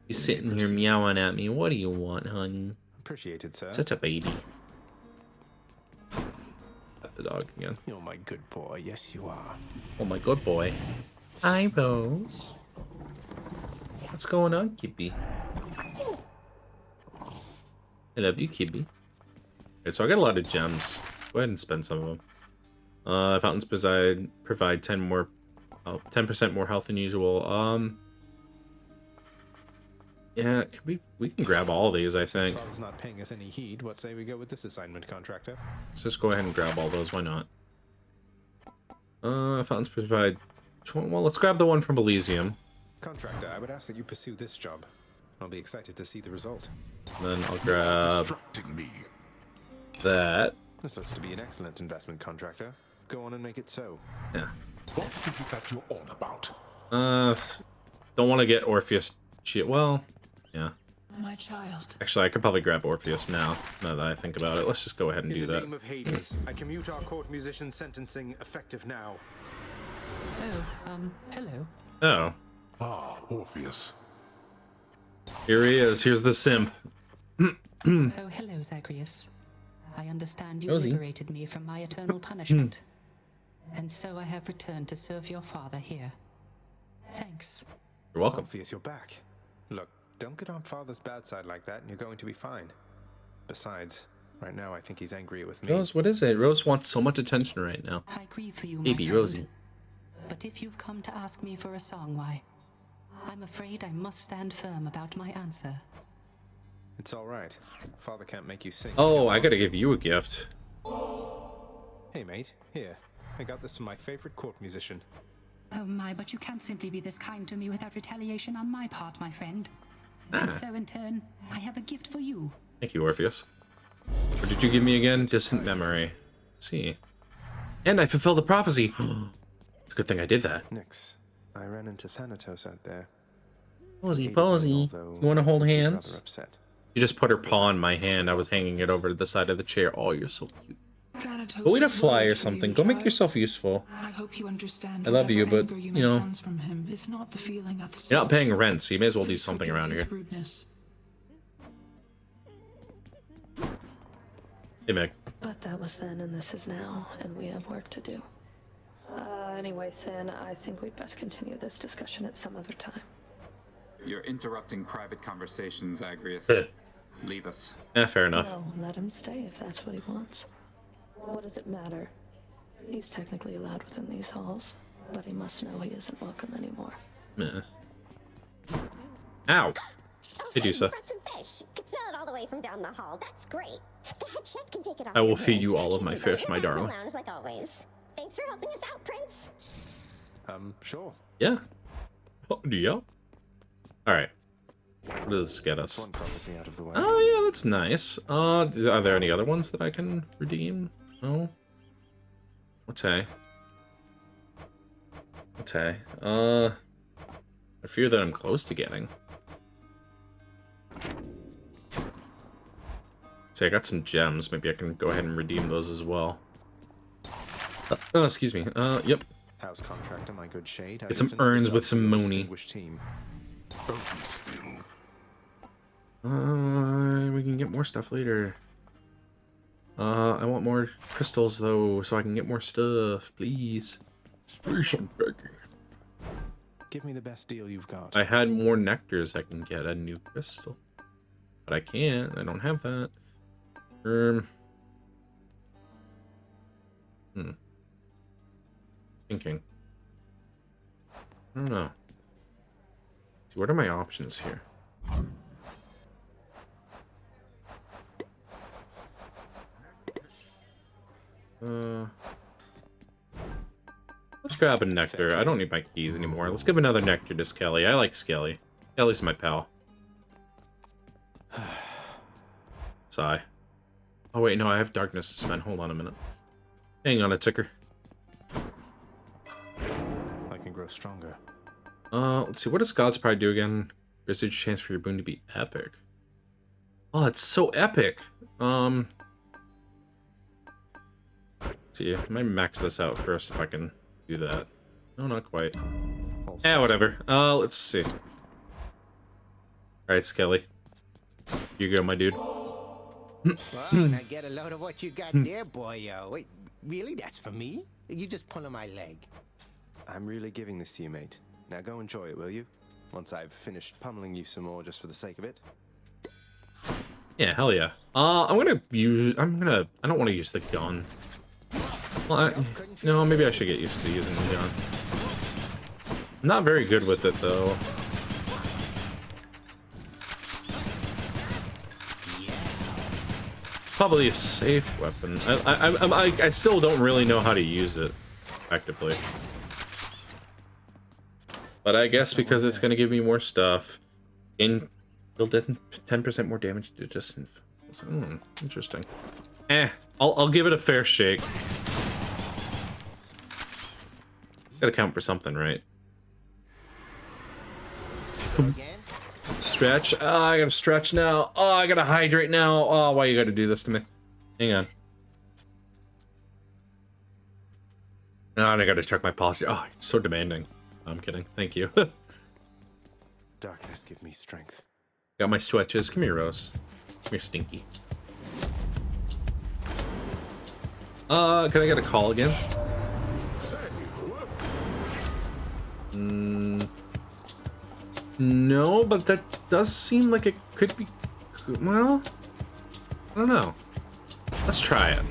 You're sitting here meowing at me. What do you want, honey? Appreciated, sir. Such a baby. At the dog again. You're my good boy, yes you are. Oh, my good boy. Hi, Rose. What's going on, Kippy? I love you, Kippy. Okay, so I got a lot of gems. Go ahead and spend some of them. Fountains provide 10% more health than usual. Yeah, we can grab all of these, I think. Father's not paying us any heed. What say we go with this assignment, contractor? Let's just go ahead and grab all those. Why not? Fountains provide... Well, let's grab the one from Elysium. Contractor, I would ask that you pursue this job. I'll be excited to see the result. Then I'll grab that. This looks to be an excellent investment, contractor. Go on and make it so. Yeah. What is it that you're on about? Don't want to get Orpheus. Well, yeah. My child. Actually, I could probably grab Orpheus now that I think about it. Let's just go ahead and do In the that. name of Hades, I commute our court musician sentencing effective now. Oh, hello. Oh. Ah, Orpheus. Here he is. Here's the simp. Oh, hello, Zagreus. I understand you Rosie. liberated me from my eternal punishment. And so I have returned to serve your father here. Thanks. You're welcome. Orpheus, you're back. Look, don't get on father's bad side like that and you're going to be fine. Besides, right now I think he's angry with me. Rose, what is it? Rose wants so much attention right now. I grieve for you, my Baby friend. Rosie. But if you've come to ask me for a song, why? I'm afraid I must stand firm about my answer. It's all right. Father can't make you sing. Oh, I gotta give you a gift. Hey, mate. Here. I got this from my favorite court musician. Oh my, but you can't simply be this kind to me without retaliation on my part, my friend. And so in turn, I have a gift for you. Thank you, Orpheus. What did you give me again? Distant memory. Let's see. And I fulfilled the prophecy. It's a good thing I did that. Nix. I ran into Thanatos out there. Posy, posy. You want to hold hands? Upset. You just put her paw in my hand. I was hanging it over to the side of the chair. Oh, you're so cute. Thanatos Go eat a is fly worried or for something. you, Go make child. yourself useful. I hope you understand. I love you, whatever but, anger you may know, sense from him is not the feeling at the you're not source. paying rent, so you may as well do Please something forgive around his here. rudeness. Hey, Meg. But that was then and this is now, and we have work to do. Anyway, Thin, I think we'd best continue this discussion at some other time. You're interrupting private conversations, Agrius. Leave us. Fair enough. Well, let him stay if that's what he wants. What does it matter? He's technically allowed within these halls, but he must know he isn't welcome anymore. Yeah. Ow. Hey, Dusa. Brought some fish. Could smell it all the way from down the hall. That's great. The head chef can take it off. I will your feed hands. you all of my Should we go fish, to my the cocktail darling. lounge like always. Thanks for helping us out, Prince. Sure. Yeah. Oh, yeah. Alright. What does this get us? One prophecy out of the way. Oh, yeah, that's nice. Are there any other ones that I can redeem? No? Okay. Okay. I fear that I'm close to getting. See, I got some gems. Maybe I can go ahead and redeem those as well. Oh, excuse me. Yep. House contractor, my good shade. Get some urns with some money. Team. We can get more stuff later. I want more crystals though, so I can get more stuff, please. Please, I'm begging. Give me the best deal you've got. I had more nectars, I can get a new crystal. But I can't. I don't have that. Thinking. I don't know. See, what are my options here? Let's grab a nectar. I don't need my keys anymore. Let's give another nectar to Skelly. I like Skelly. Skelly's my pal. Sigh. Oh wait, no, I have darkness to spend. Hold on a minute. Hang on a ticker. I can grow stronger. Let's see. What does God's Pride do again? There's a chance for your boon to be epic. Oh, it's so epic. See, I might max this out first if I can do that. No, not quite. Yeah, whatever. Let's see. Alright, Skelly. You go, my dude. Wow, now get a load of what you got there, boyo. Wait, really? That's for me? You just pulling my leg. I'm really giving this to you, mate. Now go enjoy it, will you? Once I've finished pummeling you some more just for the sake of it. Yeah, hell yeah. I don't want to use the gun. Well, no, maybe I should get used to using the gun. I'm not very good with it, though. Probably a safe weapon. I still don't really know how to use it effectively. But I guess because it's going to give me more stuff, and build 10% more damage to distant. Interesting. I'll give it a fair shake. Gotta count for something, right? Stretch. Oh, I gotta stretch now. Oh, I gotta hydrate now. Oh, why you gotta do this to me? Hang on. Oh, and I gotta check my posture. Oh, you're so demanding. I'm kidding. Thank you. Darkness, give me strength. Got my stretches. Come here, Rose. Come here, Stinky. Can I get a call again? No, but that does seem like it could be... Well, I don't know. Let's try it.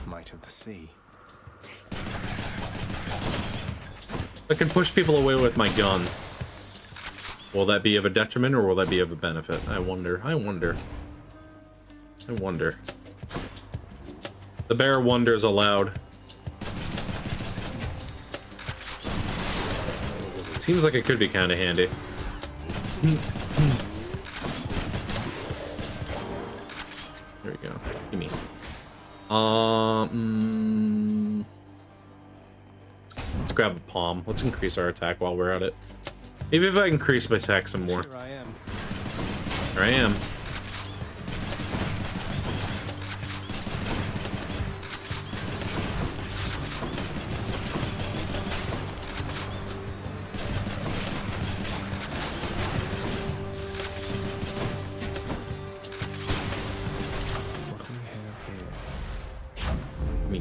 Might of the sea. I can push people away with my gun. Will that be of a detriment or will that be of a benefit? I wonder. I wonder. I wonder. The bear wonders aloud. Seems like it could be kind of handy. There we go. Give me. Let's grab a palm. Let's increase our attack while we're at it. Maybe if I increase my attack some more. Here I am. There I am.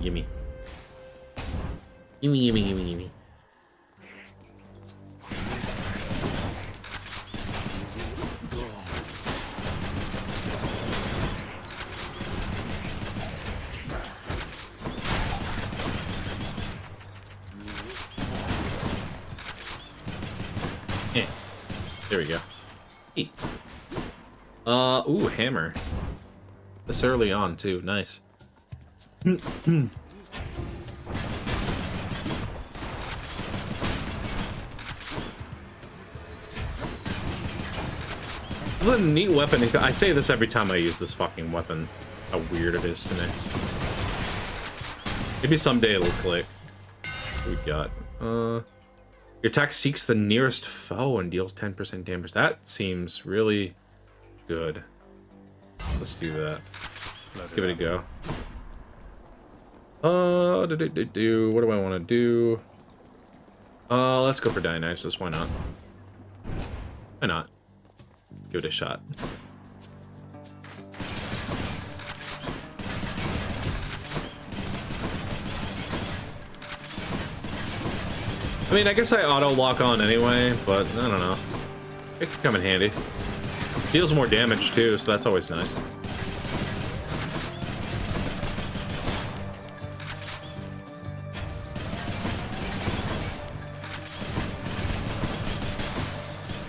Gimme. Gimme, gimme, gimme, gimme. Yeah. There we go. Hey. Ooh, hammer. This early on, too. Nice. This is a neat weapon. I say this every time I use this fucking weapon. How weird it is to me. Maybe someday it'll click. What we got? Your attack seeks the nearest foe and deals 10% damage. That seems really good. Let's do that. Give it a go. What do I want to do? Let's go for Dionysus. Why not? Why not? Give it a shot. I mean, I guess I auto lock on anyway, but I don't know. It could come in handy. Deals more damage too, so that's always nice.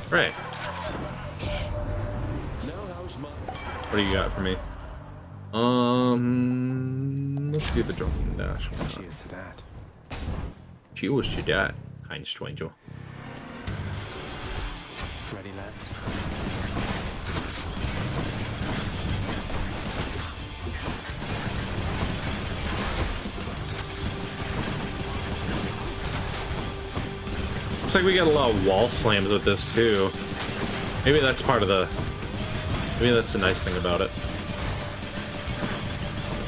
Right. What do you got for me? Let's do the jumping dash. Cheers to that. Cheers to that, kind stranger. Ready, lads? Looks like we got a lot of wall slams with this too. Maybe that's part of the... Maybe that's the nice thing about it.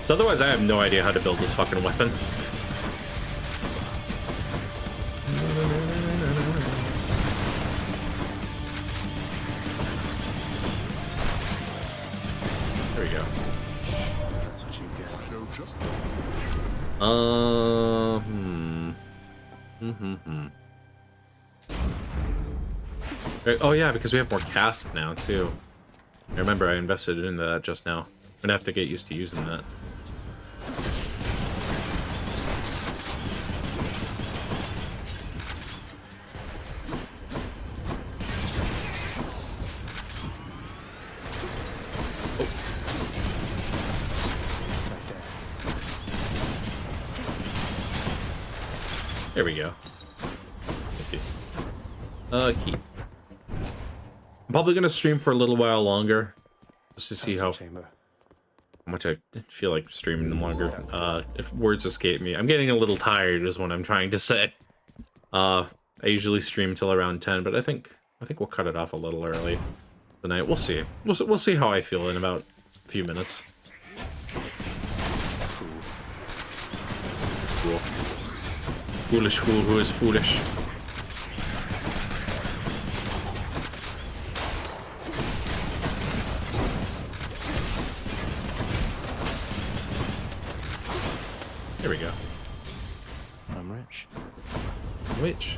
So otherwise I have no idea how to build this fucking weapon. There we go. That's what you get. Oh yeah, because we have more cast now too. I remember I invested into that just now. I'm gonna have to get used to using that. There we go. 50. Keep. I'm probably gonna stream for a little while longer, just to see how much I feel like streaming longer. If words escape me, I'm getting a little tired, is what I'm trying to say. I usually stream till around 10, but I think we'll cut it off a little early tonight. We'll see. We'll see how I feel in about a few minutes. Cool. Foolish fool who is foolish. There we go. I'm rich. Rich?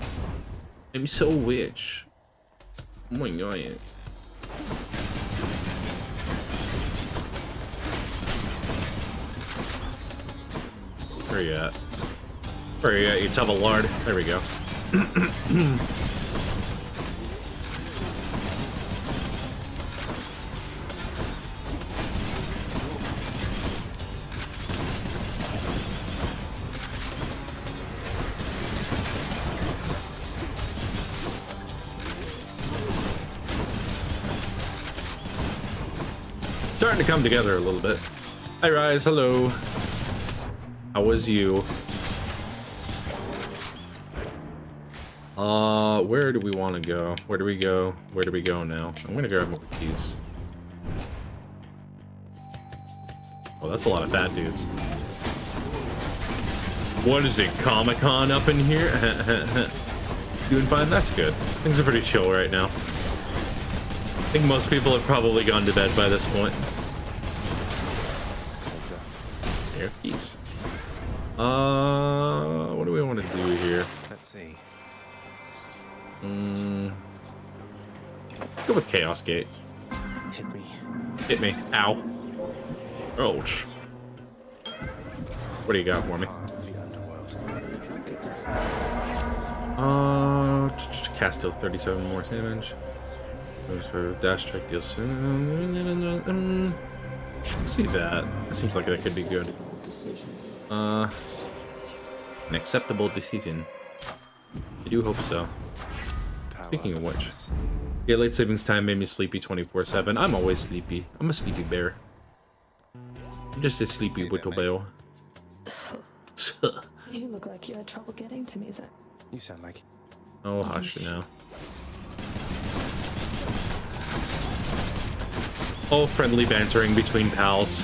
I'm so rich. Oh my god. Where you at? Where you at, you tub of lard? There we go. Starting to come together a little bit. Hi Rise, hello. How was you? Where do we want to go? Where do we go? Where do we go now? I'm gonna grab more keys. Oh, that's a lot of fat dudes. What is it, Comic-Con up in here? Doing fine? That's good. Things are pretty chill right now. I think most people have probably gone to bed by this point. Here, keys. What do we want to do here? Let's see. Go with Chaos Gate. Hit me. Hit me. Ow. Ouch. What do you got for me? Cast deals 37 more damage. Dash strike deals. See that. It seems like that could be good. An acceptable decision. I do hope so. Speaking of which, yeah, late savings time made me sleepy 24/7. I'm always sleepy. I'm a sleepy bear. I'm just a sleepy little bear. You look like you had trouble getting to me, Zach. You sound like... Oh, hush now. Oh, friendly bantering between pals.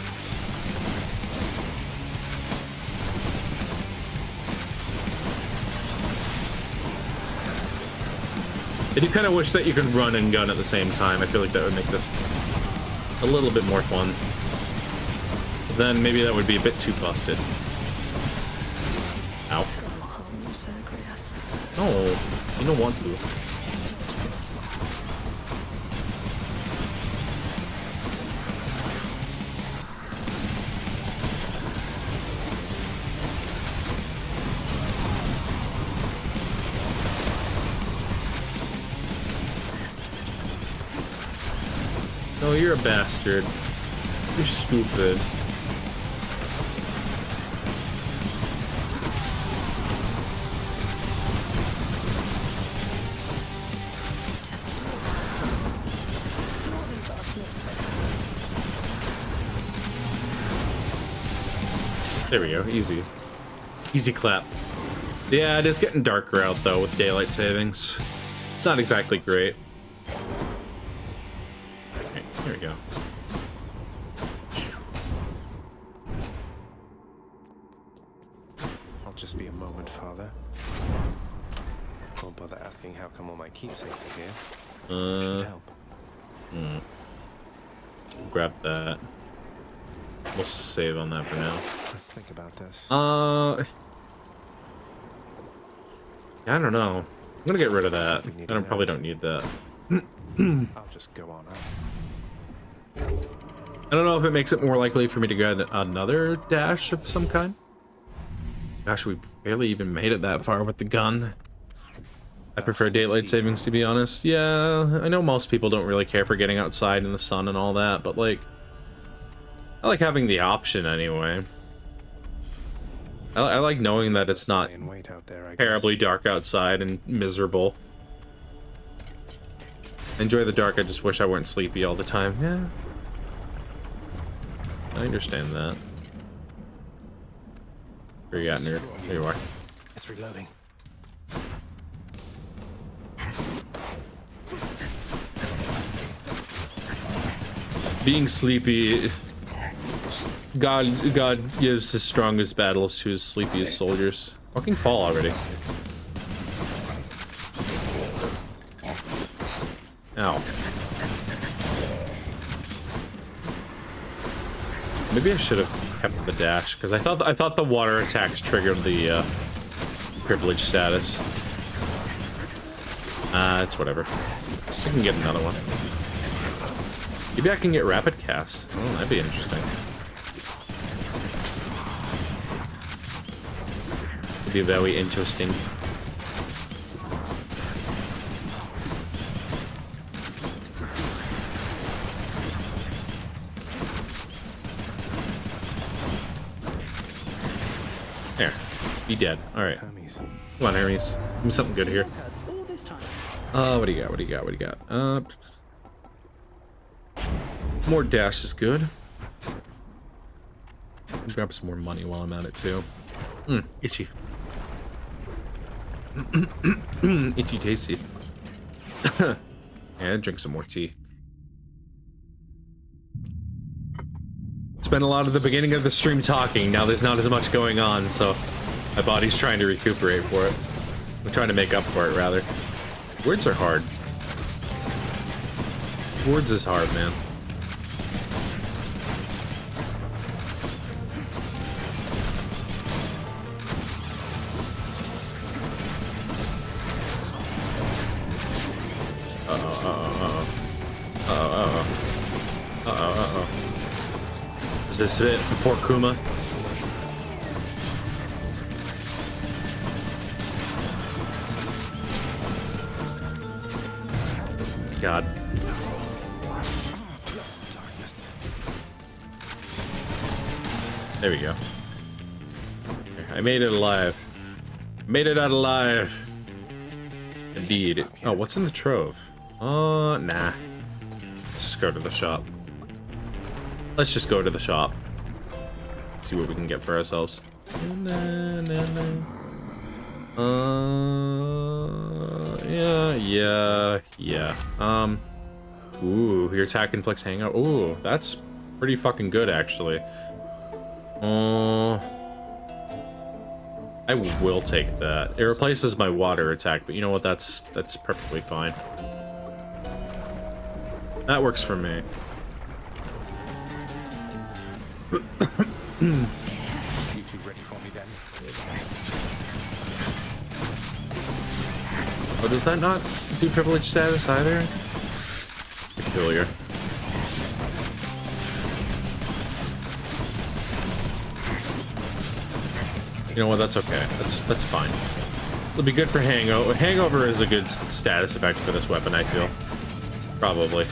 I do kind of wish that you could run and gun at the same time. I feel like that would make this a little bit more fun. But then maybe that would be a bit too busted. Ow. Zagreus. No, you don't want to. No, you're a bastard. You're stupid. There we go, easy. Easy clap. Yeah, it is getting darker out though with daylight savings. It's not exactly great. Okay, here we go. I'll just be a moment, Father. Won't bother asking how come all my keepsakes are here. Should help. Grab that. We'll save on that for now. Let's think about this. I don't know. I'm gonna get rid of that. I probably don't need that. I'll just go on out. I don't know if it makes it more likely for me to get another dash of some kind. Gosh, we barely even made it that far with the gun. I prefer daylight savings, to be honest. Yeah, I know most people don't really care for getting outside in the sun and all that, but like, I like having the option anyway. I like knowing that it's not terribly dark outside and miserable. Enjoy the dark, I just wish I weren't sleepy all the time. Yeah. I understand that. Where you at, nerd? There you are. It's reloading. Being sleepy, God gives his strongest battles to his sleepiest soldiers. Fucking fall already. Ow. Maybe I should have kept the dash because I thought the water attacks triggered the privilege status. It's whatever. I can get another one. Maybe I can get rapid cast. Oh, that'd be interesting. It'd be very interesting. There. Be dead. Alright. Come on, Hermes. Give me something good here. What do you got? What do you got? What do you got? More dash is good. Grab some more money while I'm at it too. Itchy. Itchy tasty. Yeah, drink some more tea. Spent a lot of the beginning of the stream talking. Now there's not as much going on, so my body's trying to recuperate for it. I'm trying to make up for it, rather. Words are hard. Words is hard, man. Is this it for poor Kuma? God. There we go. I made it alive. Made it out alive. Indeed. Oh, what's in the trove? Nah. Let's just go to the shop. Let's just go to the shop. See what we can get for ourselves. Yeah. Ooh, your attack inflicts hangout. Ooh, that's pretty fucking good, actually. I will take that. It replaces my water attack, but you know what? That's perfectly fine. That works for me. You two ready for me then? Oh, does that not do privilege status either? Peculiar. You know what? That's okay. That's fine. It'll be good for hangover. Hangover is a good status effect for this weapon, I feel. Probably.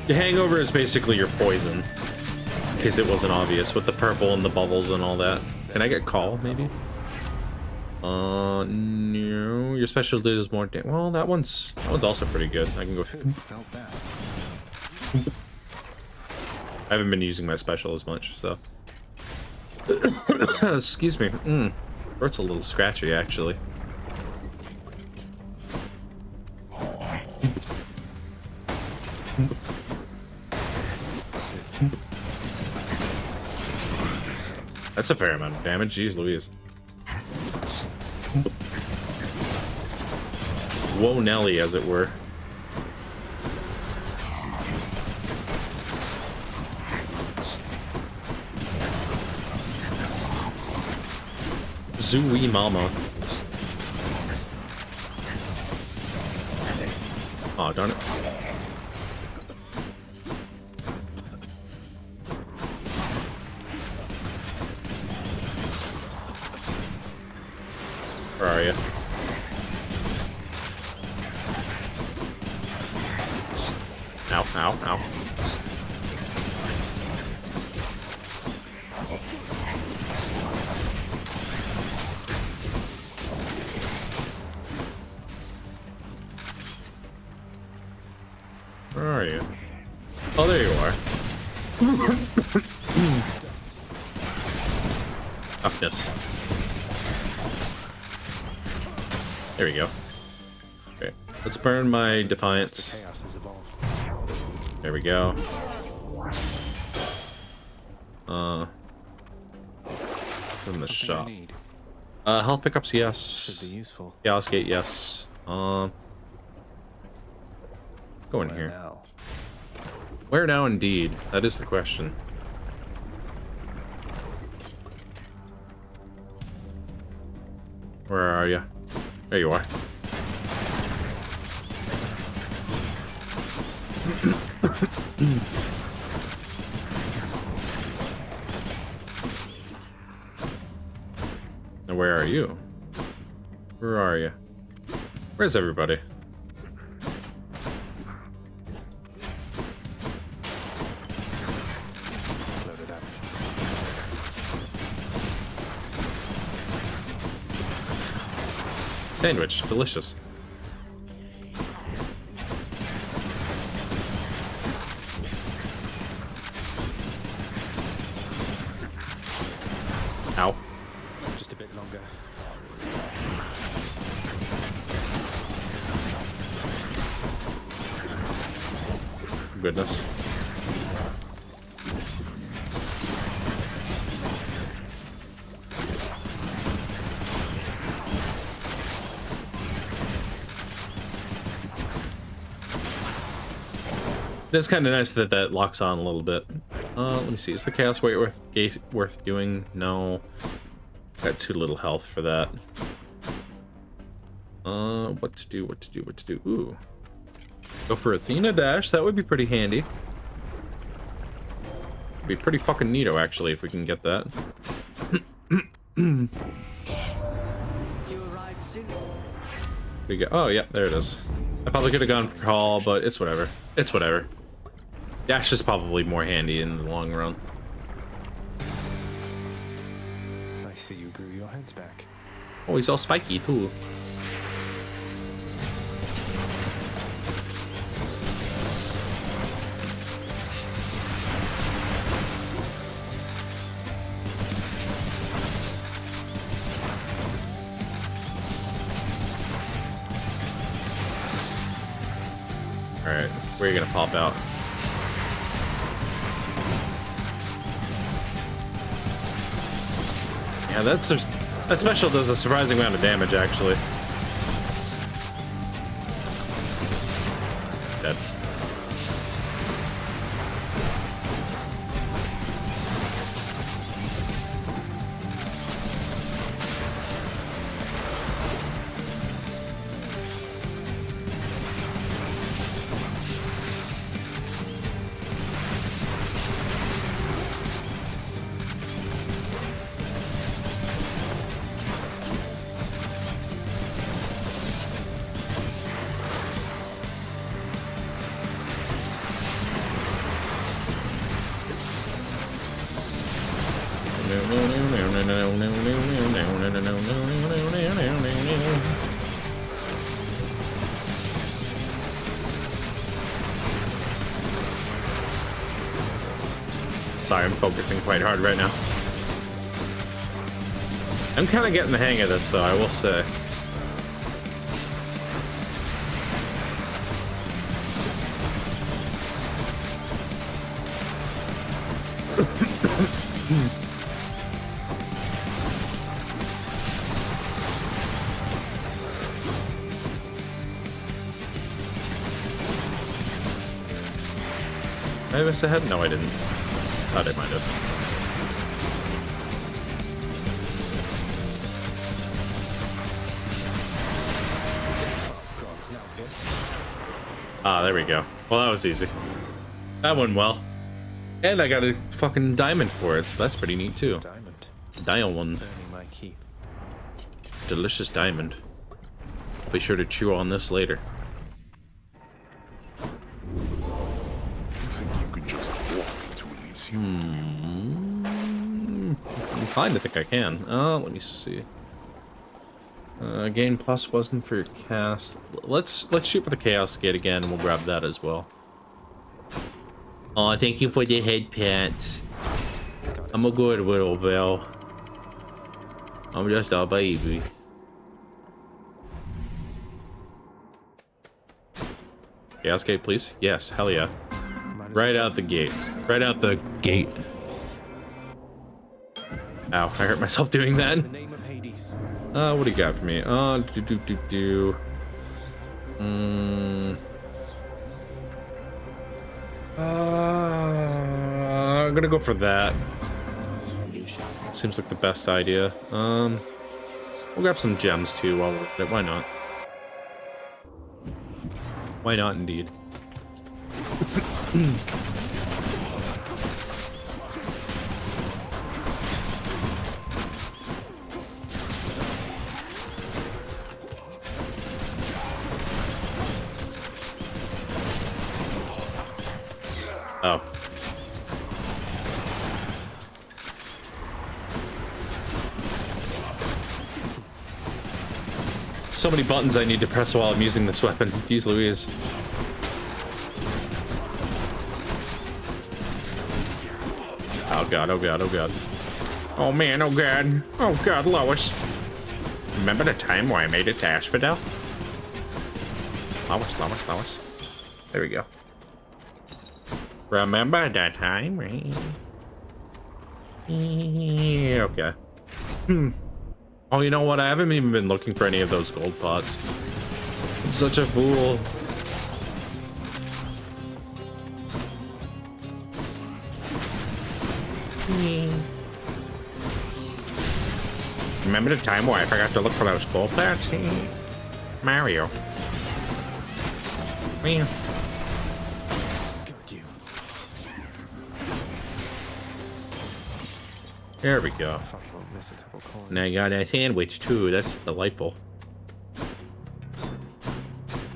The hangover is basically your poison. In case it wasn't obvious, with the purple and the bubbles and all that. Can I get call, maybe? No. Your special is more well, that one's also pretty good. I can go. Felt that. I haven't been using my special as much, so. Excuse me. Throat's a little scratchy, actually. That's a fair amount of damage. Jeez Louise. Whoa Nelly, as it were. Zooey mama. Oh, darn it. Where are you? Ow, ow, ow. Where are you? Oh, there you are. Toughness. There we go. Okay, let's burn my Defiance. There we go. What's in the shop? Health pickups, yes. Should be useful. Chaos Gate, yes. Go in here. Now? Where now, indeed? That is the question. Where are you? There you are. Now where are you? Where are you? Where's everybody? Loaded up. Sandwich, delicious. Ow. Just a bit longer. Goodness. It's kind of nice that that locks on a little bit. Let me see. Is the Chaos Weight worth doing? No. Got too little health for that. What to do? What to do? What to do? Ooh. Go for Athena Dash. That would be pretty handy. Be pretty fucking neato, actually, if we can get that. You arrived soon. We go. Oh, yeah, there it is. I probably could have gone for call, but it's whatever. It's whatever. Dash is probably more handy in the long run. I see you grew your heads back. Oh, he's all spiky, too. Alright, where are you gonna pop out? Yeah, that special does a surprising amount of damage, actually. Dead. Sorry, I'm focusing quite hard right now. I'm kind of getting the hang of this, though, I will say. Did I miss a head? No, I didn't. Thought I might have. Ah, there we go. Well, that was easy. That went well. And I got a fucking diamond for it, so that's pretty neat too. Diamond. Diamond. Earning my keep. Delicious diamond. Be sure to chew on this later. I'm inclined to think I can. Oh, let me see. Gain plus wasn't for your cast. Let's shoot for the Chaos Gate again, and we'll grab that as well. Oh, thank you for the head pats. I'm a good little Belle. I'm just a baby. Chaos Gate, please. Yes, hell yeah. Right out the gate. Right out the gate. Ow, I hurt myself doing that. In the name of Hades. What do you got for me? I'm gonna go for that. Seems like the best idea. We'll grab some gems too while we're at it. Why not? Why not, indeed? Oh. So many buttons I need to press while I'm using this weapon. Jeez Louise. Oh god, oh god, oh god. Oh man, oh god. Oh god, Lois. Remember the time where I made it to Asphodel? Lois. There we go. Remember that time, right? Okay. Oh, you know what? I haven't even been looking for any of those gold pots. I'm such a fool. Remember the time where I forgot to look for those gold pots? Mario. Meow. There we go. Now you got a sandwich too. That's delightful.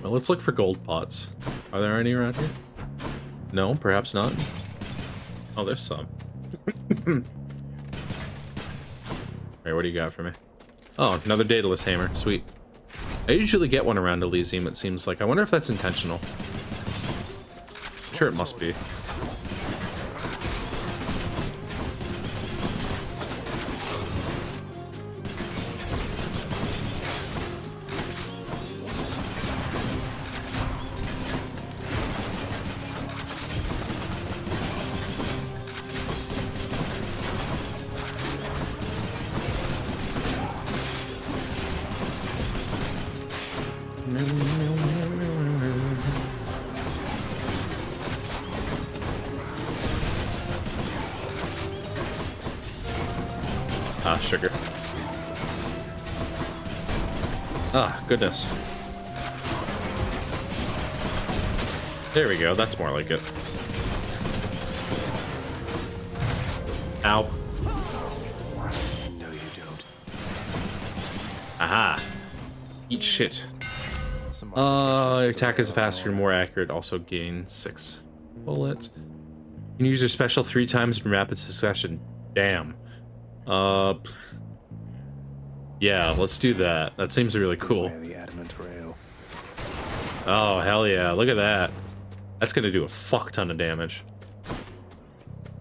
Well, let's look for gold pots. Are there any around here? No, perhaps not. Oh, there's some. Alright, what do you got for me? Oh, another Daedalus hammer. Sweet. I usually get one around Elysium, it seems like. I wonder if that's intentional. I'm sure it must be. Ah, sugar. Ah, goodness. There we go, that's more like it. Ow. No, you don't. Aha. Eat shit. Your attack is faster and more accurate, also gain 6 bullets. You can use your special 3 times in rapid succession. Damn. Yeah, let's do that. That seems really cool. Oh, hell yeah. Look at that. That's gonna do a fuck ton of damage.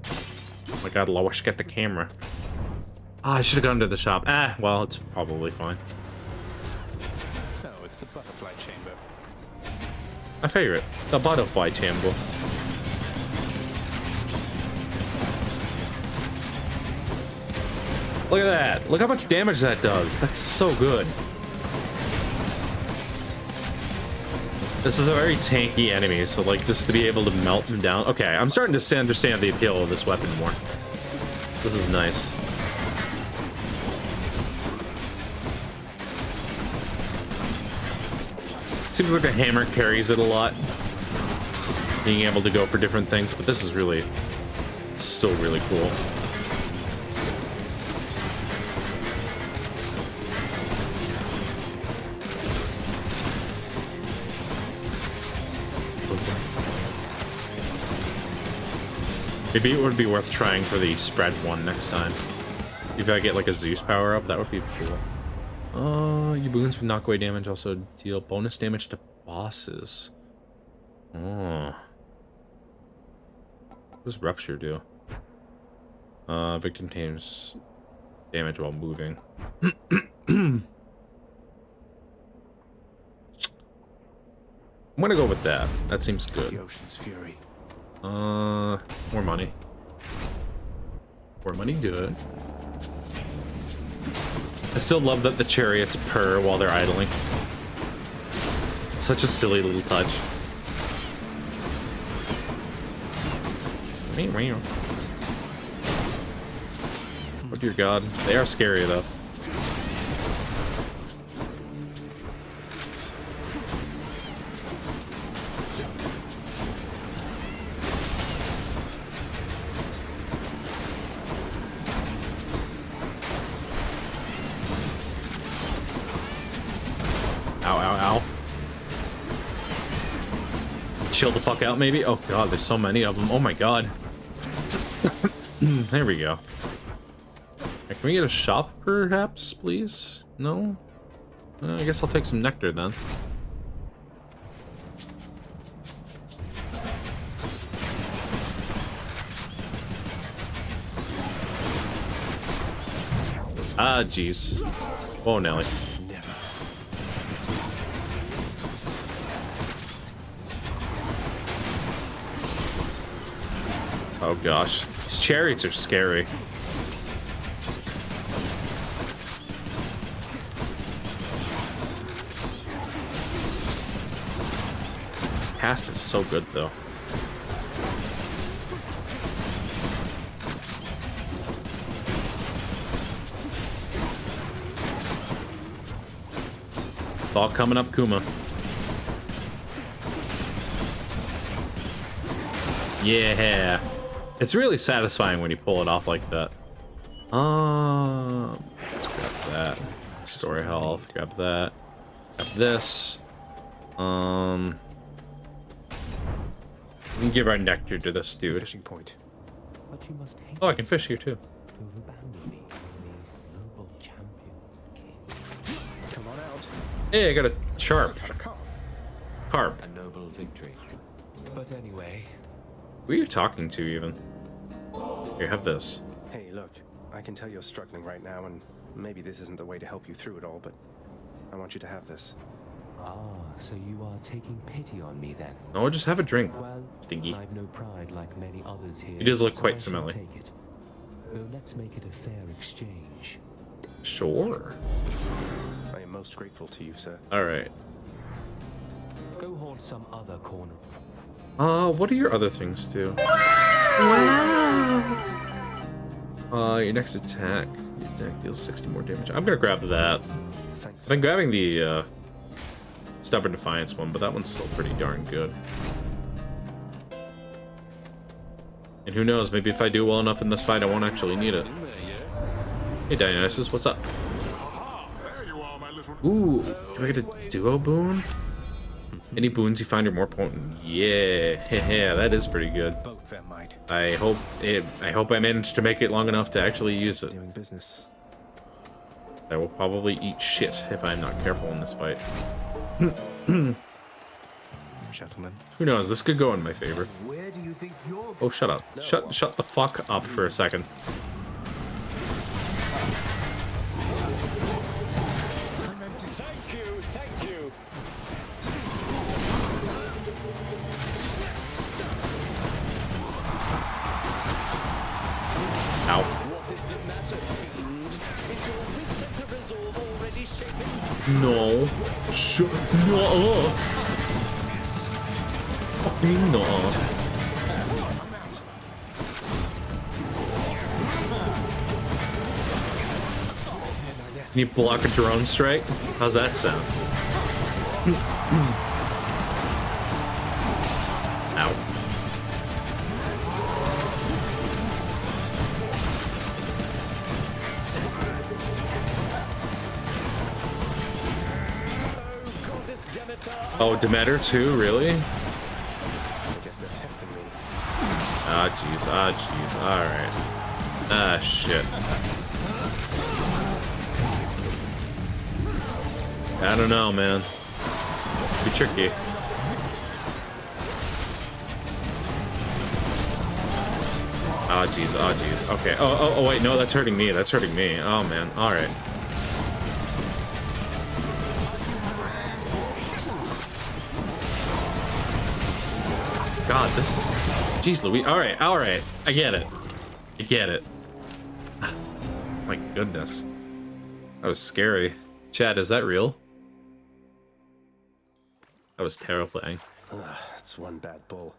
Oh my god, Lois, get the camera. Ah, I should have gone to the shop. Ah, well, it's probably fine. No, it's the butterfly chamber. My favorite. The butterfly chamber. Look at that. Look how much damage that does. That's so good. This is a very tanky enemy, so like just to be able to melt them down. Okay, I'm starting to understand the appeal of this weapon more. This is nice. Seems like a hammer carries it a lot. Being able to go for different things, but this is really still really cool. Maybe it would be worth trying for the spread one next time. If I get like a Zeus power up, that would be cool. Your boons with knock away damage also deal bonus damage to bosses. Oh. What does rupture do? Victim takes damage while moving. I'm gonna go with that. That seems good. The ocean's fury. More money. More money, good. I still love that the chariots purr while they're idling. Such a silly little touch. Oh dear god. They are scary though. Chill the fuck out, maybe? Oh god, there's so many of them. Oh my god. There we go. Can we get a shop, perhaps, please? No? I guess I'll take some nectar, then. Ah, jeez. Oh, Nelly. Oh gosh, these chariots are scary. Cast is so good though. It's all coming up, Kuma. Yeah. It's really satisfying when you pull it off like that. Let's grab that. Store health, grab that. Grab this. We can give our nectar to this dude. Fishing point. Oh, I can fish here too. Come on out. Hey, I got a sharp. Carp. A noble victory. But anyway. Who are you talking to, even? Here, have this. Hey, look, I can tell you're struggling right now, and maybe this isn't the way to help you through it all, but I want you to have this. Ah, so you are taking pity on me then? No, just have a drink. Well, Stinky. I've no pride like many others here. He does look so quite I shall similarly. take it. Though let's make it a fair exchange. Sure. I am most grateful to you, sir. Alright. Go haunt some other corner. What do your other things do? Wow. Your next attack. Your attack deals 60 more damage. I'm gonna grab that. Thanks. I've been grabbing the, Stubborn Defiance one, but that one's still pretty darn good. And who knows, maybe if I do well enough in this fight, I won't actually need it. Hey, Dionysus, what's up? Ooh, do I get a duo boon? Any boons you find are more potent. Yeah, that is pretty good. Both Fair might. I hope I managed to make it long enough to actually use it. Doing business. I will probably eat shit if I'm not careful in this fight. Gentlemen. Who knows? This could go in my favor. Where do you think you're Oh, shut up. Shut the fuck up for a second. Thank you, thank you. Ow. What is the matter, fiend? Is your weak sense of resolve already shaken? No. No. Fucking no. Can you block a drone strike? How's that sound? Ow. Oh, Demeter too? Really? I guess they're testing me. Ah, jeez. Ah, jeez. Alright. Ah, shit. I don't know, man. Be tricky. Ah, jeez. Ah, jeez. Okay. Oh, wait. No, that's hurting me. That's hurting me. Oh, man. Alright. God, this... Jeez, Louis. Alright, alright. I get it. I get it. My goodness. That was scary. Chad, is that real? That was terrifying. That's one bad bull.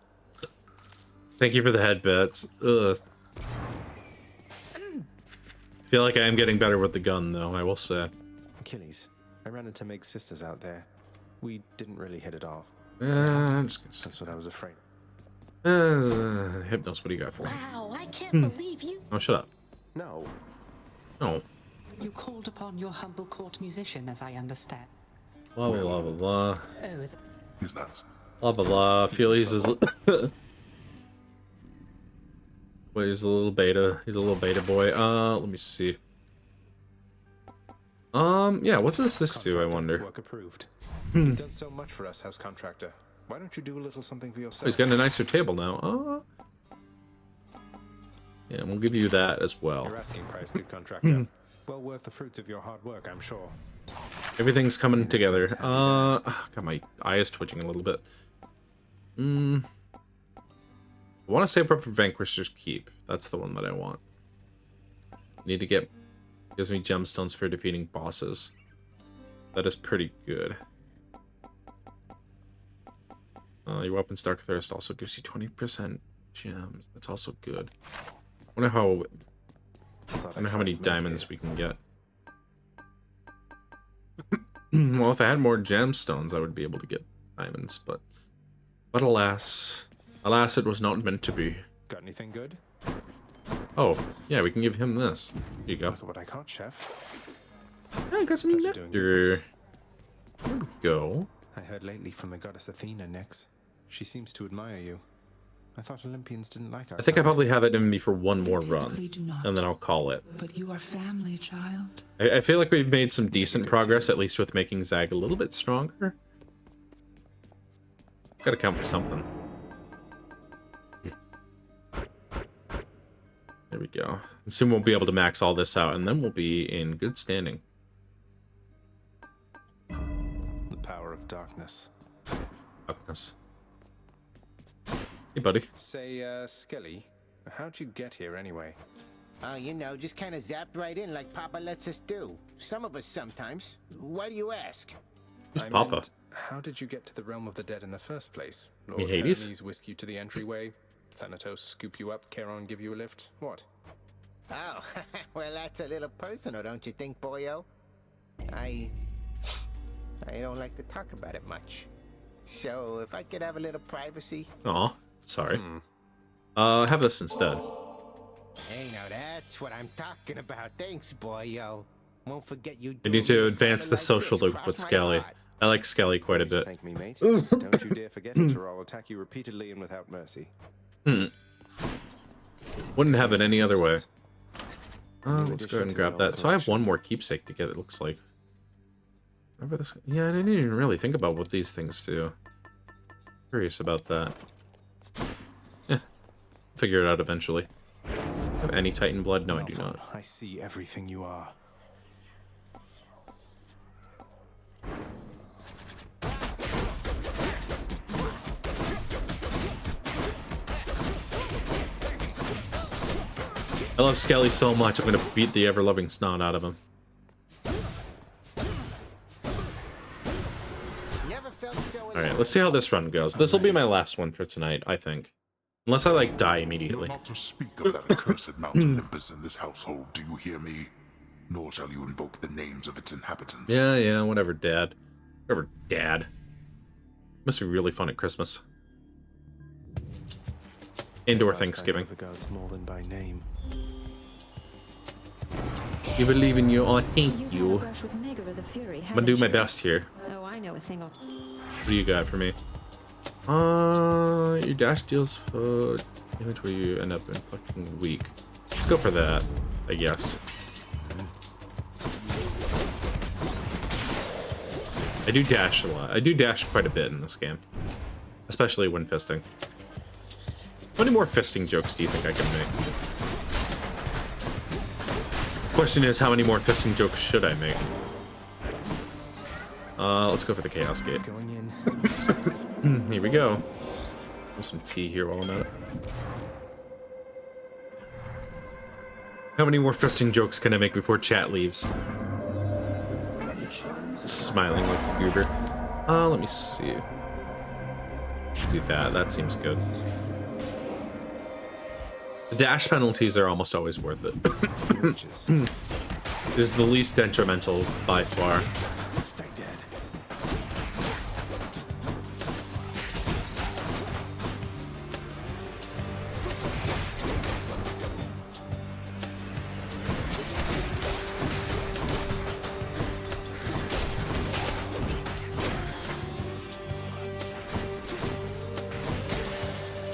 Thank you for the headbutts. Ugh. I feel like I am getting better with the gun, though, I will say. Achilles, I ran into Meg's sisters out there. We didn't really hit it off. I'm just gonna... That's what I was afraid. Hypnos, what do you got for me? Wow, I can't believe you. Oh, shut up. No. No. You called upon your humble court musician, as I understand. Blah, blah, blah, blah, blah. Oh, Is that? Blah, blah, blah. Felix is... Wait, he's a little beta. He's a little beta boy. Let me see. Yeah, what does this do, I wonder? Work approved. You've done so much for us, house contractor. Why don't you do a little something for yourself? Oh, he's got a nicer table now. Yeah, we'll give you that as well. Your asking price, good contractor. Well worth the fruits of your hard work, I'm sure. Everything's coming together. God, my eye is twitching a little bit. I want to save up for Vanquisher's Keep. That's the one that I want. Need to get... Gives me gemstones for defeating bosses. That is pretty good. Your weapon's Dark Thirst also gives you 20% gems. That's also good. I wonder how many diamonds we can get. Well, if I had more gemstones, I would be able to get diamonds, but alas, it was not meant to be. Got anything good? Oh, yeah, we can give him this. Here you go. Look at what I caught, chef. Yeah, I got some nectar. There we go. I heard lately from the goddess Athena, Nix. She seems to admire you. I thought Olympians didn't like our I think I kind. probably have it in me for one more run, typically do not. and then I'll call it. But you are family, child. I feel like we've made some decent progress, at least with making Zag a little bit stronger. Gotta count for something. There we go. And soon we'll be able to max all this out, and then we'll be in good standing. The power of darkness. Darkness. Hey, buddy. Say, Skelly, how'd you get here anyway? Oh, you know, just kind of zapped right in like Papa lets us do. Some of us sometimes. Why do you ask? Who's I Papa? meant, how did you get to the realm of the dead in the first place? mean Lord Hades? Hermes whisk you to the entryway? Thanatos scoop you up? Charon give you a lift? What? Oh, well, that's a little personal, don't you think, boyo? I don't like to talk about it much. So, if I could have a little privacy... Aw, sorry. Have this instead. Hey, now that's what I'm talking about. Thanks, boyo. Won't forget you. I need to advance the social loop with Skelly. I like Skelly quite a bit. Thank me, mate. Don't you dare forget it, or I'll attack you repeatedly and without mercy. Wouldn't have it any other way. New Let's go ahead addition and to grab the that. old So I have collection. one more keepsake to get, it looks like. Remember this? Yeah, I didn't even really think about what these things do. Curious about that. Yeah, figure it out eventually. Have any Titan blood? No, I do not. I see everything you are. I love Skelly so much, I'm gonna beat the ever-loving snot out of him. Alright, let's see how this run goes. This will be my last one for tonight, I think. Unless I, like, die immediately. You're not to speak of that accursed Mount Olympus in this household, do you hear me? Nor shall you invoke the names of its inhabitants. Yeah, whatever, Dad. Whatever, Dad. Must be really fun at Christmas. Indoor Thanksgiving. The gods more than by name. You believe in you, oh, thank you. I'm gonna do my best here. Oh, I know a thing or... What do you got for me? Your dash deals for damage where you end up in fucking weak. Let's go for that, I guess. I do dash a lot. I do dash quite a bit in this game. Especially when fisting. How many more fisting jokes do you think I can make? Question is, how many more fisting jokes should I make? Let's go for the Chaos Gate. Going in. Here we go. Have some tea here while I'm at it. How many more fisting jokes can I make before chat leaves? Smiling like a goober. Let me see. Do that. That seems good. The dash penalties are almost always worth it. It is the least detrimental by far. Stay dead.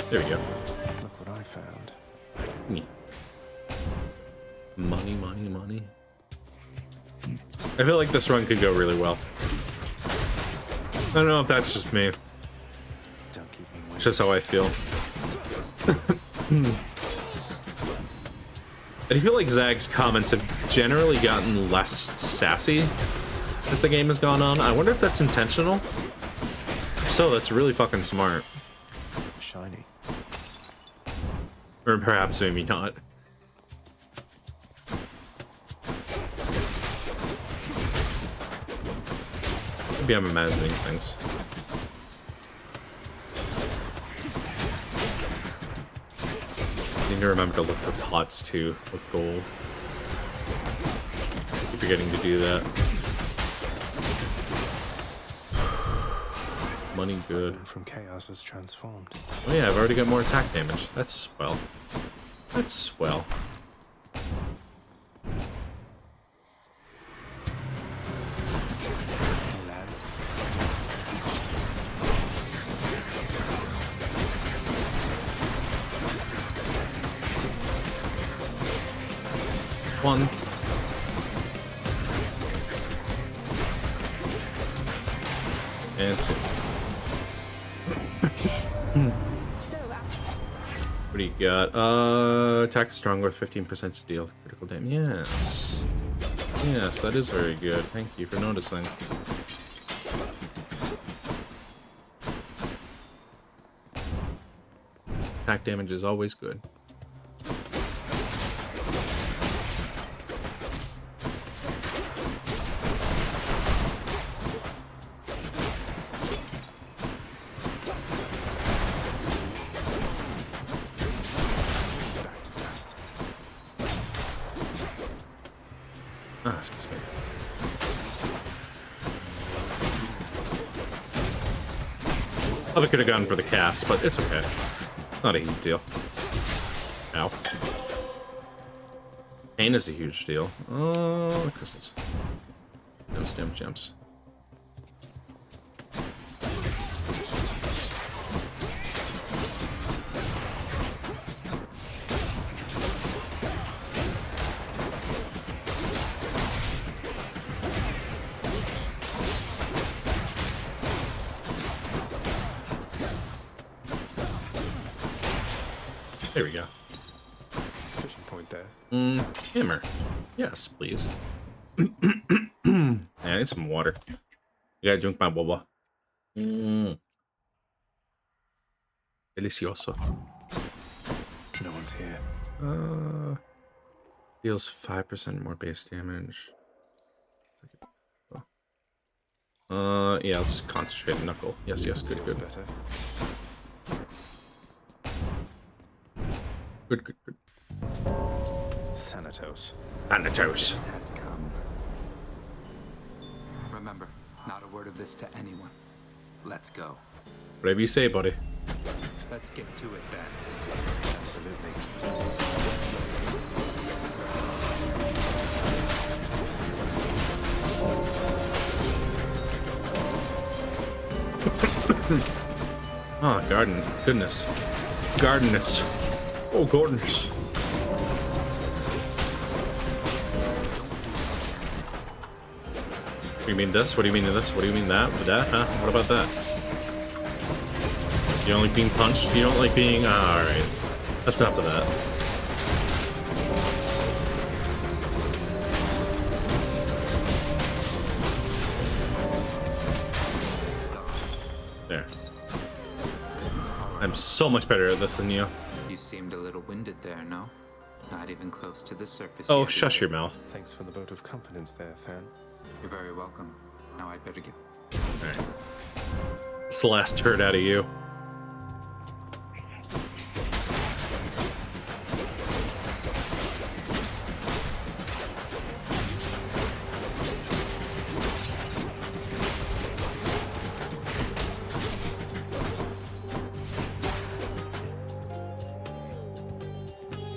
There we go. Look what I found. Money, money, money. I feel like this run could go really well. I don't know if that's just me. It's just how I feel. I feel like Zag's comments have generally gotten less sassy as the game has gone on. I wonder if that's intentional. If so, that's really fucking smart. Shiny. Or perhaps maybe not. Maybe I'm imagining things. Need to remember to look for pots too with gold. Keep forgetting to do that. Money good. From chaos is transformed. Oh yeah, I've already got more attack damage. That's swell. That's swell. Lads. One. And two. What do you got? Attack is strong with 15% to deal critical damage. Yes. Yes, that is very good. Thank you for noticing. Attack damage is always good. Ah, excuse me. Probably could have gone for the cast, but it's okay. Not a huge deal. Ow. Pain is a huge deal. Oh, crystals. Gems, gems. There we go. Fishing point there. Hammer. Yes, please. Yeah, I need some water. You gotta drink my boba. Delicioso. No one's here. Deals 5% more base damage. Yeah, let's concentrate on Knuckle. Yes, yes, good, good. Better. Good, good, good. Thanatos. Thanatos. It has come. Remember, not a word of this to anyone. Let's go. Whatever you say, buddy. Let's get to it then. Absolutely. Oh, garden. Goodness. Gardeness. Oh, gardeners. What do you mean this? What do you mean this? What do you mean that? With that? Huh? What about that? You don't like being punched? You don't like being... alright. That's enough of that. There. I'm so much better at this than you. You seemed a little winded there, no? Not even close to the surface. Oh, yet. shush your mouth. Thanks for the vote of confidence there, Than. You're very welcome. Now I'd better get... Alright. It's the last turd out of you.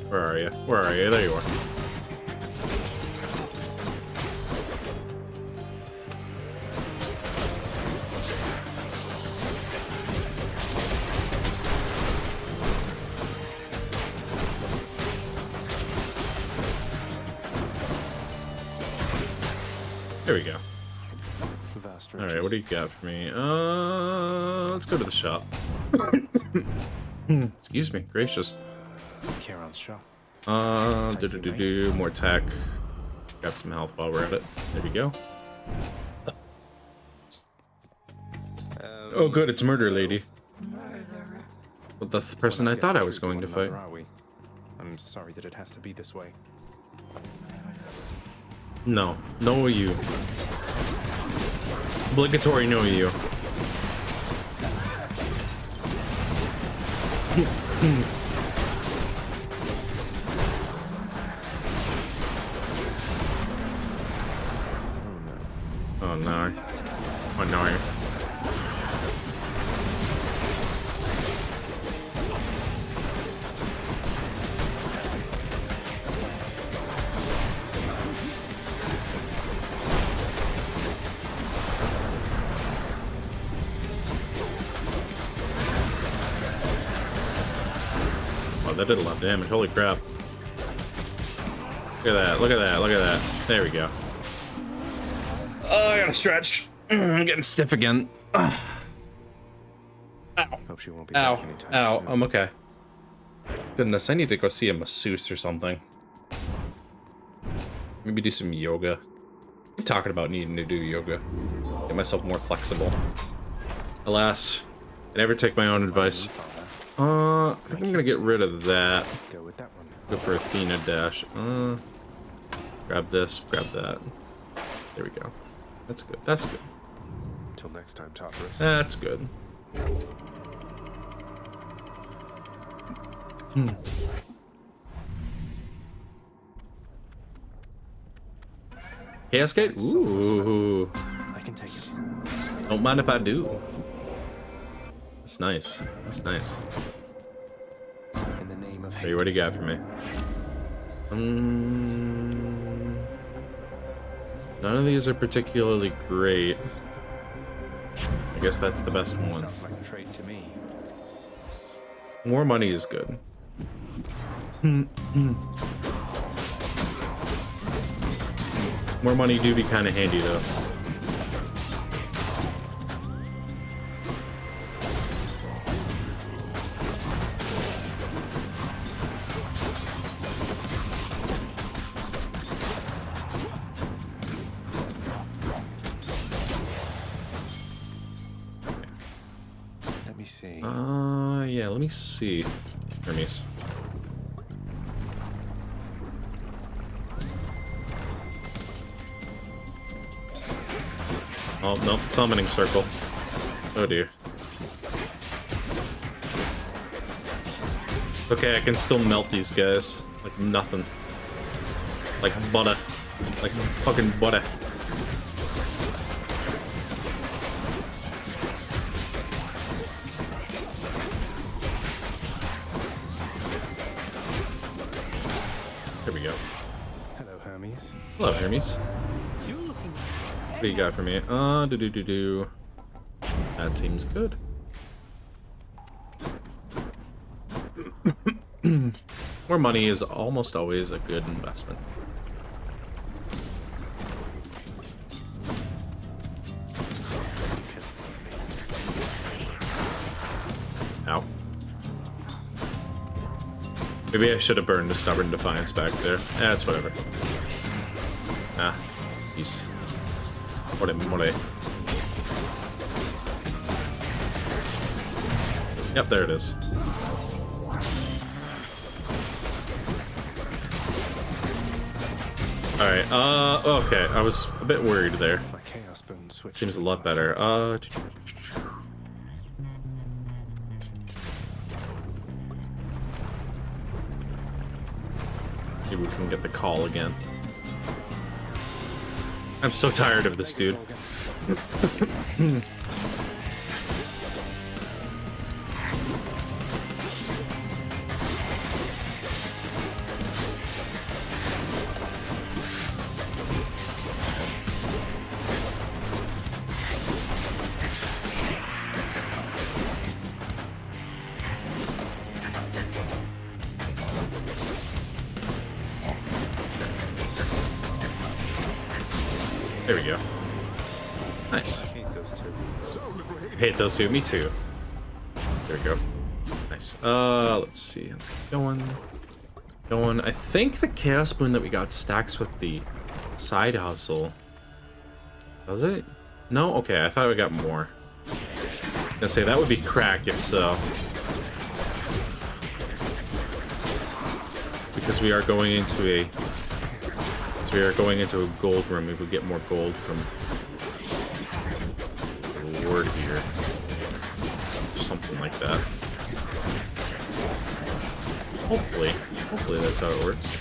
Where are you? Where are you? There you are. There we go. Alright, what do you got for me? Let's go to the shop. Excuse me, gracious. Charon's shop. More attack. Grab some health while we're at it. There we go. Oh good, it's Murder Lady. Well, the person I thought I was going to fight. I'm sorry that it has to be this way. No. No you. Obligatory no you. Oh no. Oh no. That did a lot of damage. Holy crap. Look at that. Look at that. Look at that. There we go. Oh, I gotta stretch. I'm getting stiff again. Ow. Hope she won't be Ow. back anytime Ow. soon. I'm okay. Goodness, I need to go see a masseuse or something. Maybe do some yoga. I'm talking about needing to do yoga. Get myself more flexible. Alas, I never take my own advice. I think I'm gonna get rid of that. Go for Athena dash. Grab this, grab that. There we go. That's good. That's good. Till next time, Tartarus. That's good. Chaos Gate? Ooh. I can take it. Don't mind if I do. That's nice. That's nice. In the name of Hey, what do you got for me? None of these are particularly great. I guess that's the best one. Sounds like a trade to me. More money is good. More money do be kind of handy though. see. Yeah, let me see. Hermes. Oh, no, summoning circle. Oh dear. Okay, I can still melt these guys. Like nothing. Like butter. Like fucking butter. There we go. Hello, Hermes. Hello, Hermes. What do you got for me? Do. That seems good. More money is almost always a good investment. Ow. Maybe I should have burned the Stubborn Defiance back there. That's whatever. Ah, jeez. More. Yep, there it is. Alright, okay, I was a bit worried there. It seems a lot better. Maybe we can get the call again. I'm so tired of this dude. There we go. Nice. I hate those two. Hate those two. Me too. There we go. Nice. Let's see. Let's keep going. I think the Chaos Moon that we got stacks with the side hustle. Does it? No? Okay, I thought we got more. I was gonna say, that would be cracked if so. Because we are going into a... we are going into a gold room. We would get more gold from the Lord here. Something like that. Hopefully that's how it works.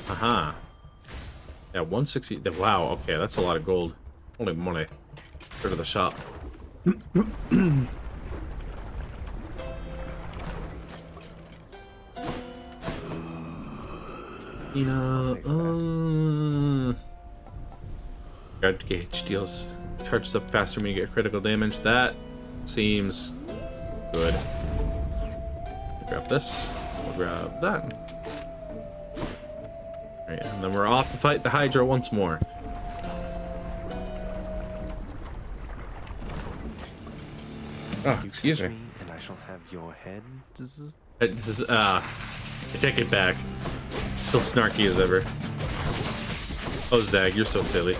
Aha. Yeah, 160. Wow, okay, that's a lot of gold. Holy moly. Go to the shop. You know, guard gauge deals charges up faster when you get critical damage. That seems good. We'll grab this. We'll grab that. Alright, and then we're off to fight the Hydra once more. Oh, excuse me. And I shall have your head. This is, I take it back. Still snarky as ever. Oh, Zag, you're so silly.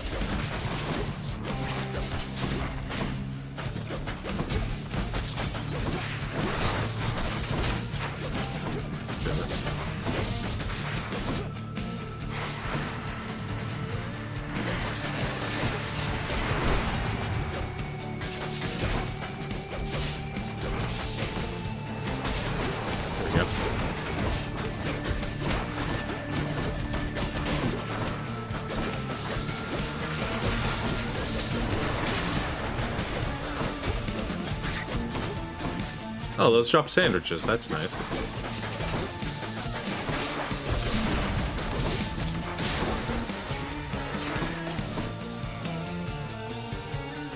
Oh, those drop sandwiches. That's nice.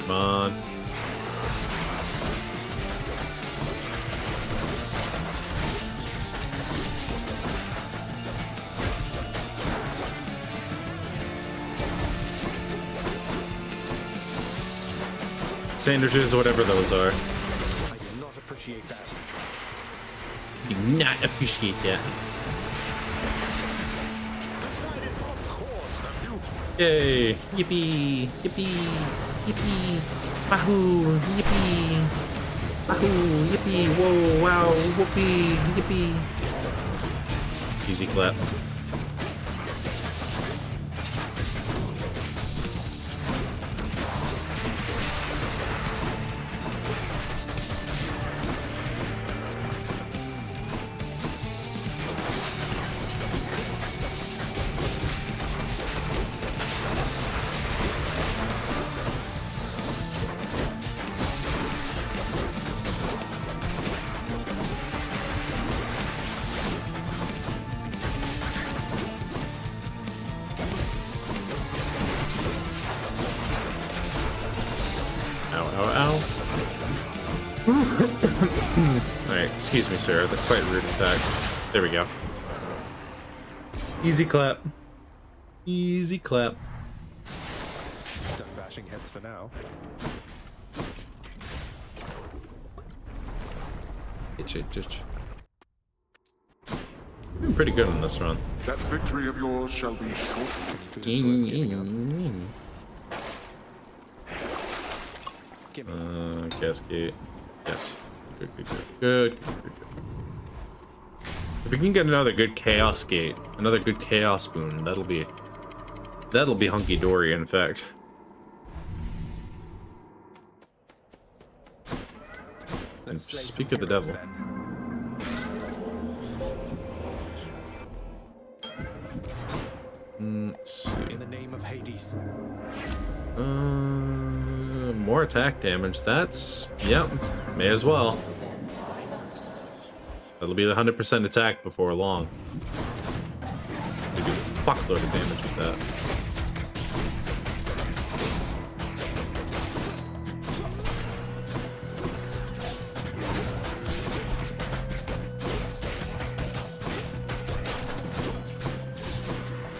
Come on. Sandwiches, whatever those are. Appreciate that. Do not appreciate that. Decided on course, nephew. Yay! Yippee! Yippee! Yippee! Wahoo! Yippee! Wahoo! Yippee! Whoa! Wow! Whoopee! Yippee! Easy clap. Alright, excuse me, sir. That's quite rude, in fact. There we go. Easy clap. Easy clap. Done bashing heads for now. Itch. I'm pretty good on this run. That victory of yours shall be short-lived. Cascade. Yes. Good. If we can get another good chaos gate, another good chaos boon, that'll be hunky-dory, in fact. And speak of the devil. Let's see. In the name of Hades. More attack damage. That's, yep, may as well. That'll be the 100% attack before long. We do a fuckload of damage with that.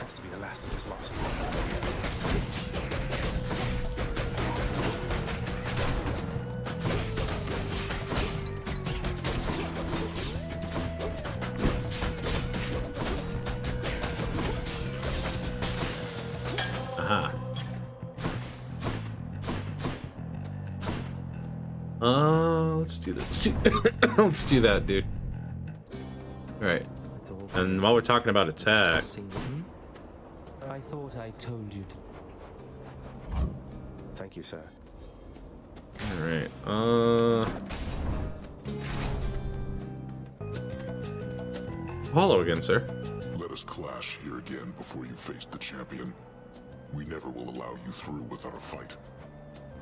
Has to be the last of this lot. Let's do this. Let's do that, dude. Alright. And while we're talking about attack... I thought I told you to... Thank you, sir. Alright, Hollow again, sir. Let us clash here again before you face the champion. We never will allow you through without a fight.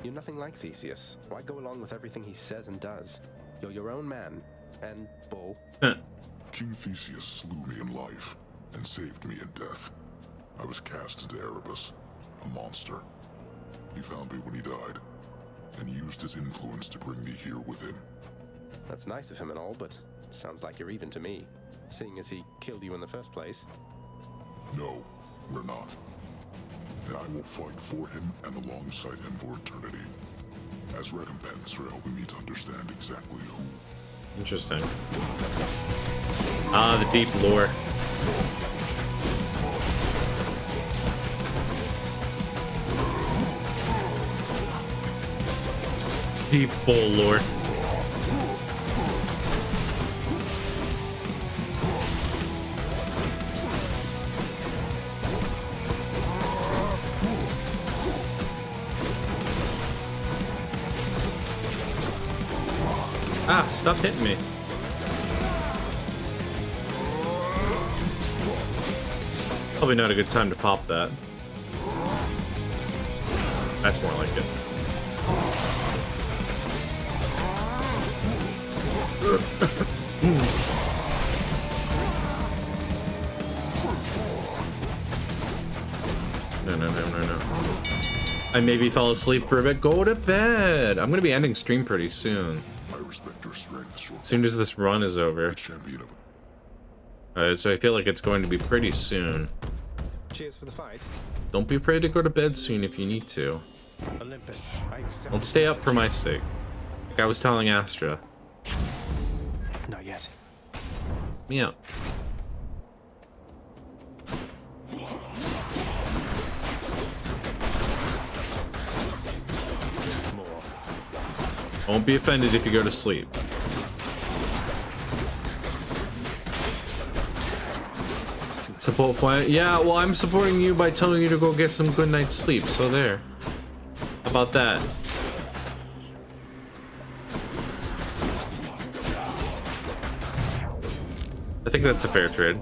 You're nothing like Theseus. Why go along with everything he says and does? You're your own man. And bull. King Theseus slew me in life and saved me in death. I was cast into Erebus, a monster. He found me when he died, and used his influence to bring me here with him. That's nice of him and all, but sounds like you're even to me, seeing as he killed you in the first place. No, we're not. And I will fight for him and alongside him for eternity, as recompense for helping me to understand exactly who. Interesting. Ah, the deep lore. Deep full lore. Ah, stop hitting me. Probably not a good time to pop that. That's more like it. No. I maybe fell asleep for a bit. Go to bed. I'm gonna be ending stream pretty soon. I respect your strength, As soon as this run is over. So I feel like it's going to be pretty soon. Cheers for the fight. Don't be afraid to go to bed soon if you need to. Olympus, I accept. Don't stay up for my sake. Like I was telling Astra. Not yet. Yeah. Won't be offended if you go to sleep. Support flight. Yeah, well, I'm supporting you by telling you to go get some good night's sleep. So there. How about that? I think that's a fair trade.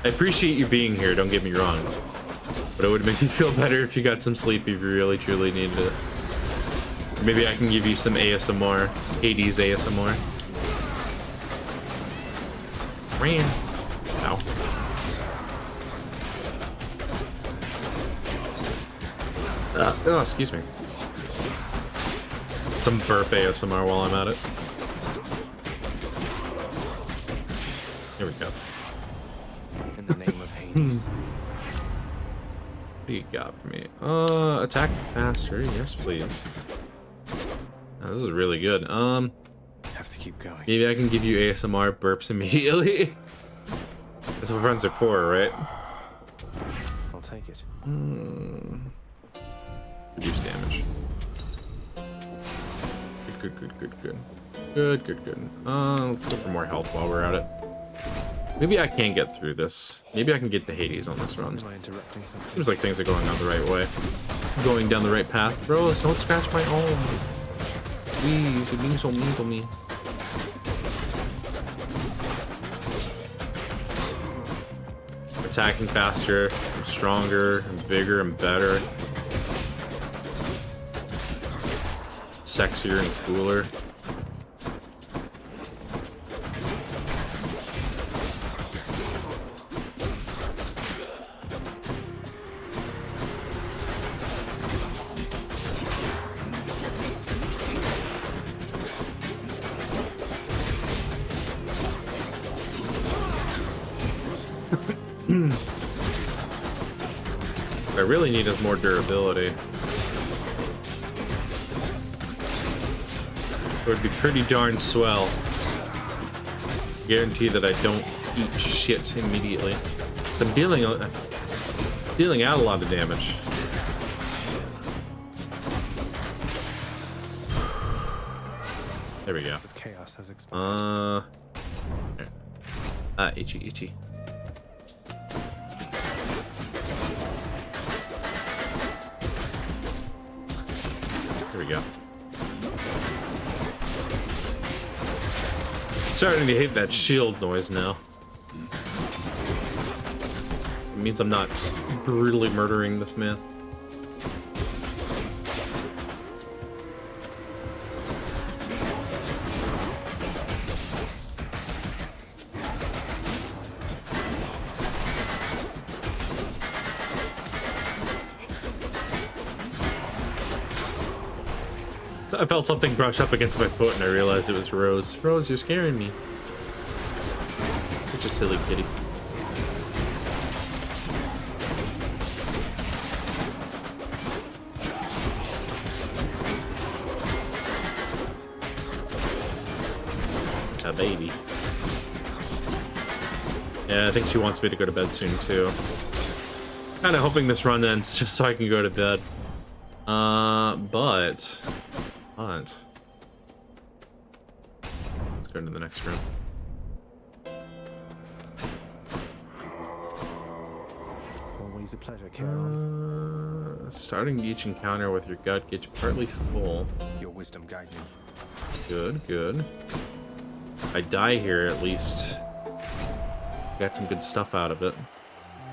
I appreciate you being here, don't get me wrong. But it would make me feel better if you got some sleep if you really truly needed it. Or maybe I can give you some ASMR. Hades ASMR. Ran. Ow. Oh, excuse me. Some burp ASMR while I'm at it. Here we go. In the name of Hades. What do you got for me? Attack faster. Yes, please. Oh, this is really good. Have to keep going. Maybe I can give you ASMR burps immediately. That's what friends are for, right? I'll take it. Reduce damage. Good, good, good, good, good. Good, good, good. Let's go for more health while we're at it. Maybe I can get through this. Maybe I can get the Hades on this run. Am I interrupting something? Seems like things are going on the right way. Going down the right path. Bros, don't scratch my arm. Please, you're being so mean to me. Attacking faster, I'm stronger, and bigger, and better. Sexier and cooler. What I really need is more durability. It would be pretty darn swell. Guarantee that I don't eat shit immediately. 'Cause I'm dealing out a lot of damage. There we go. Of chaos has expired. Itchy, itchy. There we go. Starting to hate that shield noise now. It means I'm not brutally murdering this man. I felt something brush up against my foot and I realized it was Rose. Rose, you're scaring me. Such a silly kitty. A baby. Yeah, I think she wants me to go to bed soon too. Kind of hoping this run ends just so I can go to bed. But let's go into the next room. Always a pleasure, Charon. Starting each encounter with your gut gets you partly full. Your wisdom guide me. Good, good. I die here at least. Got some good stuff out of it.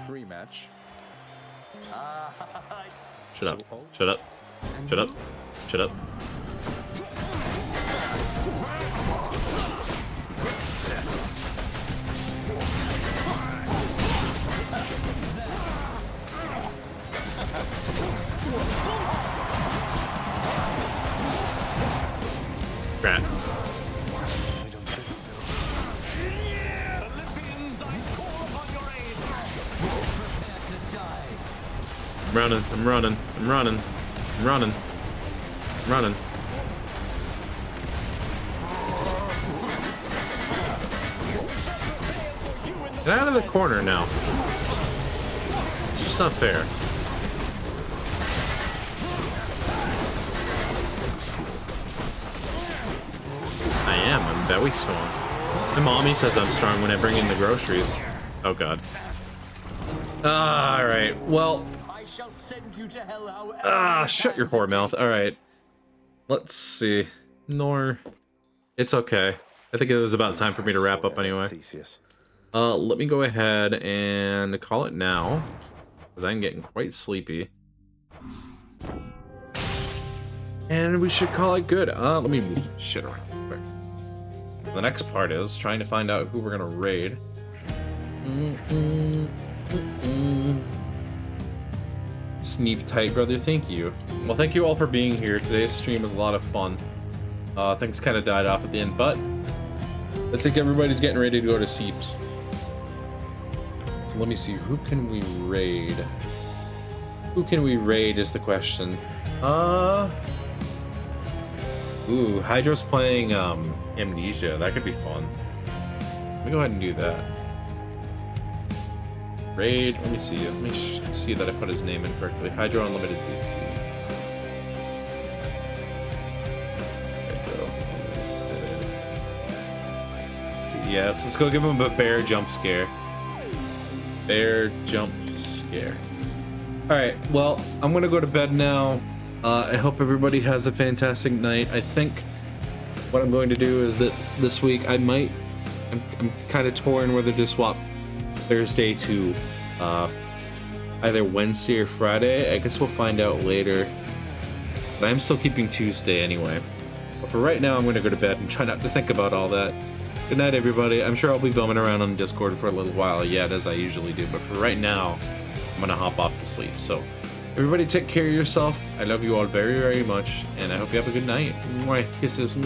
Rematch. Shut up. Shut up. Shut up. Shut up. Crap. I don't think so. Olympians, I call upon your aid. Prepare to die. I'm running. I'm running. I'm running. I'm running. I'm running. Get out of the corner now. It's just not fair. that we strong? My mommy says I'm strong when I bring in the groceries. Oh god. Alright, well. I shall send you to hell however Shut your whore mouth. Alright. Let's see. Nor. It's okay. I think it was about time for me to wrap up anyway. Let me go ahead and call it now, because I'm getting quite sleepy. And we should call it good. Let me move shit around real quick. The next part is trying to find out who we're gonna raid. Sneep tight, brother. Thank you. Well, thank you all for being here. Today's stream was a lot of fun. Things kind of died off at the end, but I think everybody's getting ready to go to sleeps. So let me see. Who can we raid? Who can we raid is the question. Ooh, Hydro's playing Amnesia. That could be fun. Let me go ahead and do that. Raid. Let me see. Let me see that I put his name in correctly. Hydro Unlimited. Yes, let's go give him a bear jump scare. Bear jump scare. Alright, well, I'm gonna go to bed now. I hope everybody has a fantastic night. I think what I'm going to do is that this week I'm kind of torn whether to swap Thursday to either Wednesday or Friday. I guess we'll find out later. But I'm still keeping Tuesday anyway. But for right now, I'm gonna go to bed and try not to think about all that. Good night, everybody. I'm sure I'll be bumming around on Discord for a little while yet, as I usually do. But for right now, I'm gonna hop off to sleep. So, everybody take care of yourself. I love you all very, very much. And I hope you have a good night. Mwah. Kisses.